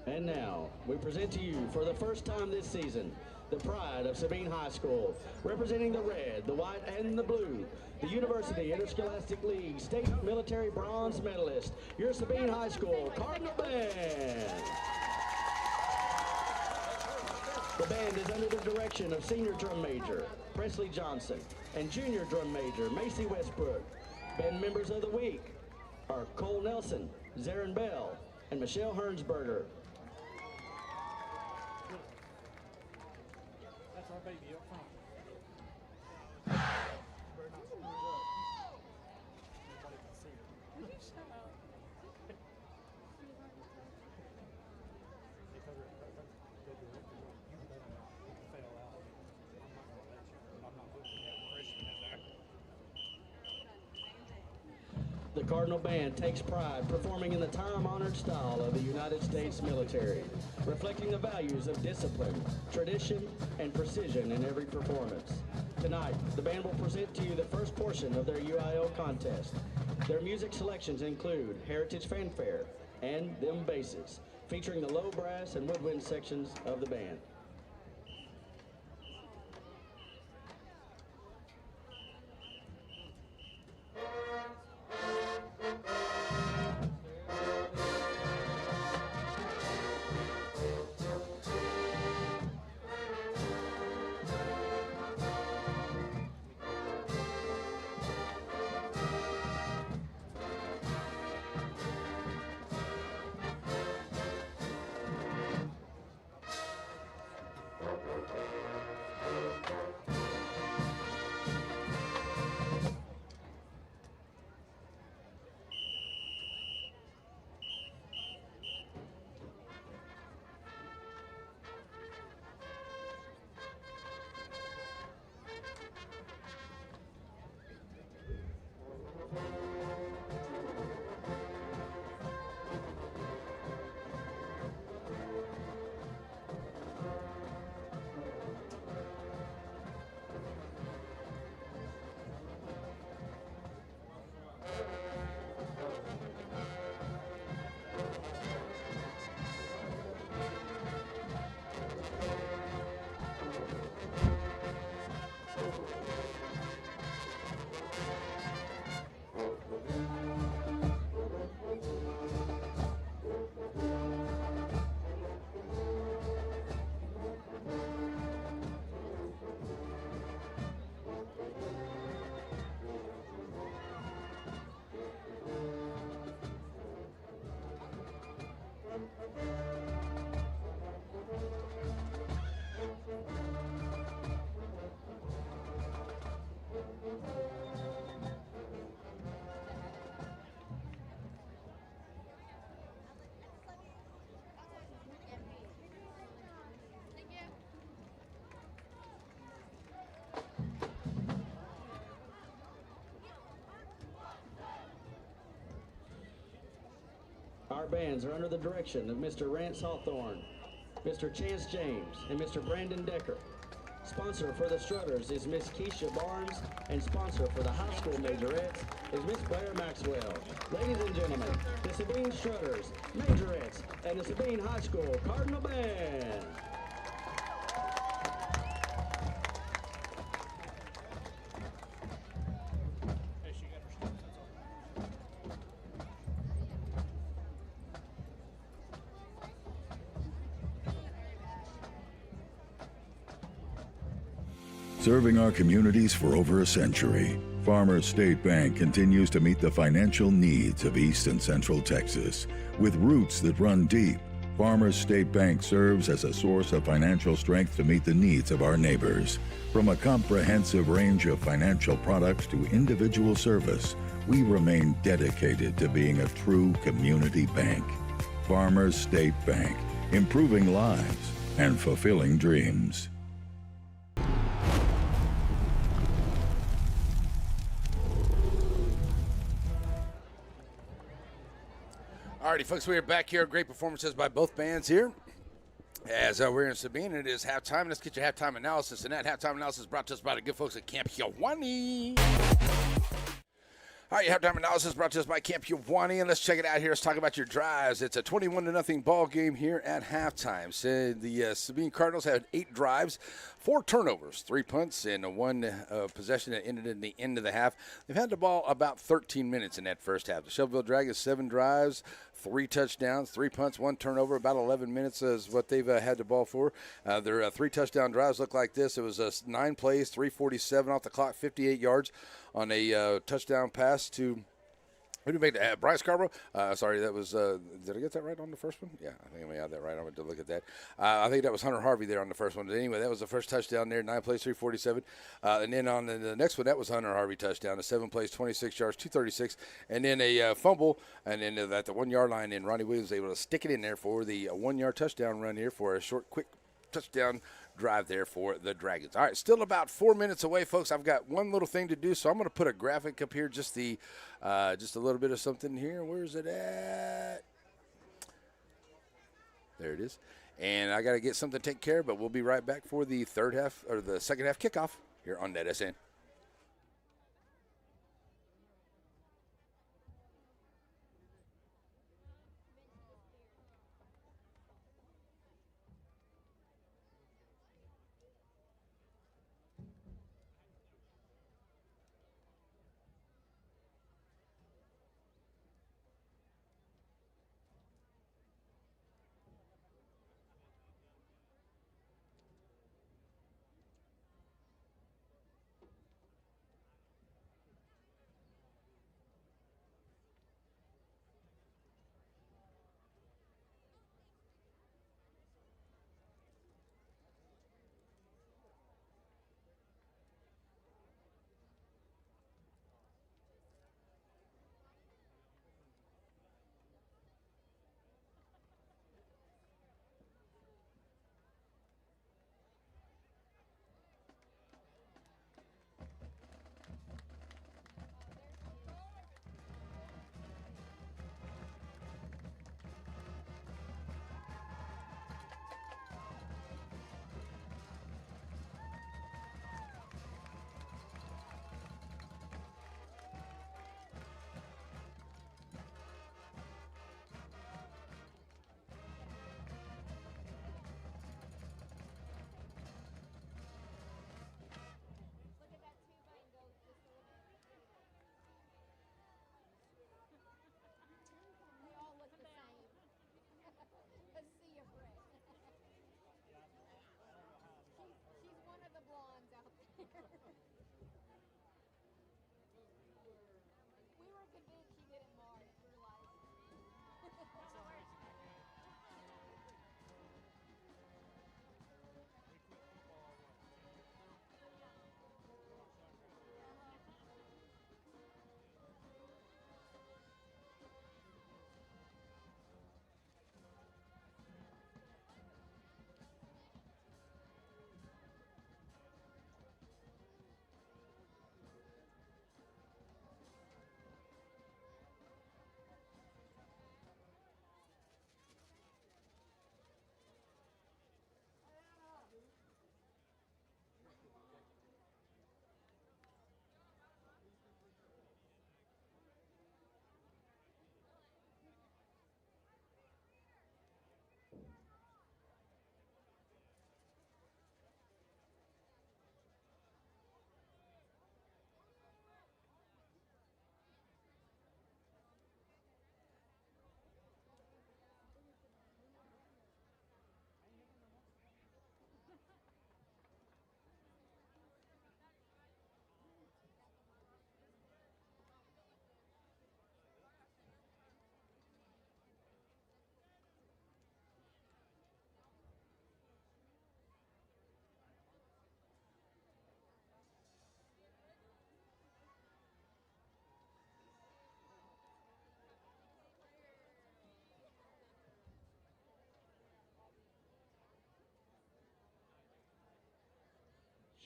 And now, we present to you for the first time this season, the pride of Sabine High School, representing the red, the white, and the blue, the University Interscholastic League State Military Bronze Medalist, your Sabine High School Cardinal Band. The band is under the direction of Senior Drum Major Presley Johnson and Junior Drum Major Macy Westbrook. Band members of the week are Cole Nelson, Zarin Bell, and Michelle Hernsberger. That's our baby up front. Nobody can see her. Shut up. The Cardinal Band takes pride performing in the time-honored style of the United States military, reflecting the values of discipline, tradition, and precision in every performance. Tonight, the band will present to you the first portion of their UIO contest. Their music selections include Heritage Fanfare and Them Basses, featuring the low brass and woodwind sections of the band. bands are under the direction of Mr. Rance Hawthorne, Mr. Chance James, and Mr. Brandon Decker. Sponsor for the Strutters is Miss Keisha Barnes, and sponsor for the high school majorettes is Miss Blair Maxwell. Ladies and gentlemen, the Sabine Strutters, majorettes, and the Sabine High School Cardinal Band. Serving our communities for over a century, Farmers State Bank continues to meet the financial needs of East and Central Texas. With roots that run deep, Farmers State Bank serves as a source of financial strength to meet the needs of our neighbors. From a comprehensive range of financial products to individual service, we remain dedicated to being a true community bank. Farmers State Bank, improving lives and fulfilling dreams. Alrighty, folks, we are back here. Great performances by both bands here. As we're in Sabine, it is halftime. Let's get your halftime analysis. And that halftime analysis is brought to us by the good folks at Camp Hewani. All right, halftime analysis brought to us by Camp Hewani, and let's check it out here. Let's talk about your drives. It's a 21-0 ball game here at halftime. So the Sabine Cardinals had 8 drives, 4 turnovers, 3 punts, and 1 possession that ended in the end of the half. They've had the ball about 13 minutes in that first half. The Shelbyville Dragons 7 drives, 3 touchdowns, 3 punts, 1 turnover. About 11 minutes is what they've had the ball for. Their 3 touchdown drives look like this. It was 9 plays, 3:47 off the clock, 58 yards on a touchdown pass to who did make that? Bryce Scarborough. Sorry, that was. Did I get that right on the first one? Yeah, I think I may have that right. I'm going to look at that. I think that was Hunter Harvey there on the first one. But anyway, that was the first touchdown there. 9 plays, 3:47. And then on the next one, that was Hunter Harvey touchdown. 7 plays, 26 yards, 236. And then a fumble. And then at the 1 yard line, and Ronnie Williams was able to stick it in there for the 1 yard touchdown run here for a short, quick touchdown drive there for the Dragons. All right, still about 4 minutes away, folks. I've got one little thing to do, so I'm going to put a graphic up here, just a little bit of something here. Where's it at? There it is. And I got to get something to take care of, but we'll be right back for the second half kickoff here on NETSN.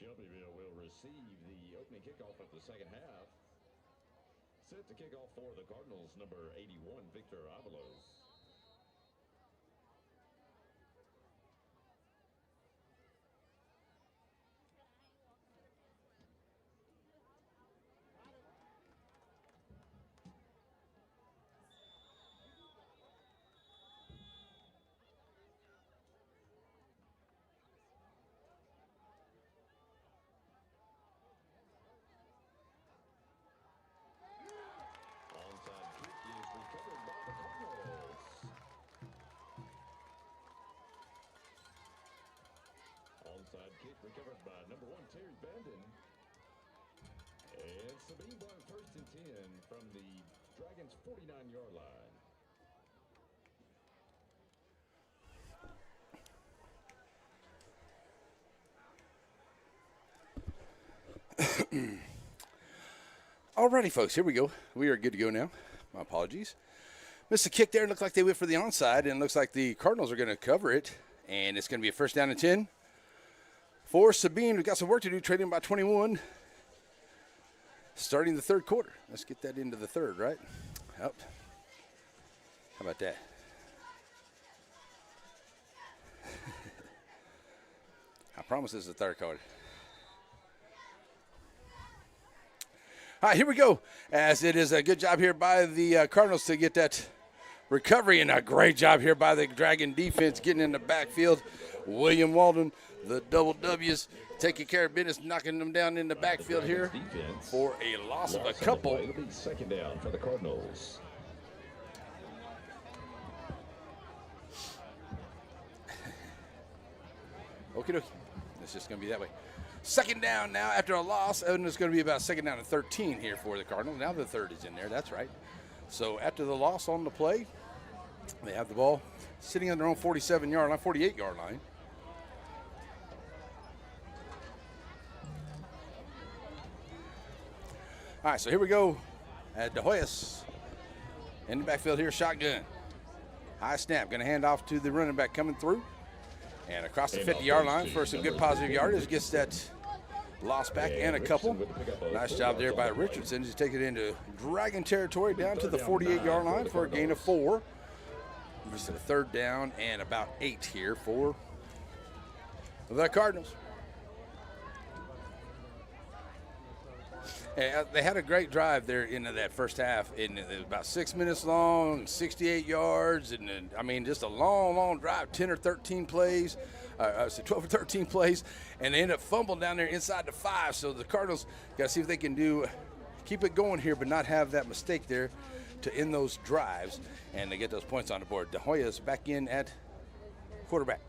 Shelbyville will receive the opening kickoff of the second half. Set to kick off for the Cardinals, number 81, Victor Avalos. Onside kick recovered by number 1, Terry Bandon. And Sabine brought first and 10 from the Dragons' 49-yard line. Alrighty, folks, here we go. We are good to go now. My apologies. Missed the kick there. Looked like they went for the onside, and looks like the Cardinals are going to cover it. And it's going to be a first down and 10 for Sabine. We've got some work to do, trading by 21. Starting the third quarter. Let's get that into the third, right? Yep. How about that? I promise this is the third quarter. All right, here we go. As it is a good job here by the Cardinals to get that recovery, and a great job here by the Dragon defense getting in the backfield. William Walden, the double W's, taking care of business, knocking them down in the backfield here for a loss of a couple. It'll be second down for the Cardinals. Okie dokie. It's just going to be that way. Second down now after a loss, and it's going to be about second down and 13 here for the Cardinals. Now the third is in there. That's right. So after the loss on the play, they have the ball sitting on their own 47-yard line, 48-yard line. All right, so here we go at De Hoyos in the backfield here, shotgun. High snap, going to hand off to the running back coming through. And across the 50-yard line for some good positive yardage, gets that loss back and a couple. Nice job there by Richardson to take it into Dragon territory down to the 48-yard line for a gain of 4. Just a third down and about 8 here for the Cardinals. And they had a great drive there into that first half. And it was about 6 minutes long, 68 yards, and then, I mean, just a long, long drive, 10 or 13 plays, 12 or 13 plays, and they end up fumbling down there inside the 5. So the Cardinals got to see if they can keep it going here, but not have that mistake there to end those drives, and they get those points on the board. De Hoyos back in at quarterback.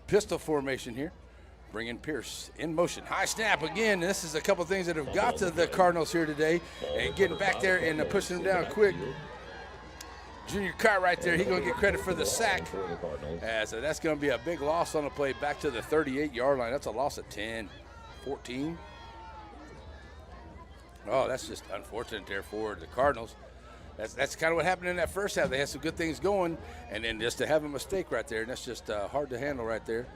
Pistol formation here. Bringing Pierce in motion. High snap again. This is a couple things that have got to the Cardinals here today. And getting back there and pushing them down quick. Junior Carr right there. He's going to get credit for the sack. So that's going to be a big loss on the play back to the 38-yard line. That's a loss of 10, 14. Oh, that's just unfortunate there for the Cardinals. That's kind of what happened in that first half. They had some good things going, and then just to have a mistake right there, and that's just hard to handle right there.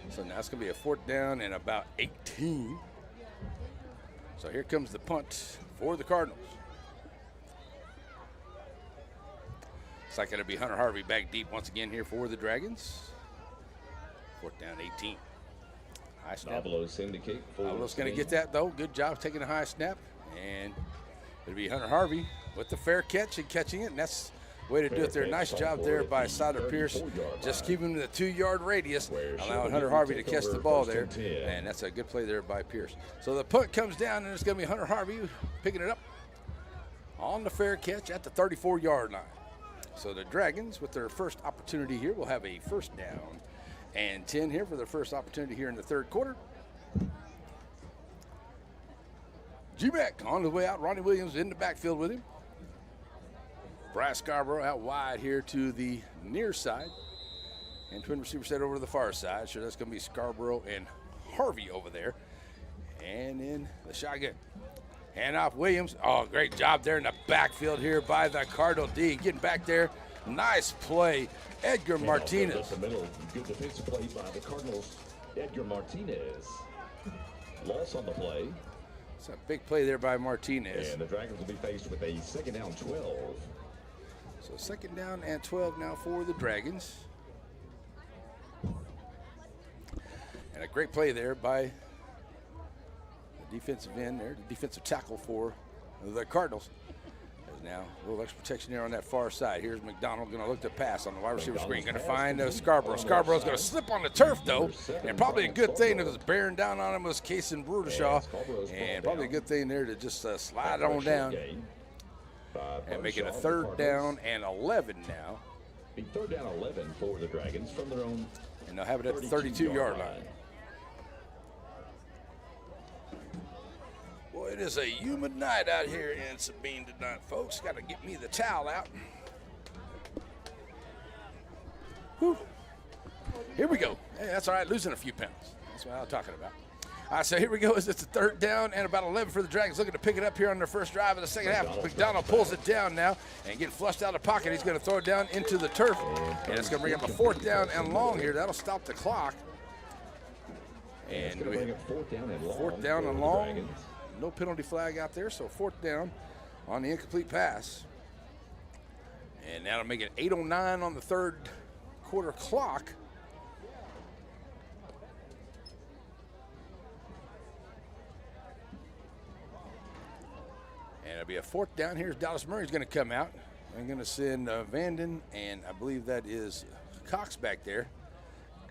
So now it's going to be a fourth down and about 18. So here comes the punt for the Cardinals. It's like it'll be Hunter Harvey back deep once again here for the Dragons. Fourth down, 18. High snap. Avalos indicate for Avalos going to get that, though. Good job taking a high snap. And it'll be Hunter Harvey with the fair catch and catching it. And that's way to do it there. Nice job there by Siler Pierce. Just keeping the 2-yard radius, allowing Hunter Harvey to catch the ball there. And that's a good play there by Pierce. So the punt comes down, and it's going to be Hunter Harvey picking it up on the fair catch at the 34-yard line. So the Dragons, with their first opportunity here, will have a first down and 10 here for their first opportunity here in the third quarter. G-Mac on the way out. Ronnie Williams in the backfield with him. Bryce Scarborough out wide here to the near side. And twin receiver set over to the far side. So that's going to be Scarborough and Harvey over there. And in the shotgun. Hand off Williams. Oh, great job there in the backfield here by the Cardinal D. Getting back there. Nice play. Edgar Martinez. The middle. Good defensive play by the Cardinals. Edgar Martinez. Loss on the play. It's a big play there by Martinez. And the Dragons will be faced with a second down 12. So second down and 12 now for the Dragons. And a great play there by the defensive end there, the defensive tackle for the Cardinals. There's now a little extra protection there on that far side. Here's McDonald going to look to pass on the wide receiver screen. Going to find Scarborough. Scarborough's going to slip on the turf, though. And probably a good thing that was bearing down on him was Kaysen Brudeshaw. And probably a good thing there to just slide on down. And make it a third down and 11 now. Be third down 11 for the Dragons from their own. And they'll have it at the 32-yard line. Boy, it is a humid night out here in Sabine tonight, folks. Got to get me the towel out. Whew. Here we go. Hey, that's all right, losing a few pounds. That's what I'm talking about. All right, so here we go. It's a third down and about 11 for the Dragons, looking to pick it up here on their first drive of the second half. McDonald pulls it down now and getting flushed out of the pocket. He's going to throw it down into the turf, and it's going to bring up a fourth down and long here. That'll stop the clock. And fourth down and long. No penalty flag out there, so fourth down on the incomplete pass. And that'll make it 8:09 on the third quarter clock. And it'll be a fourth down. Here's Dallas Murray's going to come out. I'm going to send Vanden, and I believe that is Cox back there,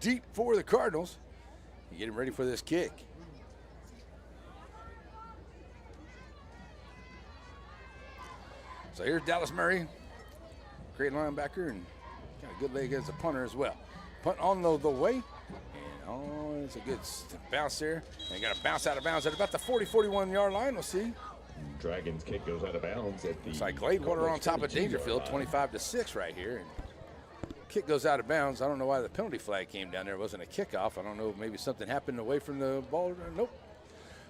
deep for the Cardinals. Get him ready for this kick. So here's Dallas Murray, great linebacker, and got a good leg as a punter as well. Punt on the way, and it's a good bounce there. And got to bounce out of bounds at about the 40-41-yard line. We'll see. Dragons kick goes out of bounds at the. It's like Gladewater on top of Dangerfield, 25-6 right here. And kick goes out of bounds. I don't know why the penalty flag came down there. It wasn't a kickoff. I don't know. Maybe something happened away from the ball. Nope.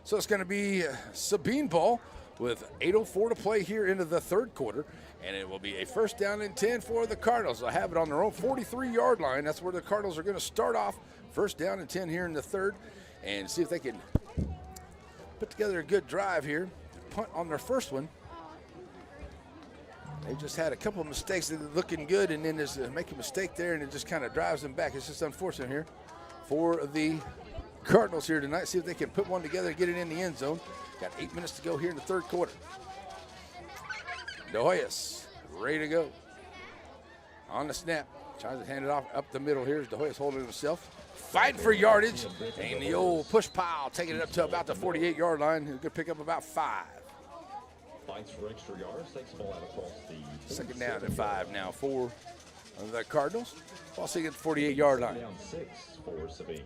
So it's going to be Sabine ball with 8:04 to play here into the third quarter, and it will be a first down and 10 for the Cardinals. They'll have it on their own 43-yard line. That's where the Cardinals are going to start off. First down and 10 here in the third, and see if they can put together a good drive here. Punt on their first one. They just had a couple of mistakes that are looking good, and then there's make a mistake there, and it just kind of drives them back. It's just unfortunate here for the Cardinals here tonight. See if they can put one together and get it in the end zone. Got 8 minutes to go here in the third quarter. De Hoyos ready to go. On the snap. Tries to hand it off up the middle. Here's De Hoyos holding himself. Fighting for yardage. And the old push pile taking it up to about the 48-yard line. He's going to pick up about 5. Fights for extra yards. Takes the ball out across the. Second down and 5 now for the Cardinals. Ball sitting at the 48-yard line. Down 6 for Sabine.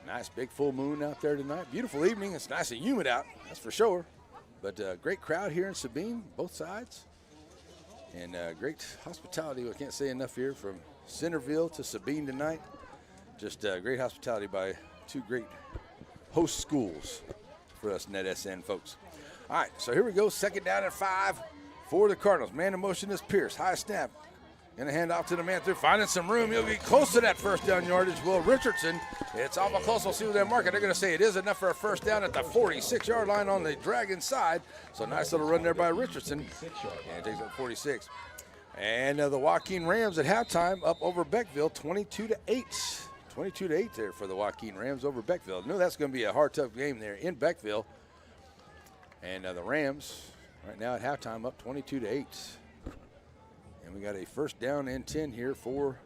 Nice big full moon out there tonight. Beautiful evening. It's nice and humid out, that's for sure. But great crowd here in Sabine, both sides. And great hospitality. I can't say enough here from Centerville to Sabine tonight. Just great hospitality by two great host schools for us NETSN folks. All right, so here we go. Second down and 5 for the Cardinals. Man in motion is Pierce. High snap. Going to hand off to the man through, finding some room. He'll get close to that first down yardage. Will Richardson. It's awful close. We'll see what they mark it. They're going to say it is enough for a first down at the 46-yard line on the Dragon side. So nice little run there by Richardson. And it takes up 46. And the Joaquin Rams at halftime up over Beckville, 22-8. 22-8 there for the Joaquin Rams over Beckville. I knew that's going to be a hard, tough game there in Beckville. And the Rams right now at halftime up 22-8. And we got a first down and 10 here for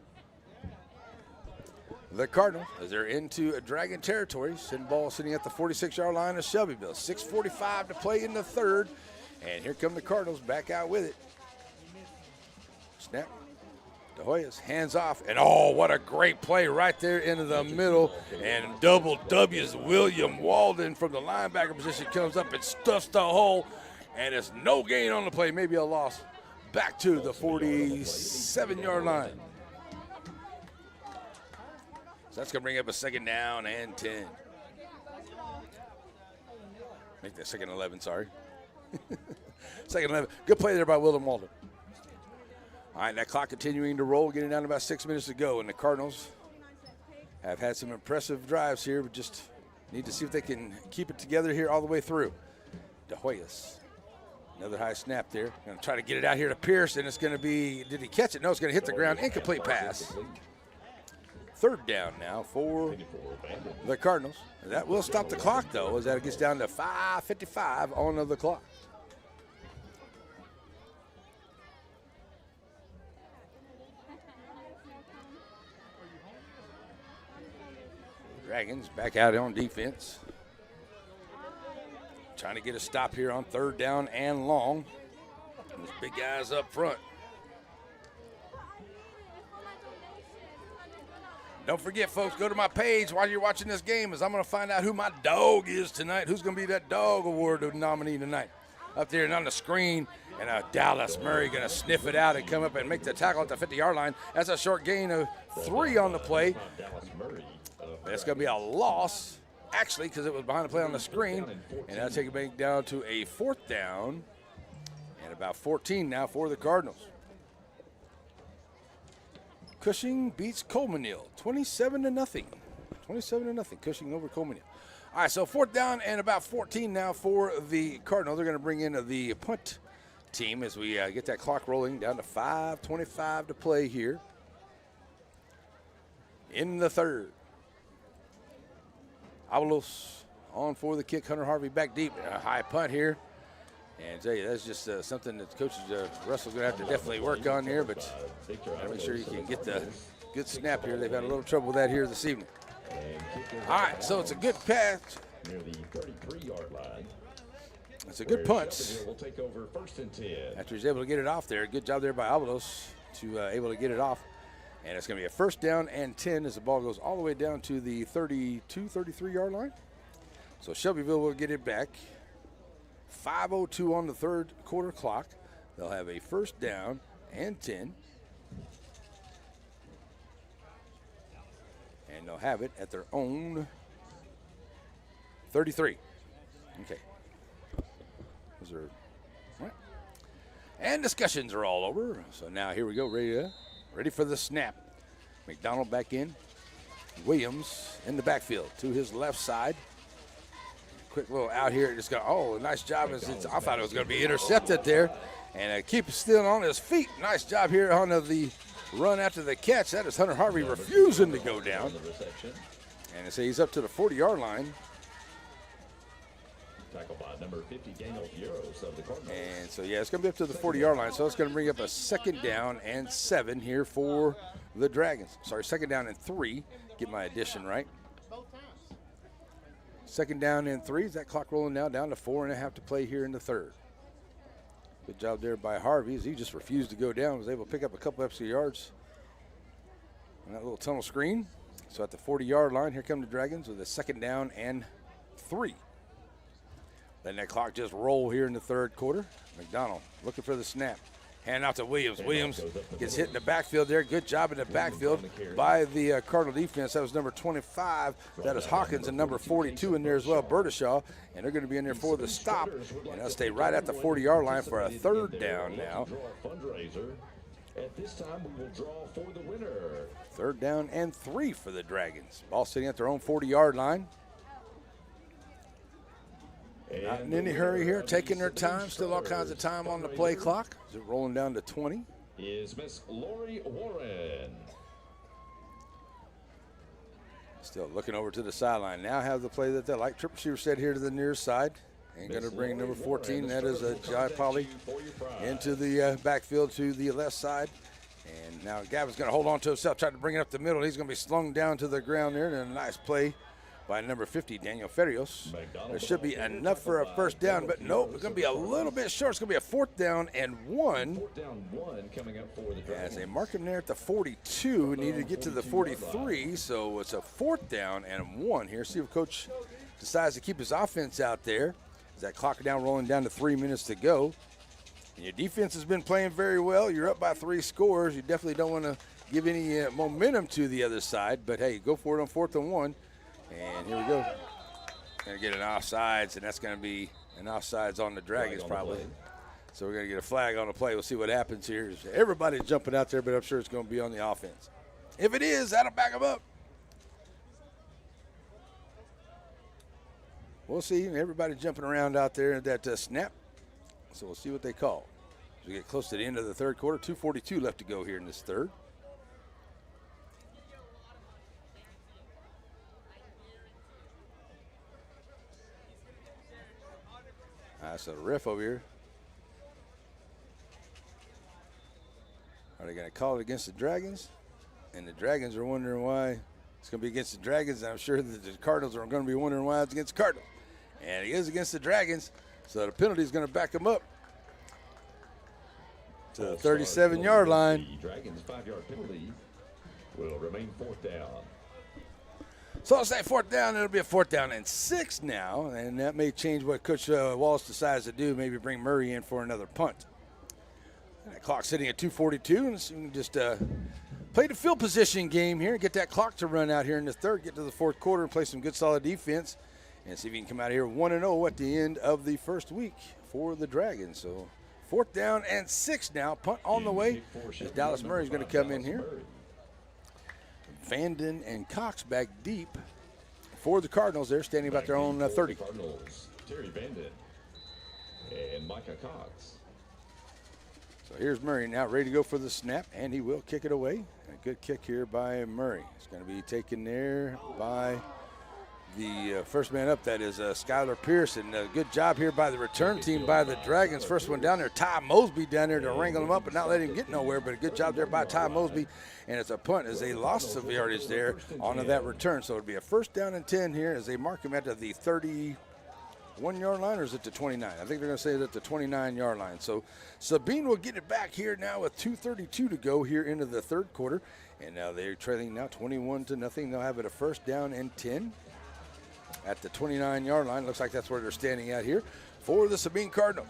the Cardinals as they're into a Dragon territory. Ball sitting at the 46-yard line of Shelbyville. 6:45 to play in the third. And here come the Cardinals back out with it. Snap. De Hoyos hands off. And oh, what a great play right there into the middle. And double W's William Walden from the linebacker position comes up and stuffs the hole. And it's no gain on the play, maybe a loss. Back to the 47-yard line. So that's going to bring up a second down and 10. Make that second 11, sorry. Second 11. Good play there by William Walden. All right, that clock continuing to roll, getting down to about 6 minutes to go. And the Cardinals have had some impressive drives here. We just need to see if they can keep it together here all the way through. De Hoyos. Another high snap there. Going to try to get it out here to Pierce, and it's going to be, did he catch it? No, it's going to hit the ground. Incomplete pass. Third down now for the Cardinals. That will stop the clock, though, as that gets down to 5:55 on the clock. Dragons back out on defense. Trying to get a stop here on third down and long. Those big guys up front. Don't forget, folks, go to my page while you're watching this game, as I'm going to find out who my dog is tonight. Who's going to be that dog award nominee tonight? Up there and on the screen, and Dallas Murray going to sniff it out and come up and make the tackle at the 50-yard line. That's a short gain of 3 on the play. It's going to be a loss, actually, because it was behind the play on the screen. And that'll take it back down to a 4th down and about 14 now for the Cardinals. Cushing beats Colemanville 27-0. 27-0. Cushing over Colemanville. All right, so 4th down and about 14 now for the Cardinals. They're going to bring in the punt team as we get that clock rolling down to 5:25 to play here in the third. Avalos on for the kick. Hunter Harvey back deep. A high punt here. And I tell you, that's just something that Coach Russell's going to have to definitely work on here, but gotta make sure you can get the good snap here. They've had a little trouble with that here this evening. All right, so it's a good pass. Near the 33-yard line. It's a good punch. Will take over 1st and 10. After he's able to get it off there. Good job there by Avalos to able to get it off. And it's going to be a 1st down and 10 as the ball goes all the way down to the 32, 33-yard line. So Shelbyville will get it back. 5:02 on the third quarter clock. They'll have a 1st down and 10. And they'll have it at their own 33. Okay. Those are, all right. And discussions are all over. So now here we go, ready for the snap. McDonald back in. Williams in the backfield to his left side. Quick little out here. Just got, nice job. I thought it was going to be intercepted there. And keep still on his feet. Nice job here on the run after the catch. That is Hunter Harvey refusing to go down. And so he's up to the 40-yard line. Tackled by number 50, Daniel Fieros of the Cardinals. And so, yeah, it's going to be up to the 40-yard line. So it's going to bring up a 2nd down and 7 here for the Dragons. Sorry, 2nd down and 3. Get my addition right. 2nd down and 3. Is that clock rolling now down to 4.5 to play here in the third. Good job there by Harvey as he just refused to go down. Was able to pick up a couple extra yards on that little tunnel screen. So at the 40-yard line, here come the Dragons with a 2nd down and 3. Letting that clock just roll here in the third quarter. McDonald looking for the snap. Hand out to Williams. Williams gets hit in the backfield there. Good job in the backfield by the Cardinal defense. That was number 25. That is Hawkins, and number 42 in there as well, Berdishaw. And they're going to be in there for the stop. And they'll stay right at the 40-yard line for a 3rd down now. At this time, we will draw for the winner. 3rd down and 3 for the Dragons. Ball sitting at their own 40-yard line. Not in any hurry here, taking their time. Still all kinds of time on the play clock. Is it rolling down to 20? Is Miss Lori Warren. Still looking over to the sideline. Now have the play that they like. Triple receiver set here to the near side. And going to bring number 14. That is Jai Polly into the backfield to the left side. And now Gavin's going to hold on to himself, try to bring it up the middle. He's going to be slung down to the ground there. And a nice play by number 50, Daniel Ferios. There should be enough for a 1st down, but nope, it's going to be a little bit short. It's going to be a 4th down and 1. 4th down 1 coming up for the Dragons. As they mark him there at the 42, need to get to the 43, so it's a 4th down and 1 here. See if Coach decides to keep his offense out there. As that clock down rolling down to 3 minutes to go. And your defense has been playing very well. You're up by 3 scores. You definitely don't want to give any momentum to the other side, but hey, go for it on 4th and 1. And here we go. Going to get an offsides, and that's going to be an offsides on the Dragons probably. So we're going to get a flag on the play. We'll see what happens here. Everybody's jumping out there, but I'm sure it's going to be on the offense. If it is, that'll back them up. we'll see. Everybody jumping around out there at that snap. So we'll see what they call. As we get close to the end of the third quarter, 2:42 left to go here in this third. So the ref over here. Are they going to call it against the Dragons? And the Dragons are wondering why it's going to be against the Dragons. I'm sure that the Cardinals are going to be wondering why it's against the Cardinals. And it is against the Dragons, so the penalty is going to back them up to the 37-yard line. The Dragons' 5-yard penalty will remain 4th down. So I'll say 4th down. It'll be a 4th down and 6 now, and that may change what Coach Wallace decides to do. Maybe bring Murray in for another punt. And that clock sitting at 2:42, and so we can just play the field position game here, get that clock to run out here in the third, get to the fourth quarter, and play some good solid defense, and see if we can come out here 1-0 at the end of the first week for the Dragons. So 4th down and 6 now. Punt on the way as Dallas Murray's going to come in here. Vanden and Cox back deep for the Cardinals. They're standing about their own 30. Cardinals, Terry Vanden and Micah Cox. So here's Murray now ready to go for the snap, and he will kick it away. A good kick here by Murray. It's going to be taken there by the first man up, that is Skylar Pearson. Good job here by the return team by the Dragons. First one down there, Ty Mosby down there to wrangle him up and not let him get nowhere, but a good job there by Ty Mosby. And it's a punt as they lost some yardage there onto that return. So it'll be a 1st down and 10 here as they mark him at the 31-yard line, or is it the 29? I think they're going to say it at the 29-yard line. So Sabine will get it back here now with 2:32 to go here into the third quarter. And now they're trailing now 21-0. They'll have it a 1st down and 10. At the 29-yard line. Looks like that's where they're standing at here for the Sabine Cardinal.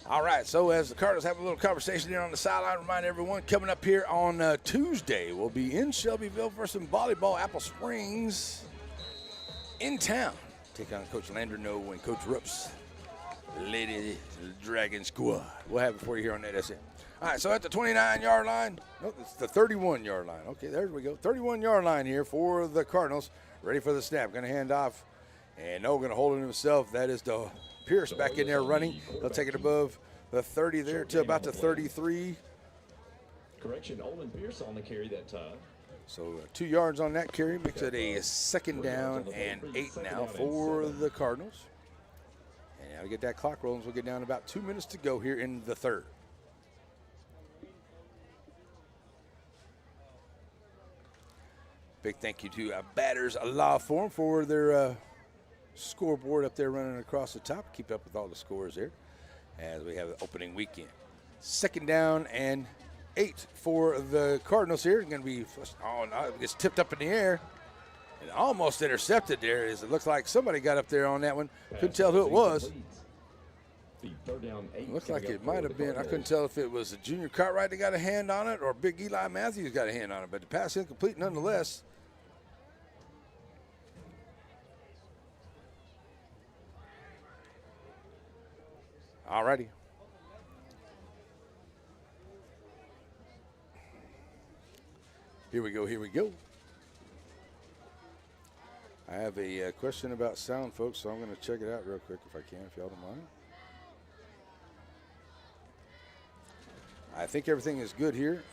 All right, so as the Cardinals have a little conversation here on the sideline, remind everyone, coming up here on Tuesday, we'll be in Shelbyville for some volleyball. Apple Springs in town. Take on Coach Landerneau and Coach Rupp's Lady Dragon Squad. We'll have it for you here on NETSN. All right, so at the 29-yard line, no, it's the 31-yard line. Okay, there we go. 31-yard line here for the Cardinals. Ready for the snap. Going to hand off, and no, going to hold it himself. That is the Pierce back in there running. He'll take it above the 30 there to about the 33. Correction, Olin Pierce on the carry that time. So 2 yards on that carry makes it a 2nd down and 8 now for the Cardinals. And now to get that clock rolling, we'll get down about 2 minutes to go here in the third. Big thank you to Batters Law Firm for their scoreboard up there running across the top. Keep up with all the scores there as we have the opening weekend. 2nd down and 8 for the Cardinals here. Going to be, oh no, it gets tipped up in the air and almost intercepted there. As it looks like somebody got up there on that one. Couldn't tell who it was. Looks like it might have been. I couldn't tell if it was a Junior Cartwright that got a hand on it or Big Eli Matthews got a hand on it. But the pass incomplete nonetheless. All righty. Here we go, here we go. I have a question about sound, folks, so I'm going to check it out real quick if I can, if y'all don't mind. I think everything is good here.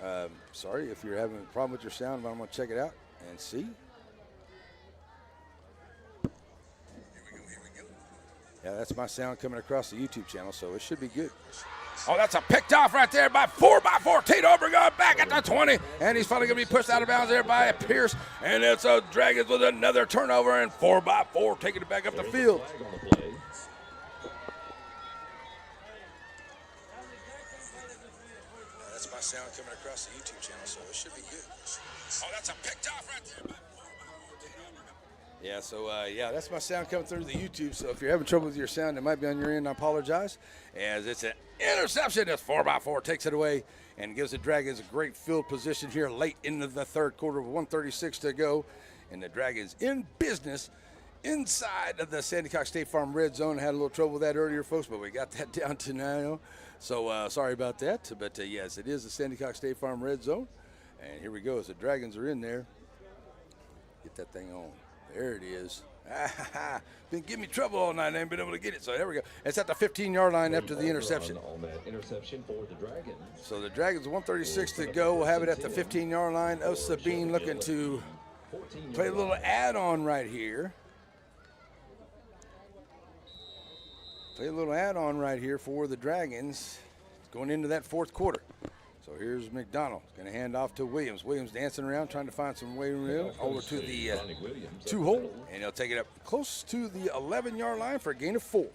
Sorry if you're having a problem with your sound, but I'm going to check it out and see. Yeah, that's my sound coming across the YouTube channel, so it should be good. Oh, that's a picked off right there by 4x4. Tate Obregon back at the 20, and he's finally going to be pushed out of bounds there by Pierce, and it's a Dragons with another turnover, and 4x4 taking it back up the field. That's my sound coming across the YouTube channel, so it should be good. Oh, that's a picked off right there by 4x4. Yeah, so, yeah, that's my sound coming through the YouTube. So if you're having trouble with your sound, it might be on your end. I apologize. As it's an interception. As 4x4 takes it away and gives the Dragons a great field position here late into the third quarter with 1:36 to go. And the Dragons in business inside of the Sandy Cox State Farm red zone. Had a little trouble with that earlier, folks, but we got that down to now. So sorry about that. But, yes, it is the Sandy Cox State Farm red zone. And here we go as the Dragons are in there. Get that thing on. There it is. Been giving me trouble all night. I ain't been able to get it. So there we go. It's at the 15-yard line after the interception. On that interception for the Dragons. So the Dragons, 1:36 to go. We'll have it at the 15-yard line of Sabine, looking to play a little add-on right here. Play a little add-on right here for the Dragons going into that fourth quarter. So here's McDonald. Going to hand off to Williams. Williams dancing around, trying to find some way over to the two-hole. And he'll take it up close to the 11-yard line for a gain of 4.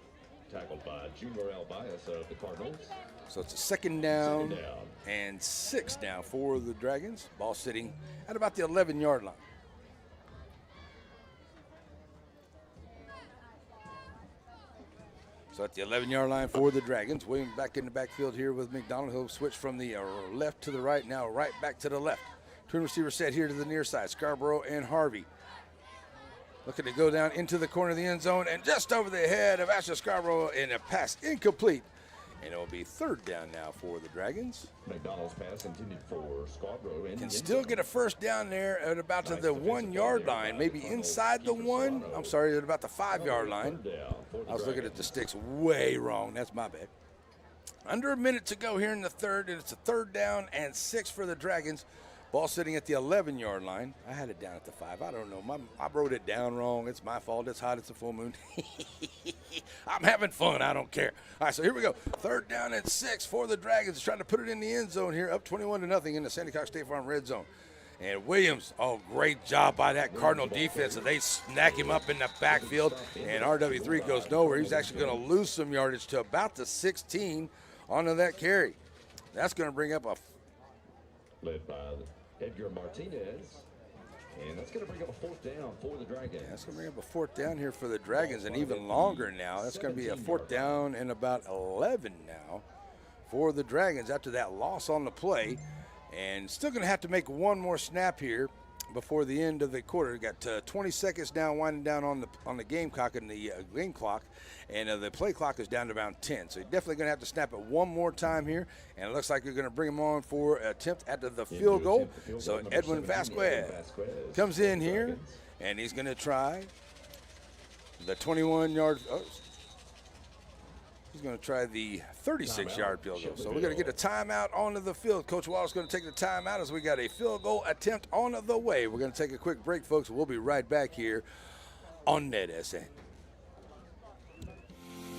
Tackled by Junior Albias of the Cardinals. So it's a second down and 6 now for the Dragons. Ball sitting at about the 11-yard line. So at the 11-yard line for the Dragons. Williams back in the backfield here with McDonald. He'll switch from the left to the right, now right back to the left. Twin receiver set here to the near side, Scarborough and Harvey. Looking to go down into the corner of the end zone and just over the head of Asher Scarborough, and a pass incomplete. And it will be third down now for the Dragons. McDonald's pass intended for Scarborough. Can still get a first down there at about to the 1-yard line, maybe inside the 1. I'm sorry, at about the 5-yard line. I was looking at the sticks way wrong. That's my bad. Under a minute to go here in the third, and it's a 3rd down and 6 for the Dragons. Ball sitting at the 11-yard line. I had it down at the 5. I don't know. I wrote it down wrong. It's my fault. It's hot. It's a full moon. I'm having fun. I don't care. All right, so here we go. 3rd down and 6 for the Dragons. Trying to put it in the end zone here, up 21-0 in the Sandy Cox State Farm red zone. And Williams, great job by that Cardinal defense. And they snack him up in the backfield. And RW3 goes nowhere. He's actually going to lose some yardage to about the 16 onto that carry. That's going to bring up a... Led by Edgar Martinez. And that's going to bring up a 4th down for the Dragons. Yeah, that's going to bring up a 4th down here for the Dragons, and even longer now. That's going to be a 4th down and about 11 now for the Dragons after that loss on the play. And still going to have to make one more snap here before the end of the quarter. Got 20 seconds now winding down on the game clock and the game clock, and the play clock is down to around 10. So you're definitely going to have to snap it one more time here, and it looks like you're going to bring him on for an attempt at the field goal. So Edwin Vasquez comes in here, and he's going to try the 21-yard. He's going to try the 36-yard field goal. So we're going to get a timeout onto the field. Coach Wallace is going to take the timeout as we got a field goal attempt on the way. We're going to take a quick break, folks. We'll be right back here on NETSN.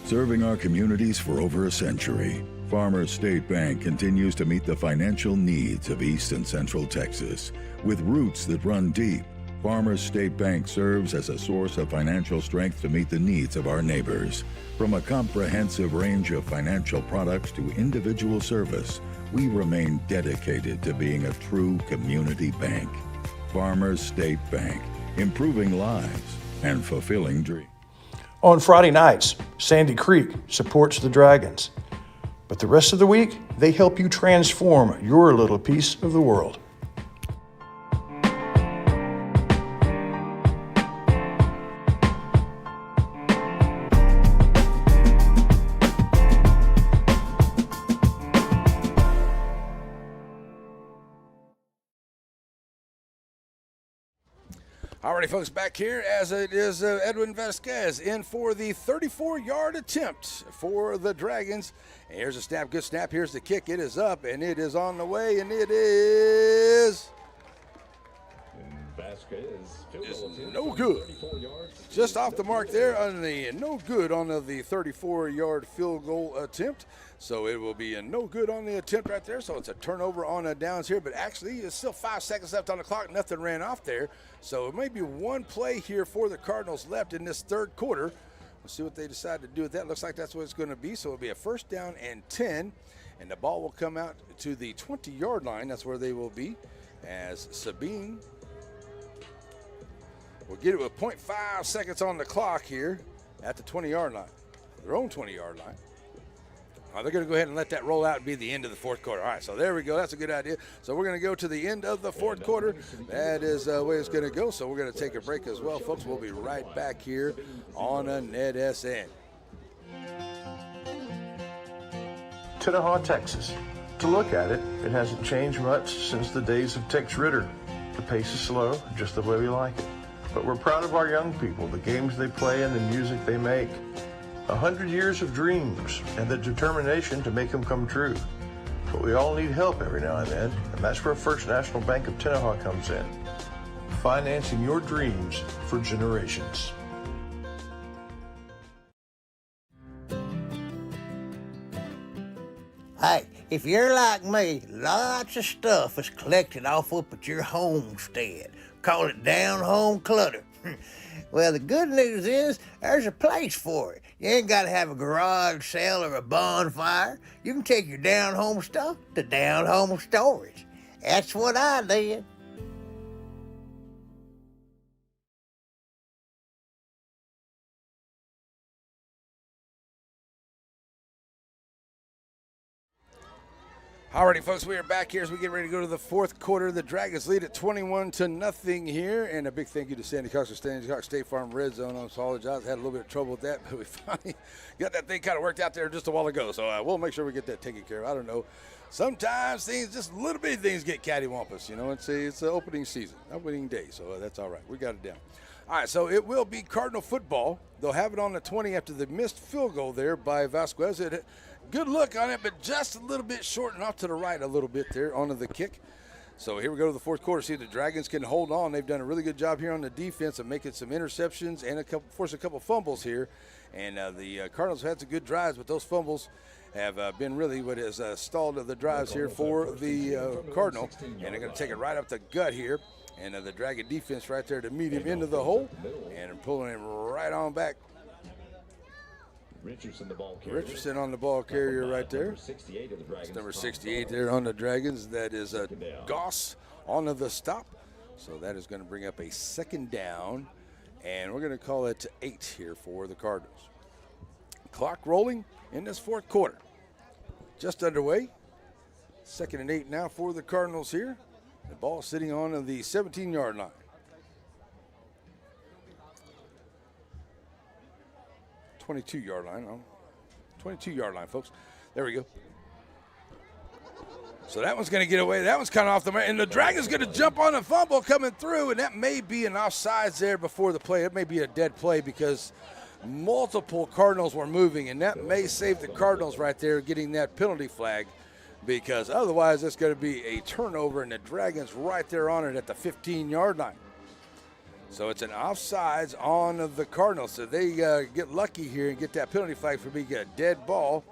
Serving our communities for over a century, Farmers State Bank continues to meet the financial needs of East and Central Texas. With roots that run deep, Farmers State Bank serves as a source of financial strength to meet the needs of our neighbors. From a comprehensive range of financial products to individual service, we remain dedicated to being a true community bank. Farmers State Bank, improving lives and fulfilling dreams. On Friday nights, Sandy Creek supports the Dragons. But the rest of the week, they help you transform your little piece of the world. Alrighty, folks, back here as it is Edwin Vasquez in for the 34-yard attempt for the Dragons. And here's a snap, good snap. Here's the kick. It is up, and it is on the way, and it is... Vasquez is no good. Just off the mark there on the no good on the 34-yard field goal attempt. So it will be a no good on the attempt right there. So it's a turnover on the downs here, but actually it's still 5 seconds left on the clock. Nothing ran off there. So it may be one play here for the Cardinals left in this third quarter. We'll see what they decide to do with that. Looks like that's what it's going to be. So it'll be a 1st down and 10, and the ball will come out to the 20-yard line. That's where they will be as Sabine will get it with 0.5 seconds on the clock here at the 20-yard line, their own 20-yard line. They're going to go ahead and let that roll out and be the end of the fourth quarter. All right, so there we go. That's a good idea. So we're going to go to the end of the fourth quarter. That is the way it's going to go. So we're going to take a break as well, folks. We'll be right back here on a NETSN. Tenaha, Texas. to look at it, it hasn't changed much since the days of Tex Ritter. The pace is slow, just the way we like it. But we're proud of our young people, the games they play and the music they make. 100 years of dreams and the determination to make them come true. But we all need help every now and then, and that's where First National Bank of Tenaha comes in. Financing your dreams for generations. Hey, if you're like me, lots of stuff is collected off up at your homestead. Call it down-home clutter. Well, the good news is there's a place for it. You ain't got to have a garage sale or a bonfire. You can take your down-home stuff to down-home storage. That's what I did. Alrighty, folks, we are back here as we get ready to go to the fourth quarter. The Dragons lead at 21-0 here, and a big thank you to Sandy Cox of Sandy Cox State Farm Red Zone. I apologize, had a little bit of trouble with that, but we finally got that thing kind of worked out there just a while ago. So we'll make sure we get that taken care of. I don't know. Sometimes things, just little bitty things, get cattywampus. You know, it's the opening season, opening day, so that's all right. We got it down. All right, so it will be Cardinal football. They'll have it on the 20 after the missed field goal there by Vasquez. Good look on it, but just a little bit short and off to the right a little bit there onto the kick. So here we go to the fourth quarter. See if the Dragons can hold on. They've done a really good job here on the defense of making some interceptions and force a couple fumbles here. And the Cardinals have had some good drives, but those fumbles have been really what has stalled the drives here for the Cardinal. And they're going to take it right up the gut here. And the Dragon defense right there to meet him into the hole. And pulling him right on back. Richardson on the ball carrier right there. Number 68 of the Dragons. It's number 68 there on the Dragons. That is Goss on the stop. So that is going to bring up a second down. And we're going to call it 8 here for the Cardinals. Clock rolling in this fourth quarter. Just underway. 2nd and 8 now for the Cardinals here. The ball sitting on the 17-yard line. 22-yard line. 22-yard line, folks. There we go. So that one's going to get away. That one's kind of off the mark. And the Dragon's going to jump on a fumble coming through, and that may be an offsides there before the play. It may be a dead play because multiple Cardinals were moving, and that may save the Cardinals right there getting that penalty flag, because otherwise it's going to be a turnover, and the Dragons right there on it at the 15-yard line. So it's an offsides on the Cardinals. So they get lucky here and get that penalty flag for being a dead ball.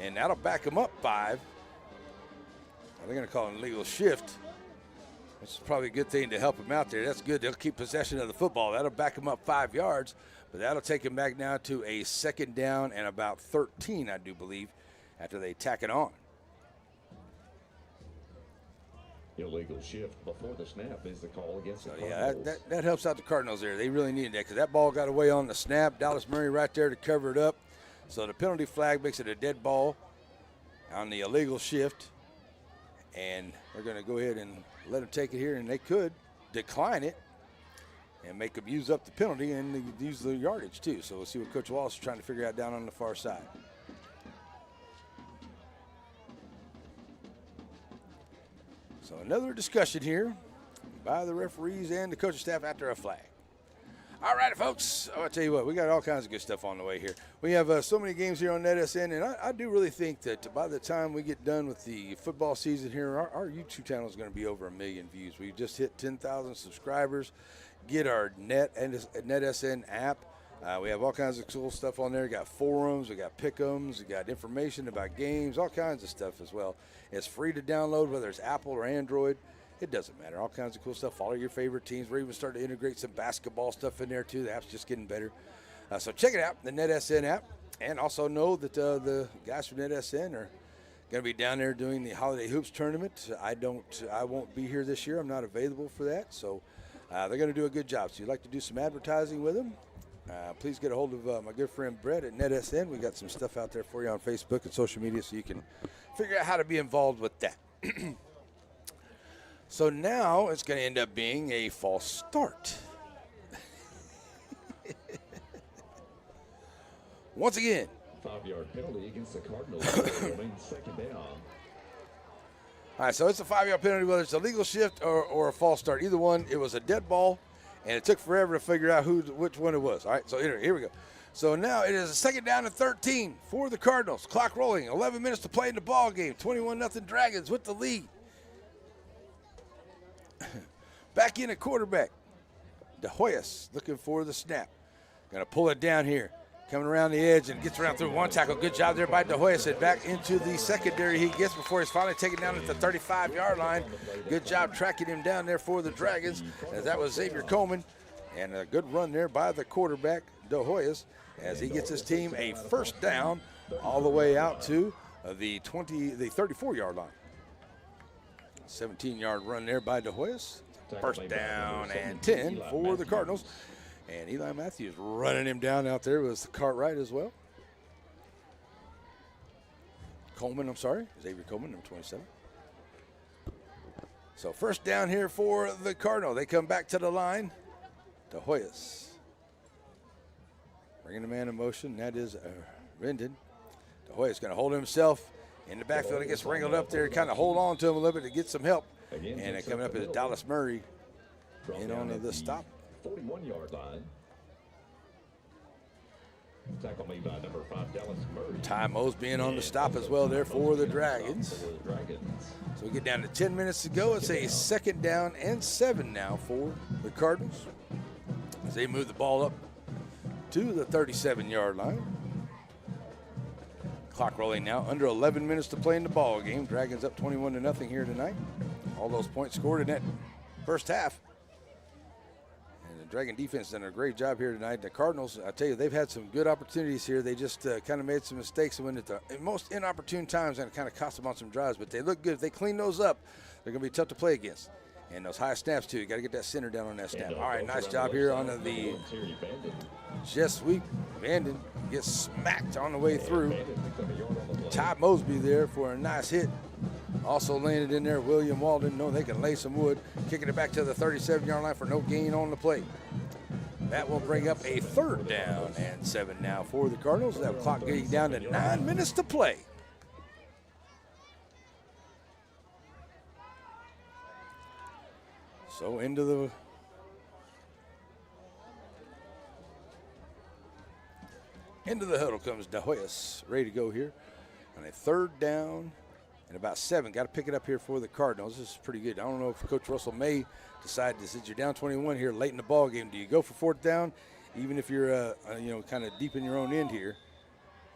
And that'll back them up 5. They're going to call it an illegal shift, which is probably a good thing to help them out there. That's good. They'll keep possession of the football. That'll back them up 5 yards. But that'll take them back now to a 2nd down and about 13, I do believe, after they tack it on. Illegal shift before the snap is the call against the Cardinals. Cardinals. Yeah, that helps out the Cardinals there. They really needed that because that ball got away on the snap. Dallas Murray right there to cover it up. So the penalty flag makes it a dead ball on the illegal shift. And they're going to go ahead and let them take it here, and they could decline it and make them use up the penalty and use the yardage too. So we'll see what Coach Wallace is trying to figure out down on the far side. So another discussion here by the referees and the coaching staff after a flag. All right, folks, I'll tell you what, we got all kinds of good stuff on the way here. We have so many games here on NETSN, and I do really think that by the time we get done with the football season here, our YouTube channel is going to be over 1 million views. We just hit 10,000 subscribers. Get our NETSN app. We have all kinds of cool stuff on there. We got forums, we got pick'ems, we got information about games, all kinds of stuff as well. It's free to download, whether it's Apple or Android. It doesn't matter. All kinds of cool stuff. Follow your favorite teams. We're even starting to integrate some basketball stuff in there too. The app's just getting better. So check it out, the NETSN app. And also know that the guys from NETSN are going to be down there doing the Holiday Hoops tournament. I won't be here this year. I'm not available for that. So they're going to do a good job. So you'd like to do some advertising with them, please get a hold of my good friend Brett at NETSN. We got some stuff out there for you on Facebook and social media so you can figure out how to be involved with that. So now it's going to end up being a false start. Once again, 5-yard penalty against the Cardinals. Remains second down. All right, so it's a 5-yard penalty, whether it's a legal shift or a false start. Either one, it was a dead ball, and it took forever to figure out which one it was. All right, so here we go. So now it is a second down and 13 for the Cardinals. Clock rolling, 11 minutes to play in the ball game. 21-0 Dragons with the lead. Back in at quarterback. De Hoyos looking for the snap. Going to pull it down here. Coming around the edge and gets around through one tackle. Good job there by De Hoyos. And back into the secondary he gets before he's finally taken down at the 35-yard line. Good job tracking him down there for the Dragons. As that was Xavier Coleman. And a good run there by the quarterback, De Hoyos, as he gets his team a first down all the way out to the 34-yard line. 17-yard run there by De Hoyos. First down and 10 for the Cardinals. And Eli Matthews running him down out there with Cartwright as well. Xavier Coleman, number 27. So first down here for the Cardinal. They come back to the line. De Hoyos bringing the man in motion. That is Rendon. De Hoyos going to hold himself in the backfield. He gets wrangled up there, kind of hold on to him a little bit to get some help. And coming up is Dallas Murray in on the stop. 41-yard line. Tackle made by number 5, Dallas Murray. Ty Mosby in on the stop as well there for the Dragons. So we get down to 10 minutes to go. It's a second down and 7 now for the Cardinals, as they move the ball up to the 37-yard line. Clock rolling now. Under 11 minutes to play in the ball game. Dragons up 21-0 here tonight. All those points scored in that first half. And the Dragon defense done a great job here tonight. The Cardinals, I tell you, they've had some good opportunities here. They just kind of made some mistakes and went at the most inopportune times, and it kind of cost them on some drives. But they look good. If they clean those up, they're going to be tough to play against. And those high snaps, too. You got to get that center down on that snap. All right, nice job here on the jet sweep. Vanden gets smacked on the way through. Ty Mosby there for a nice hit. Also landed in there, William Walden. No, they can lay some wood. Kicking it back to the 37-yard line for no gain on the play. That will bring up a third down and 7 now for the Cardinals. That clock getting down to 9 minutes to play. So into the huddle comes De Hoyos, ready to go here on a third down and about 7. Got to pick it up here for the Cardinals. This is pretty good. I don't know if Coach Russell may decide to, since you're down 21 here late in the ball game, do you go for fourth down, even if you're kind of deep in your own end here?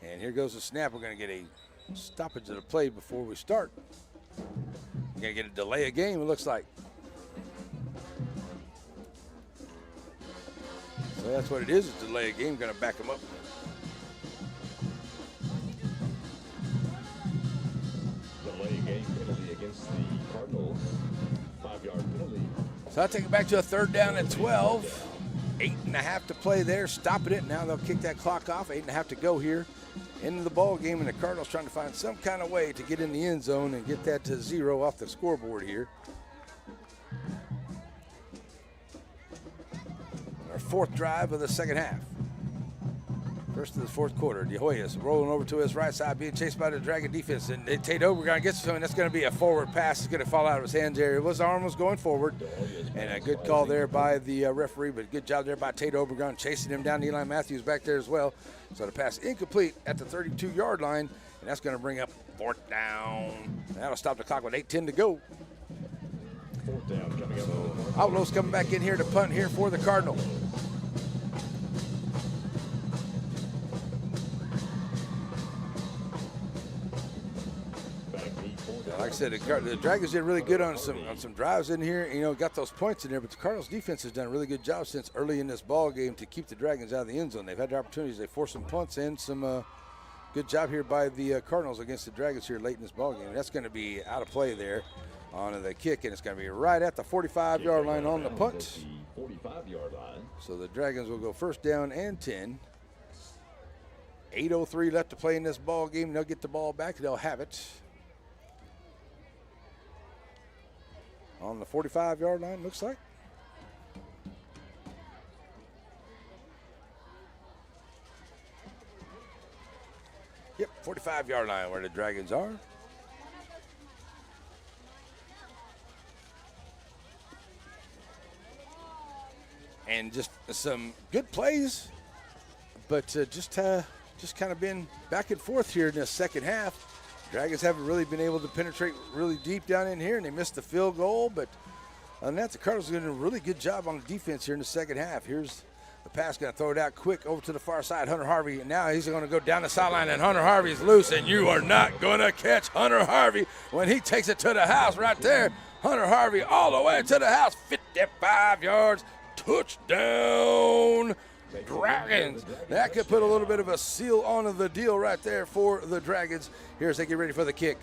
And here goes the snap. We're going to get a stoppage of the play before we start. We're going to get a delay of game, it looks like. So that's what it is. It's a delay of game. Going to back them up. Delay game penalty against the Cardinals. 5-yard penalty. So I'll take it back to a third down at 12. 8.5 to play there. Stopping it. Now they'll kick that clock off. 8.5 to go here into the ball game. And the Cardinals trying to find some kind of way to get in the end zone and get that to 0 off the scoreboard here. Our fourth drive of the second half. First of the fourth quarter. De Hoyos rolling over to his right side, being chased by the Dragon defense. And Tate Obregon gets to him. That's going to be a forward pass. It's going to fall out of his hands there. His arm was going forward. And a good call there by the referee, but good job there by Tate Obregon chasing him down. Eli Matthews back there as well. So the pass incomplete at the 32-yard line. And that's going to bring up fourth down. That'll stop the clock with 8:10 to go. Fourth down coming up. Outlaws coming back in here to punt here for the Cardinals. Like I said, the Dragons did really good on some drives in here. You know, got those points in there, but the Cardinals defense has done a really good job since early in this ball game to keep the Dragons out of the end zone. They've had their opportunities. They forced some punts and some good job here by the Cardinals against the Dragons here late in this ball game. And that's going to be out of play there on the kick, and it's going to be right at the 45-yard line on the punt. 45-yard line. So the Dragons will go first down and 10. 8:03 left to play in this ball game. They'll get the ball back. They'll have it on the 45-yard line, looks like. 45-yard line where the Dragons are. And just some good plays, but just kind of been back and forth here in the second half. Dragons haven't really been able to penetrate really deep down in here, and they missed the field goal. But other than that, the Cardinals are doing a really good job on the defense here in the second half. Here's the pass, going to throw it out quick over to the far side. Hunter Harvey, and now he's going to go down the sideline, and Hunter Harvey's loose, and you are not going to catch Hunter Harvey when he takes it to the house right there. Hunter Harvey all the way to the house, 55 yards, touchdown. Dragons. That could put a little bit of a seal on the deal right there for the Dragons. Here as they get ready for the kick.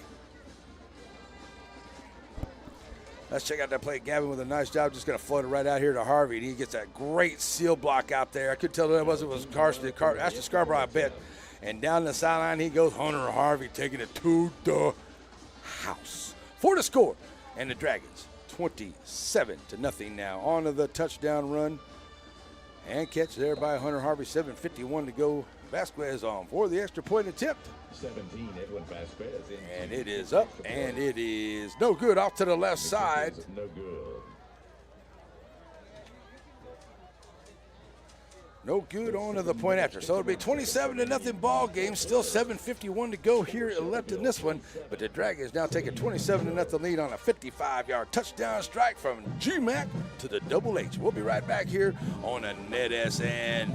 Let's check out that play. Gavin with a nice job, just going to float it right out here to Harvey. And he gets that great seal block out there. I could tell that it was Ashton Scarborough, I bet. And down the sideline he goes. Hunter Harvey taking it to the house for the score. And the Dragons 27-0 now on to the touchdown run. And catch there by Hunter Harvey, 7:51 to go. Vasquez on for the extra point attempt. 17, Edwin Vasquez. And it is up, and it is no good off to the left side. No good. No good on to the point after. So it'll be 27-0 ball game. Still 7:51 to go here left in this one. But the Dragons now take a 27-0 lead on a 55-yard touchdown strike from G-Mac to the Double H. We'll be right back here on a NETSN.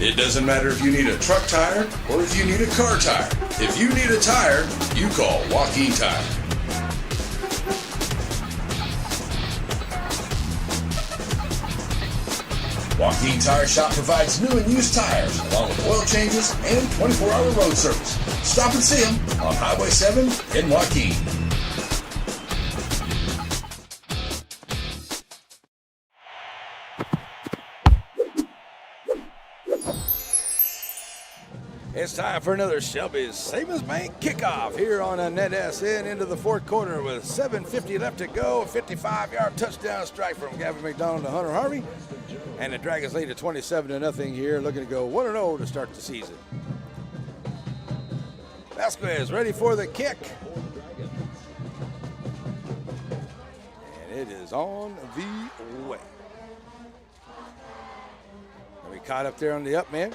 It doesn't matter if you need a truck tire or if you need a car tire. If you need a tire, you call Joaquin Tire. Joaquin Tire Shop provides new and used tires, along with oil changes and 24-hour road service. Stop and see them on Highway 7 in Joaquin. It's time for another Shelby's Savings Bank kickoff here on a NETSN into the fourth quarter with 7:50 left to go. A 55-yard touchdown strike from Gavin McDonald to Hunter Harvey. And the Dragons lead at 27-0 here, looking to go 1-0 to start the season. Vasquez ready for the kick. And it is on the way. And we caught up there on the up man.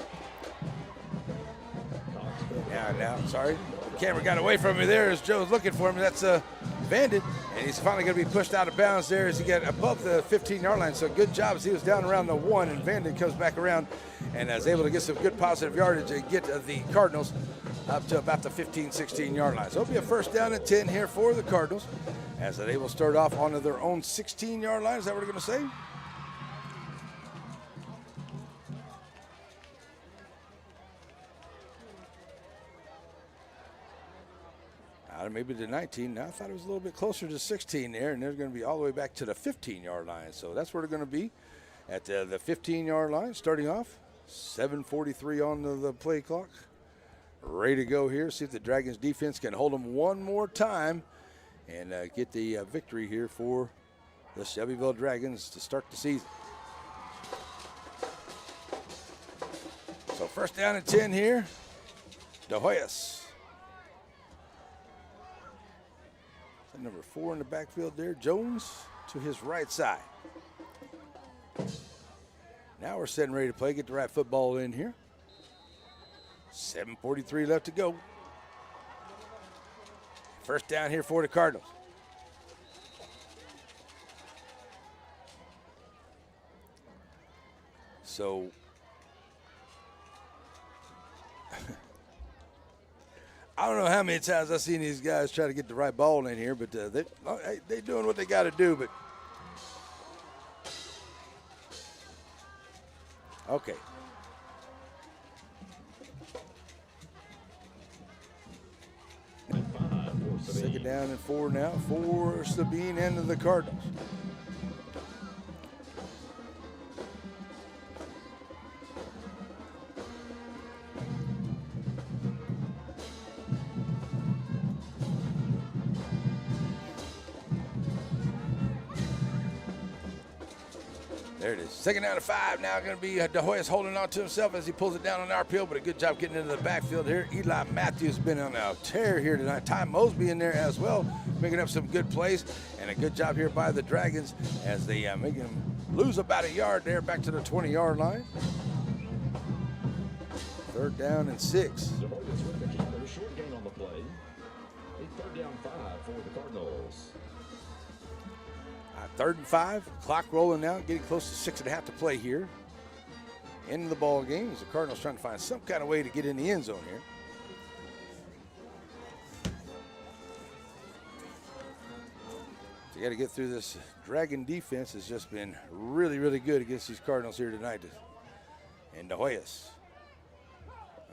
Now, sorry. The camera got away from me there as Joe's looking for him. That's Vanded, and he's finally going to be pushed out of bounds there as he got above the 15-yard line. So good job as he was down around the 1, and Vanded comes back around and is able to get some good positive yardage and get the Cardinals up to about the 15, 16-yard line. So it'll be a first down and 10 here for the Cardinals as they will start off onto their own 16-yard line. Is that what we're going to say? Maybe to 19. Now I thought it was a little bit closer to 16 there, and they're going to be all the way back to the 15-yard line. So that's where they're going to be at the 15-yard line, starting off. 7:43 on the play clock. Ready to go here. See if the Dragons defense can hold them one more time and get the victory here for the Shelbyville Dragons to start the season. So first down and 10 here. De Hoyos. Number 4 in the backfield there, Jones to his right side. Now we're setting ready to play, get the right football in here. 7:43 left to go. First down here for the Cardinals. So I don't know how many times I've seen these guys try to get the right ball in here, but they're doing what they got to do. But okay. Second down and 4 now for Sabine and the Cardinals. There it is. Second down to 5. Now going to be De Hoyos holding on to himself as he pulls it down on our field, but a good job getting into the backfield here. Eli Matthews been on a tear here tonight. Ty Mosby in there as well, making up some good plays, and a good job here by the Dragons as they make him lose about a yard there back to the 20-yard line. Third down and 6. De Hoyos with the keeper, short gain on the play. A third down 5 for the Cardinals. Third and 5, clock rolling now, getting close to 6.5 to play here. End of the ball game as the Cardinals trying to find some kind of way to get in the end zone here. So you got to get through this. Dragon defense has just been really, really good against these Cardinals here tonight. And De Hoyos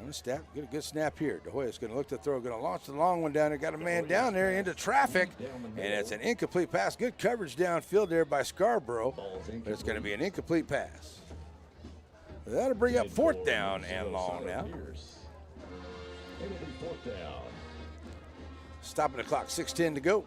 on the snap, get a good snap here. De Hoyos going to look to throw, going to launch the long one down there. Got a man down there into traffic, and it's an incomplete pass. Good coverage downfield there by Scarborough, but it's going to be an incomplete pass. That'll bring up 4th down and long now. It'll be 4th down. Stopping the clock, 6:10 to go.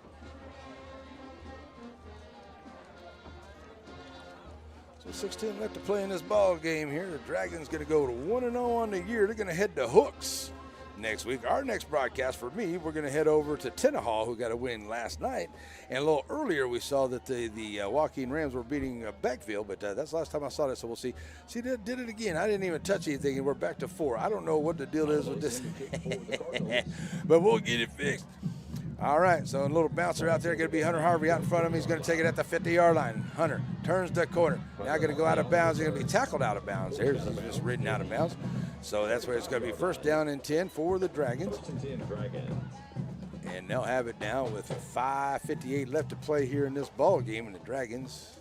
So 6:10 left to play in this ball game here. The Dragons going to go to 1-0 on the year. They're going to head to Hooks next week. Our next broadcast for me, we're going to head over to Tenaha, who got a win last night. And a little earlier, we saw that the Joaquin Rams were beating Beckville, but that's the last time I saw that, so we'll see. See, they did it again. I didn't even touch anything, and we're back to 4. I don't know what the deal is with this, but we'll get it fixed. All right, so a little bouncer out there, going to be Hunter Harvey out in front of him. He's going to take it at the 50-yard line. Hunter turns the corner. Now going to go out of bounds. He's going to be tackled out of bounds. He's just ridden out of bounds. So that's where it's going to be 1st down and 10 for the Dragons. 1st and 10 Dragons. And they'll have it now with 5:58 left to play here in this ball game, and the Dragons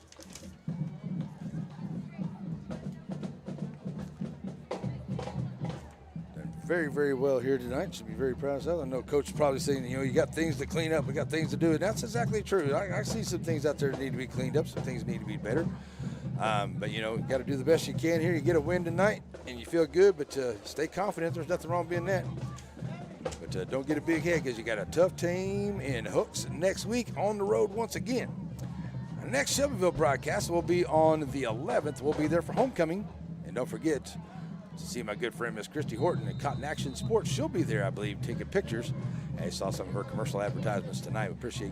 very, very well here tonight. Should be very proud of themselves. I know Coach is probably saying, you got things to clean up. We got things to do. And that's exactly true. I see some things out there that need to be cleaned up. Some things need to be better. But, you got to do the best you can here. You get a win tonight, and you feel good. But stay confident. There's nothing wrong being that. But don't get a big head because you got a tough team in Hooks next week on the road once again. Our next Shelbyville broadcast will be on the 11th. We'll be there for homecoming. And don't forget to see my good friend Miss Christy Horton at Cotton Action Sports. She'll be there, I believe, taking pictures. I saw some of her commercial advertisements tonight. We appreciate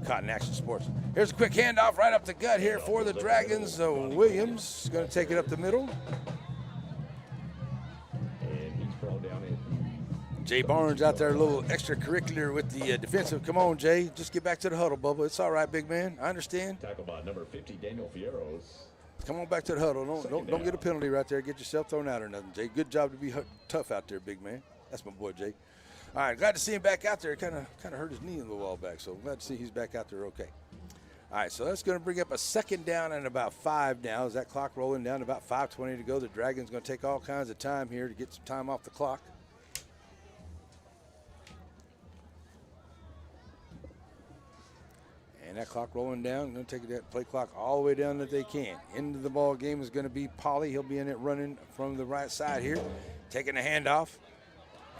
Cotton Action Sports. Here's a quick handoff right up the gut here for the Dragons. Williams is going to take it up the middle. And he's brought down in. Jay Barnes out there, a little extracurricular with the defensive. Come on, Jay. Just get back to the huddle, Bubba. It's all right, big man. I understand. Tackle by number 50, Daniel Fierros. Come on back to the huddle. Don't get a penalty right there. Get yourself thrown out or nothing, Jay. Good job to be tough out there, big man. That's my boy, Jay. All right, glad to see him back out there. Kind of hurt his knee a little while back, so glad to see he's back out there okay. All right, so that's going to bring up a 2nd down and about 5 now. As that clock rolling down, about 5:20 to go. The Dragons going to take all kinds of time here to get some time off the clock. And that clock rolling down, going to take that play clock all the way down that they can. Into the ball game is going to be Polly. He'll be in it running from the right side here, taking the handoff.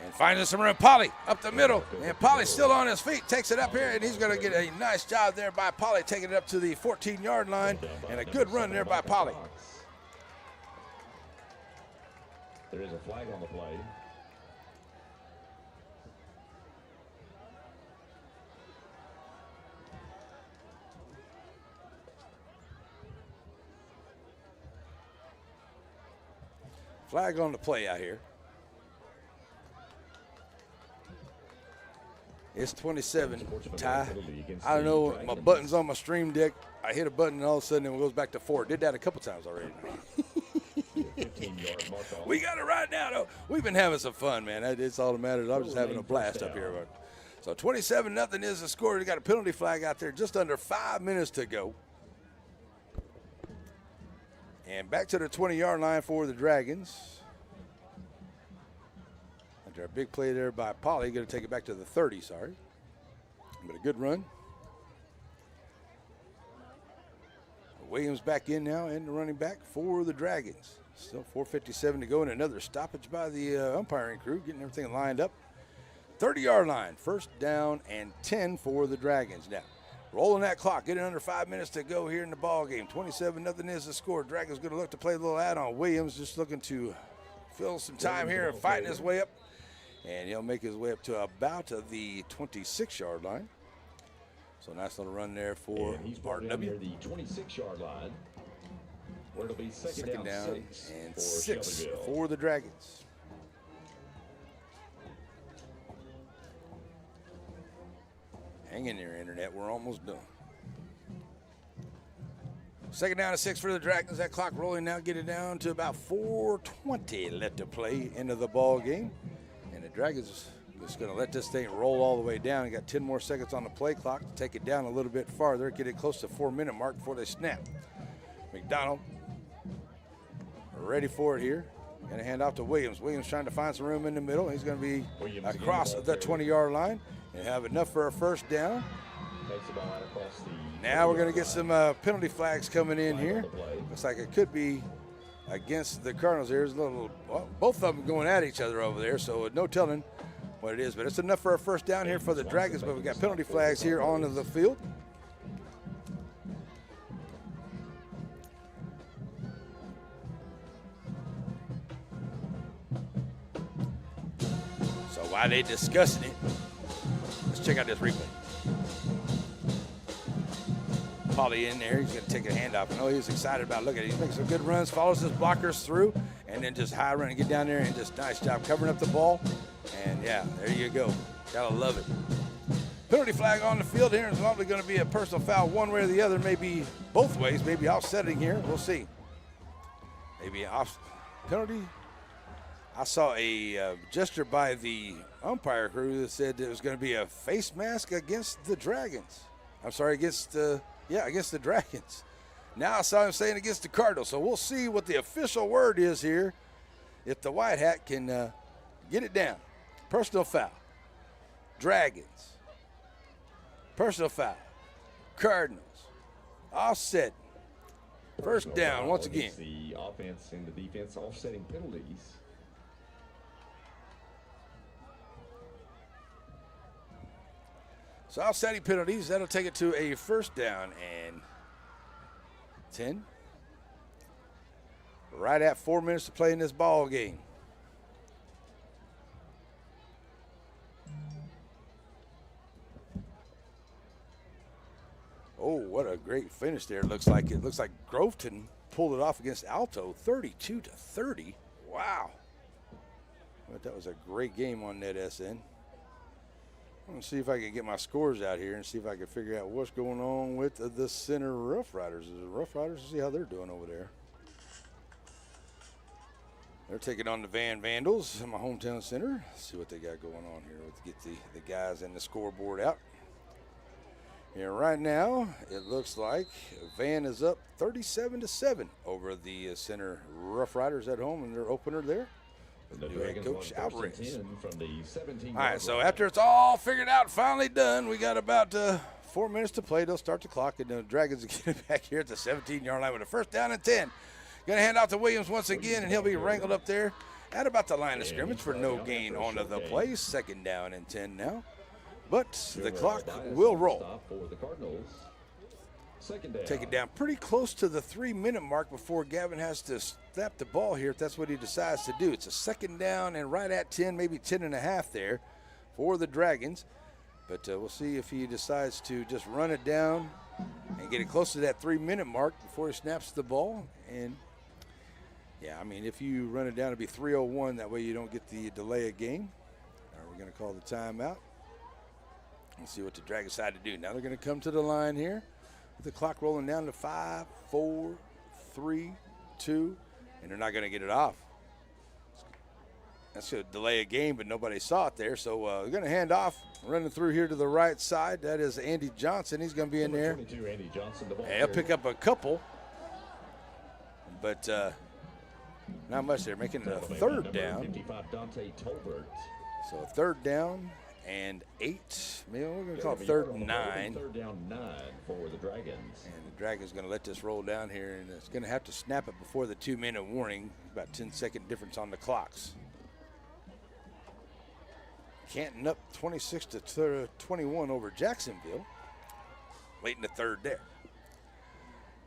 And finding some room, Polly up the middle. And Polly's still on his feet, takes it up here, and he's going to get a nice job there by Polly, taking it up to the 14-yard line. And a good run there by Polly. There is a flag on the play. Flag on the play out here. It's 27, Ty. I don't know, my button's on my stream deck. I hit a button and all of a sudden it goes back to 4. Did that a couple times already. We got it right now, though. We've been having some fun, man. It's all that matters. I'm just having a blast up here. So 27-0 is the score. We got a penalty flag out there, just under 5 minutes to go. And back to the 20-yard line for the Dragons. After a big play there by Polly, going to take it back to the 30, sorry. But a good run. Williams back in now and the running back for the Dragons. Still 4:57 to go and another stoppage by the umpiring crew, getting everything lined up. 30-yard line, 1st down and 10 for the Dragons. Now, Rolling that clock, getting under 5 minutes to go here in the ball game. 27-0 is the score. Dragons going to look to play a little add-on. Williams just looking to fill some time here and fighting his way up. And he'll make his way up to about the 26-yard line. So nice little run there for RW. Near the 26-yard line, where it'll be second down and six for 6 Shelbyville. for the Dragons. Hang in there, Internet. We're almost done. Second down and 6 for the Dragons. That clock rolling now, get it down to about 4:20 left to play into the ball game. And the Dragons just going to let this thing roll all the way down. You got 10 more seconds on the play clock to take it down a little bit farther, get it close to 4-minute mark before they snap. McDonald ready for it here. Going to hand off to Williams. Williams trying to find some room in the middle. He's going to be across the 20-yard line and have enough for a first down. Now we're going to get some penalty flags coming in here. Looks like it could be against the Cardinals. There's a little, well, both of them going at each other over there, so no telling what it is. But it's enough for a first down here for the Dragons, but we got penalty flags here onto the field. So while they discussing it, let's check out this replay. Paulie in there, he's going to take a handoff. I know he was excited about looking at it. He's making some good runs, follows his blockers through, and then just high run and get down there and just nice job covering up the ball. And yeah, there you go. Gotta love it. Penalty flag on the field here. It's probably going to be a personal foul one way or the other, maybe both ways, maybe offsetting here. We'll see. Maybe off penalty. I saw a gesture by the umpire crew that said it was going to be a face mask against the Dragons. I'm sorry, against the Dragons. Now I saw him saying against the Cardinals. So we'll see what the official word is here. If the white hat can get it down. Personal foul. Dragons. Personal foul. Cardinals. Offset. First down once again. The offense and the defense offsetting penalties. So offsetting penalties, that'll take it to a first down and 10. Right at 4 minutes to play in this ball game. Oh, what a great finish there. It looks like Groveton pulled it off against Alto, 32-30. Wow. But that was a great game on NETSN. I'm going to see if I can get my scores out here and see if I can figure out what's going on with the center Rough Riders. The Rough Riders, see how they're doing over there. They're taking on the Van Vandals in my hometown center. Let's see what they got going on here. Let's get the guys and the scoreboard out. Here right now, it looks like Van is up 37-7 over the center Rough Riders at home in their opener there. The new head coach Alvarez. All right, so after it's all figured out, finally done, we got about 4 minutes to play. They'll start the clock, and the Dragons are getting back here at the 17-yard line with a first down and 10. Going to hand out to Williams once again, and he'll be wrangled up there at about the line of scrimmage for no gain onto the play. Second down and 10 now. But the clock will roll. Take it down pretty close to the 3-minute mark before Gavin has to snap the ball here if that's what he decides to do. It's a second down and right at 10, maybe 10 and a half there for the Dragons. But we'll see if he decides to just run it down and get it close to that 3-minute mark before he snaps the ball. And, yeah, I mean, if you run it down, it'll be 3:01. That way you don't get the delay of game. We're going to call the timeout. Let's see what the Dragons decide to do. Now they're going to come to the line here. The clock rolling down to 5, 4, 3, 2, and they're not going to get it off. That's a delay a game, but nobody saw it there. So they're going to hand off, running through here to the right side. That is Andy Johnson. He's going to be in there. Andy Johnson, he'll pick up a couple, but not much there. Making it a third down. 55, Dante Tolbert. So a third down and 8. Maybe we're going to call it third and 9. Third down 9 for the Dragons. And the Dragons going to let this roll down here, and it's going to have to snap it before the 2-minute warning. About 10-second difference on the clocks. Canton up 26-21 over Jacksonville. late in the third there.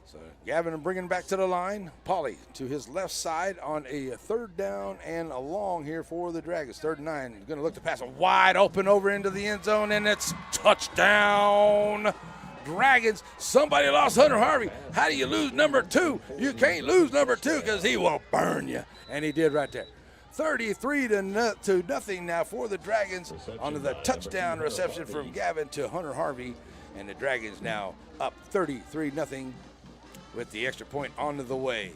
So Gavin bringing back to the line. Pauly to his left side on a third down and a long here for the Dragons. 3rd and 9. He's going to look to pass a wide open over into the end zone, and it's touchdown. Dragons. Somebody lost Hunter Harvey. How do you lose number 2? You can't lose number 2 because he will burn you. And he did right there. 33 to nothing now for the Dragons on the touchdown reception from Gavin to Hunter Harvey. And the Dragons now up 33-0 with the extra point on the way.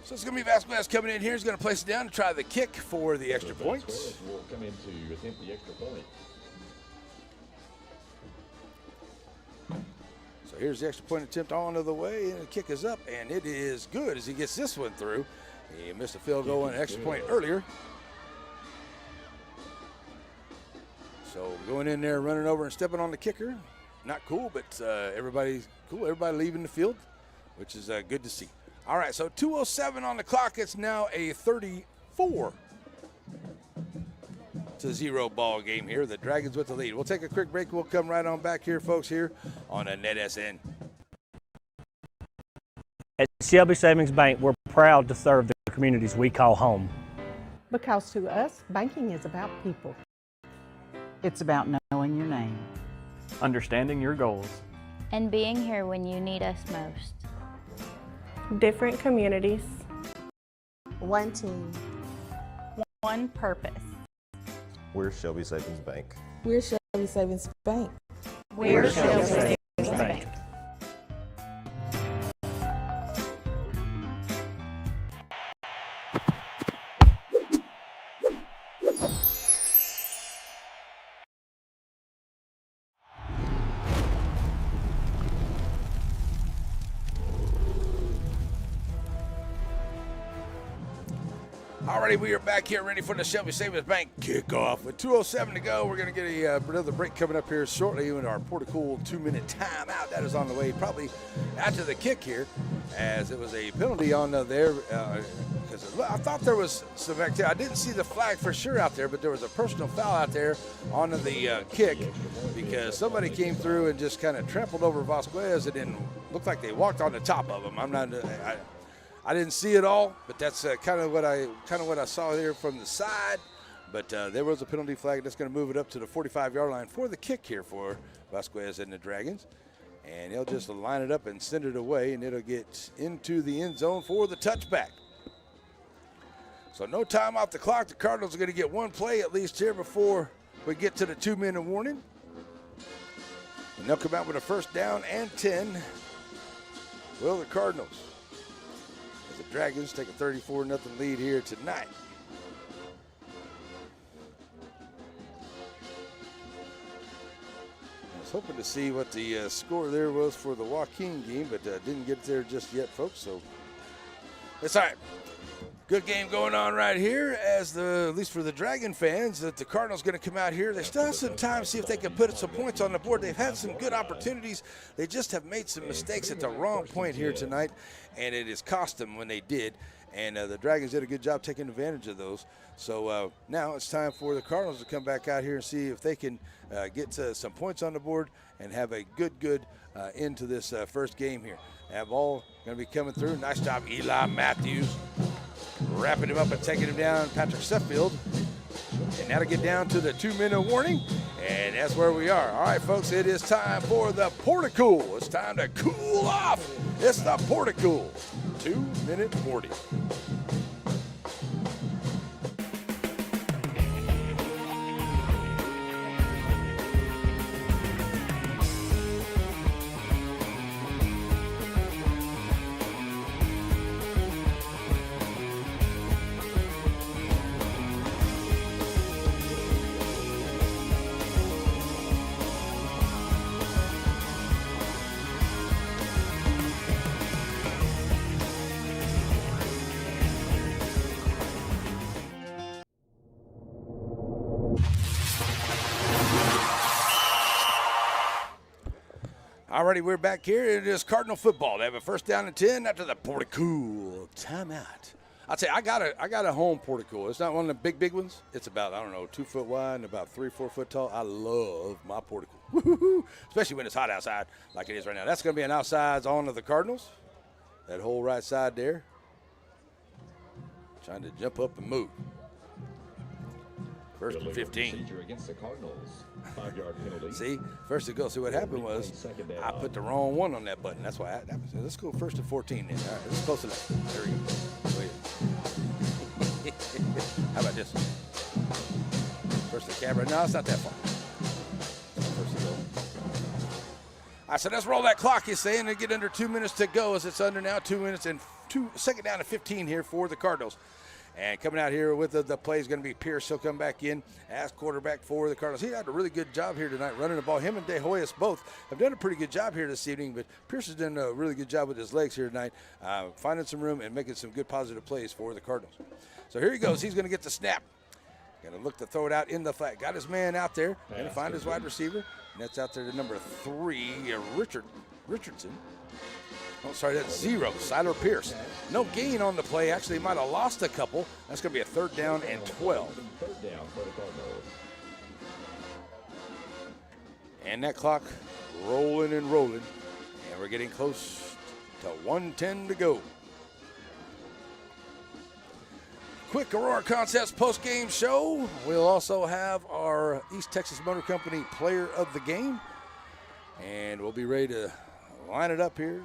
So it's going to be Vasquez coming in here. He's going to place it down to try the kick for the extra point. Will come in to attempt the extra point. So here's the extra point attempt on the way, and the kick is up, and it is good as he gets this one through. He missed a field goal and an extra point earlier. So going in there, running over and stepping on the kicker. Not cool, but everybody's cool. Everybody leaving the field, which is good to see. All right, so 2:07 on the clock. It's now a 34-0 ball game here. The Dragons with the lead. We'll take a quick break. We'll come right on back here, folks, here on a NETSN. At Shelby Savings Bank, we're proud to serve the communities we call home. Because to us, banking is about people. It's about knowing your name, understanding your goals, and being here when you need us most. Different communities. One team. One purpose. We're Shelby Savings Bank. We're Shelby Savings Bank. We're Shelby Savings Bank. Alrighty, we are back here ready for the Shelby Savings Bank kickoff. With 2:07 to go, we're going to get another break coming up here shortly in our Porticool 2-minute timeout. That is on the way probably after the kick here, as it was a penalty on there. Because I thought there was some activity. I didn't see the flag for sure out there, but there was a personal foul out there on the kick because somebody came through and just kind of trampled over Vasquez and then looked like they walked on the top of him. I didn't see it all, but that's kind of what I saw here from the side. But there was a penalty flag that's going to move it up to the 45-yard line for the kick here for Vasquez and the Dragons. And they'll just line it up and send it away, and it'll get into the end zone for the touchback. So no time off the clock. The Cardinals are going to get one play at least here before we get to the 2-minute warning. And they'll come out with a 1st down and 10. Will the Cardinals? The Dragons take a 34-0 lead here tonight. I was hoping to see what the score there was for the Joaquin game, but didn't get there just yet, folks. So it's all right. Good game going on right here, at least for the Dragon fans, that the Cardinals going to come out here. They still have some time to see if they can put some points on the board. They've had some good opportunities. They just have made some mistakes at the wrong point here tonight, and it has cost them when they did. And the Dragons did a good job taking advantage of those. So now it's time for the Cardinals to come back out here and see if they can get some points on the board and have a good end to this first game here. That ball going to be coming through. Nice job, Eli Matthews. Wrapping him up and taking him down, Patrick Seffield. And that'll get down to the 2-minute warning, and that's where we are. All right, folks, it is time for the Porticool. It's time to cool off. It's the Porticool 2-minute warning. Alrighty, we're back here. It is Cardinal football. They have a 1st down and 10 after the Porticool timeout. I'll tell you, I got a home portico. It's not one of the big ones. It's about, I don't know, 2 foot wide and about 3-4 foot tall. I love my portico, woo-hoo-hoo. Especially when it's hot outside like it is right now. That's going to be an outsides on to the Cardinals. That whole right side there. Trying to jump up and move. First and 15. Against the Cardinals. 5-yard penalty. See, first to go. See, what happened was I put the wrong one on that button. That's why that happened. So let's go first and 14 then. All right, let's close enough. There we go. How about this? First to the camera. No, it's not that far. First to go. All right, so let's roll that clock, he's saying, and get under 2 minutes to go as it's under now 2 minutes and second down and 15 here for the Cardinals. And coming out here with the play is going to be Pierce. He'll come back in as quarterback for the Cardinals. He had a really good job here tonight running the ball. Him and De Hoyos both have done a pretty good job here this evening, but Pierce has done a really good job with his legs here tonight, finding some room and making some good positive plays for the Cardinals. So here he goes. He's going to get the snap. Going to look to throw it out in the flat. Got his man out there. Going to find his wide receiver. And that's out there to number 3, Richardson. Oh, sorry, that's 0, Siler Pierce. No gain on the play. Actually, he might have lost a couple. That's going to be a 3rd down and 12. Third down for the Cardinals. And that clock rolling and rolling. And we're getting close to 1:10 to go. Quick Aurora Concepts post-game show. We'll also have our East Texas Motor Company player of the game. And we'll be ready to line it up here.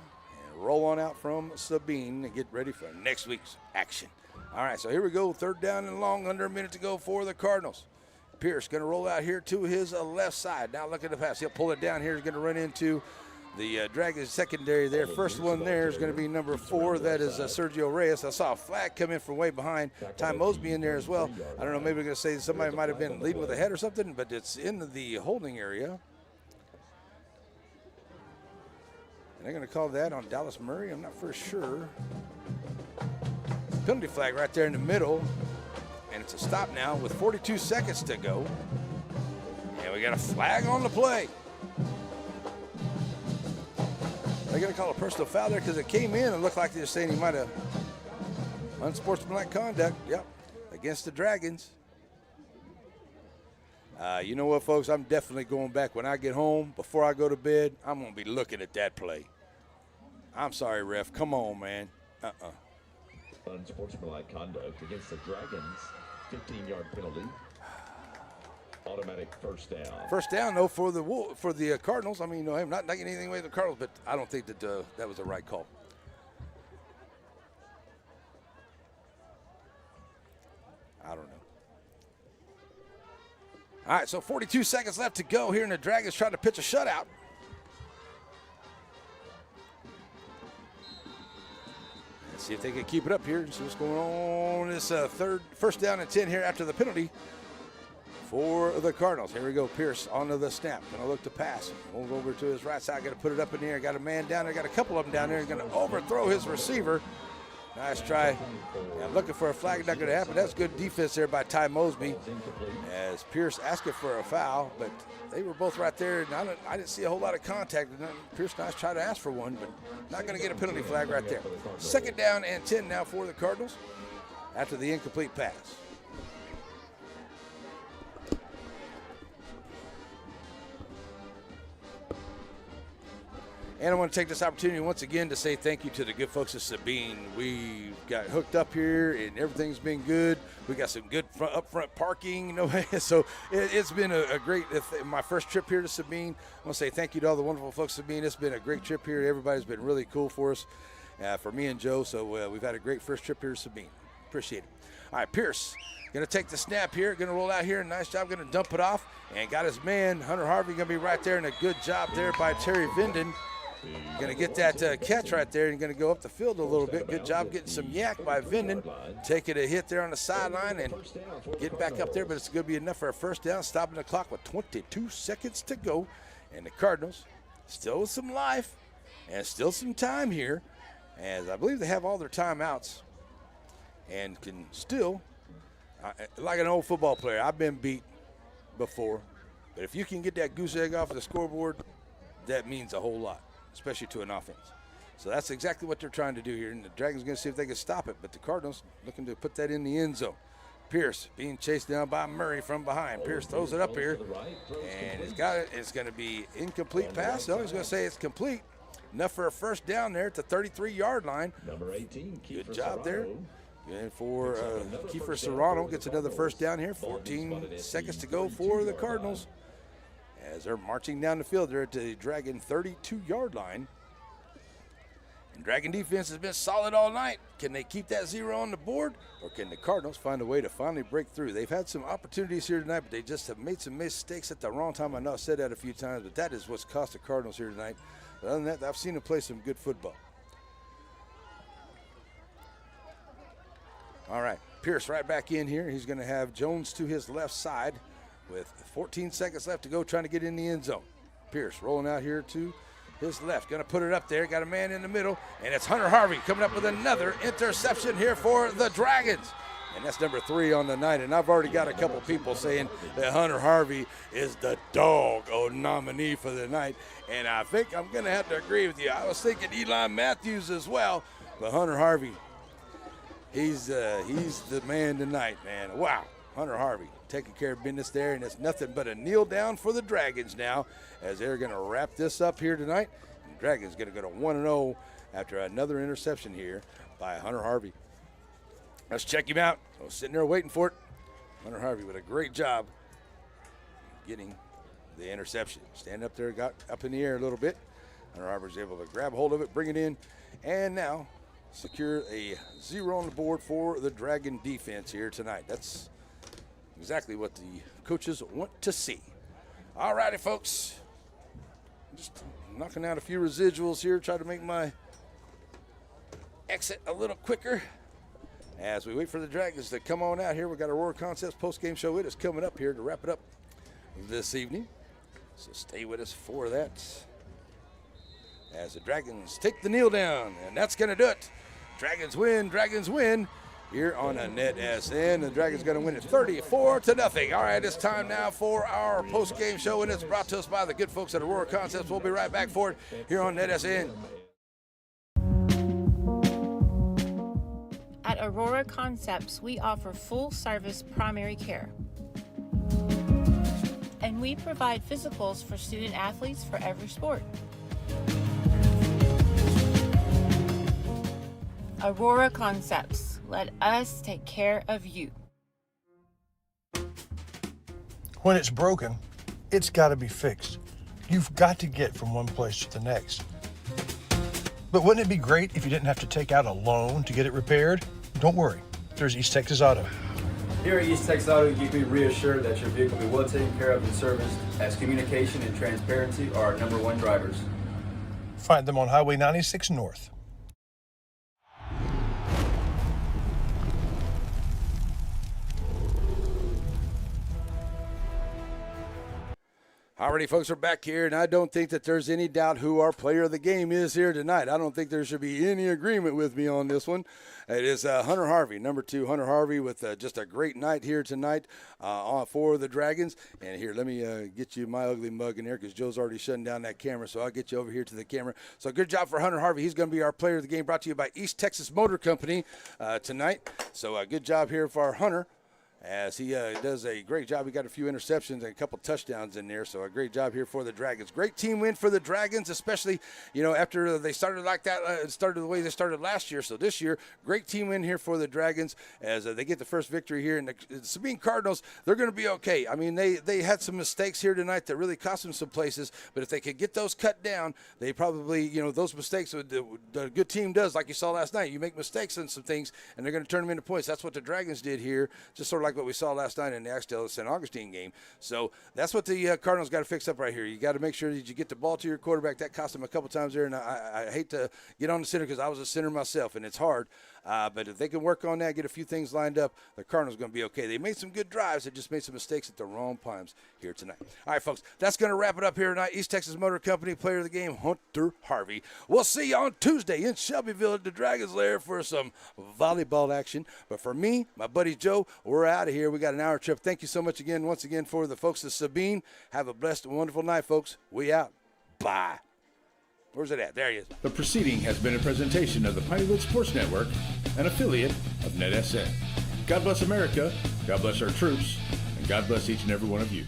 Roll on out from Sabine and get ready for next week's action. All right, so here we go. 3rd down and long, under a minute to go for the Cardinals. Pierce going to roll out here to his left side. Now look at the pass. He'll pull it down here. He's going to run into the Dragons secondary there. First one there is going to be number 4. That is Sergio Reyes. I saw a flag come in from way behind. Ty Mosby in there as well. I don't know, maybe we're going to say somebody might have been leading with a head or something, but it's in the holding area. They're going to call that on Dallas Murray. I'm not for sure. Penalty flag right there in the middle. And it's a stop now with 42 seconds to go. And we got a flag on the play. They're going to call a personal foul there because it came in and looked like they're saying he might have unsportsmanlike conduct. Yep, against the Dragons. You know what, folks? I'm definitely going back when I get home. Before I go to bed, I'm going to be looking at that play. I'm sorry, ref. Come on, man. Unsportsmanlike conduct against the Dragons. 15-yard penalty. Automatic first down. First down, though, for the Cardinals. I mean, no, I'm not taking anything away from the Cardinals, but I don't think that that was the right call. I don't know. All right, so 42 seconds left to go here, and the Dragons trying to pitch a shutout. Let's see if they can keep it up here and see what's going on. This first down and 10 here after the penalty for the Cardinals. Here we go, Pierce onto the snap. Going to look to pass. Moves over to his right side. Got to put it up in the air. Got a man down there. Got a couple of them down there. He's going to overthrow his receiver. Nice try. Yeah, looking for a flag. Not going to happen. That's good defense there by Ty Mosby. As Pierce asking for a foul, but they were both right there. And I didn't see a whole lot of contact. Pierce nice try to ask for one, but not going to get a penalty flag right there. 2nd down and 10 now for the Cardinals after the incomplete pass. And I want to take this opportunity once again to say thank you to the good folks at Sabine. We got hooked up here, and everything's been good. We got some good upfront parking, so it's been a great, my first trip here to Sabine. I want to say thank you to all the wonderful folks at Sabine. It's been a great trip here. Everybody's been really cool for us, for me and Joe, so we've had a great first trip here to Sabine. Appreciate it. All right, Pierce going to take the snap here, going to roll out here. Nice job, going to dump it off, and got his man, Hunter Harvey, going to be right there, and a good job there by Terry Vinden. Going to get that catch right there and going to go up the field a little bit. Good job getting some yak by Vinden. Taking a hit there on the sideline and getting back up there, but it's going to be enough for a first down. Stopping the clock with 22 seconds to go. And the Cardinals still with some life and still some time here, as I believe they have all their timeouts and can still, like an old football player, I've been beat before, but if you can get that goose egg off of the scoreboard, that means a whole lot, especially to an offense. So that's exactly what they're trying to do here. And the Dragons going to see if they can stop it. But the Cardinals looking to put that in the end zone. Pierce being chased down by Murray from behind. Pierce throws it up here, and he's got it. It's going to be incomplete pass. No, he's going to say it's complete. Enough for a first down there at the 33-yard line. Number 18, good job there. And for Kiefer Serrano gets another first down here. 14 seconds to go for the Cardinals as they're marching down the field. They're at the Dragon 32-yard line. And Dragon defense has been solid all night. Can they keep that 0 on the board, or can the Cardinals find a way to finally break through? They've had some opportunities here tonight, but they just have made some mistakes at the wrong time. I know I said that a few times, but that is what's cost the Cardinals here tonight. But other than that, I've seen them play some good football. All right, Pierce right back in here. He's going to have Jones to his left side with 14 seconds left to go, trying to get in the end zone. Pierce rolling out here to his left, going to put it up there. Got a man in the middle, and it's Hunter Harvey coming up with another interception here for the Dragons. And that's number 3 on the night. And I've already got a couple people saying that Hunter Harvey is the dog nominee for the night. And I think I'm going to have to agree with you. I was thinking Eli Matthews as well, but Hunter Harvey, he's the man tonight, man. Wow, Hunter Harvey taking care of business there, and it's nothing but a kneel down for the Dragons now as they're going to wrap this up here tonight. And the Dragons going to go to 1-0 after another interception here by Hunter Harvey. Let's check him out. I was sitting there waiting for it. Hunter Harvey with a great job getting the interception. Stand up there, got up in the air a little bit. Hunter Harvey was able to grab hold of it, bring it in, and now secure a 0 on the board for the Dragon defense here tonight. That's exactly what the coaches want to see. All righty, folks. Just knocking out a few residuals here, try to make my exit a little quicker as we wait for the Dragons to come on out here. We've got a Aurora Concepts post-game show. It is coming up here to wrap it up this evening. So stay with us for that as the Dragons take the kneel down, and that's going to do it. Dragons win here on a NETSN. The Dragons going to win it 34-0. All right, it's time now for our post-game show, and it's brought to us by the good folks at Aurora Concepts. We'll be right back for it here on NETSN. At Aurora Concepts, we offer full-service primary care. And we provide physicals for student athletes for every sport. Aurora Concepts, let us take care of you. When it's broken, it's got to be fixed. You've got to get from one place to the next. But wouldn't it be great if you didn't have to take out a loan to get it repaired? Don't worry, there's East Texas Auto. Here at East Texas Auto, you can be reassured that your vehicle will be well taken care of and serviced, as communication and transparency are our #1 drivers. Find them on Highway 96 North. Alrighty, folks, we're back here, and I don't think that there's any doubt who our player of the game is here tonight. I don't think there should be any agreement with me on this one. It is Hunter Harvey, number 2, Hunter Harvey, with just a great night here tonight for the Dragons. And here, let me get you my ugly mug in there because Joe's already shutting down that camera, so I'll get you over here to the camera. So good job for Hunter Harvey. He's going to be our player of the game, brought to you by East Texas Motor Company tonight. So good job here for Hunter, as he does a great job. He got a few interceptions and a couple touchdowns in there, so a great job here for the Dragons. Great team win for the Dragons, especially, after they started like that, started the way they started last year. So this year, great team win here for the Dragons as they get the first victory here. And the Sabine Cardinals, they're going to be okay. I mean, they had some mistakes here tonight that really cost them some places, but if they could get those cut down, they probably, those mistakes, the good team does, like you saw last night. You make mistakes on some things, and they're going to turn them into points. That's what the Dragons did here, just sort of like what we saw last night in the Axtell-St. Augustine game. So that's what the Cardinals got to fix up right here. You got to make sure that you get the ball to your quarterback. That cost them a couple times there, and I hate to get on the center because I was a center myself, and it's hard. But if they can work on that, get a few things lined up, the Cardinals are going to be okay. They made some good drives. They just made some mistakes at the wrong times here tonight. All right, folks, that's going to wrap it up here tonight. East Texas Motor Company, player of the game, Hunter Harvey. We'll see you on Tuesday in Shelbyville at the Dragons Lair for some volleyball action. But for me, my buddy Joe, we're out of here. We got an hour trip. Thank you so much again, once again, for the folks at Sabine. Have a blessed and wonderful night, folks. We out. Bye. Where's it at? There he is. The proceeding has been a presentation of the Pineywood Sports Network, an affiliate of NETSN. God bless America, God bless our troops, and God bless each and every one of you.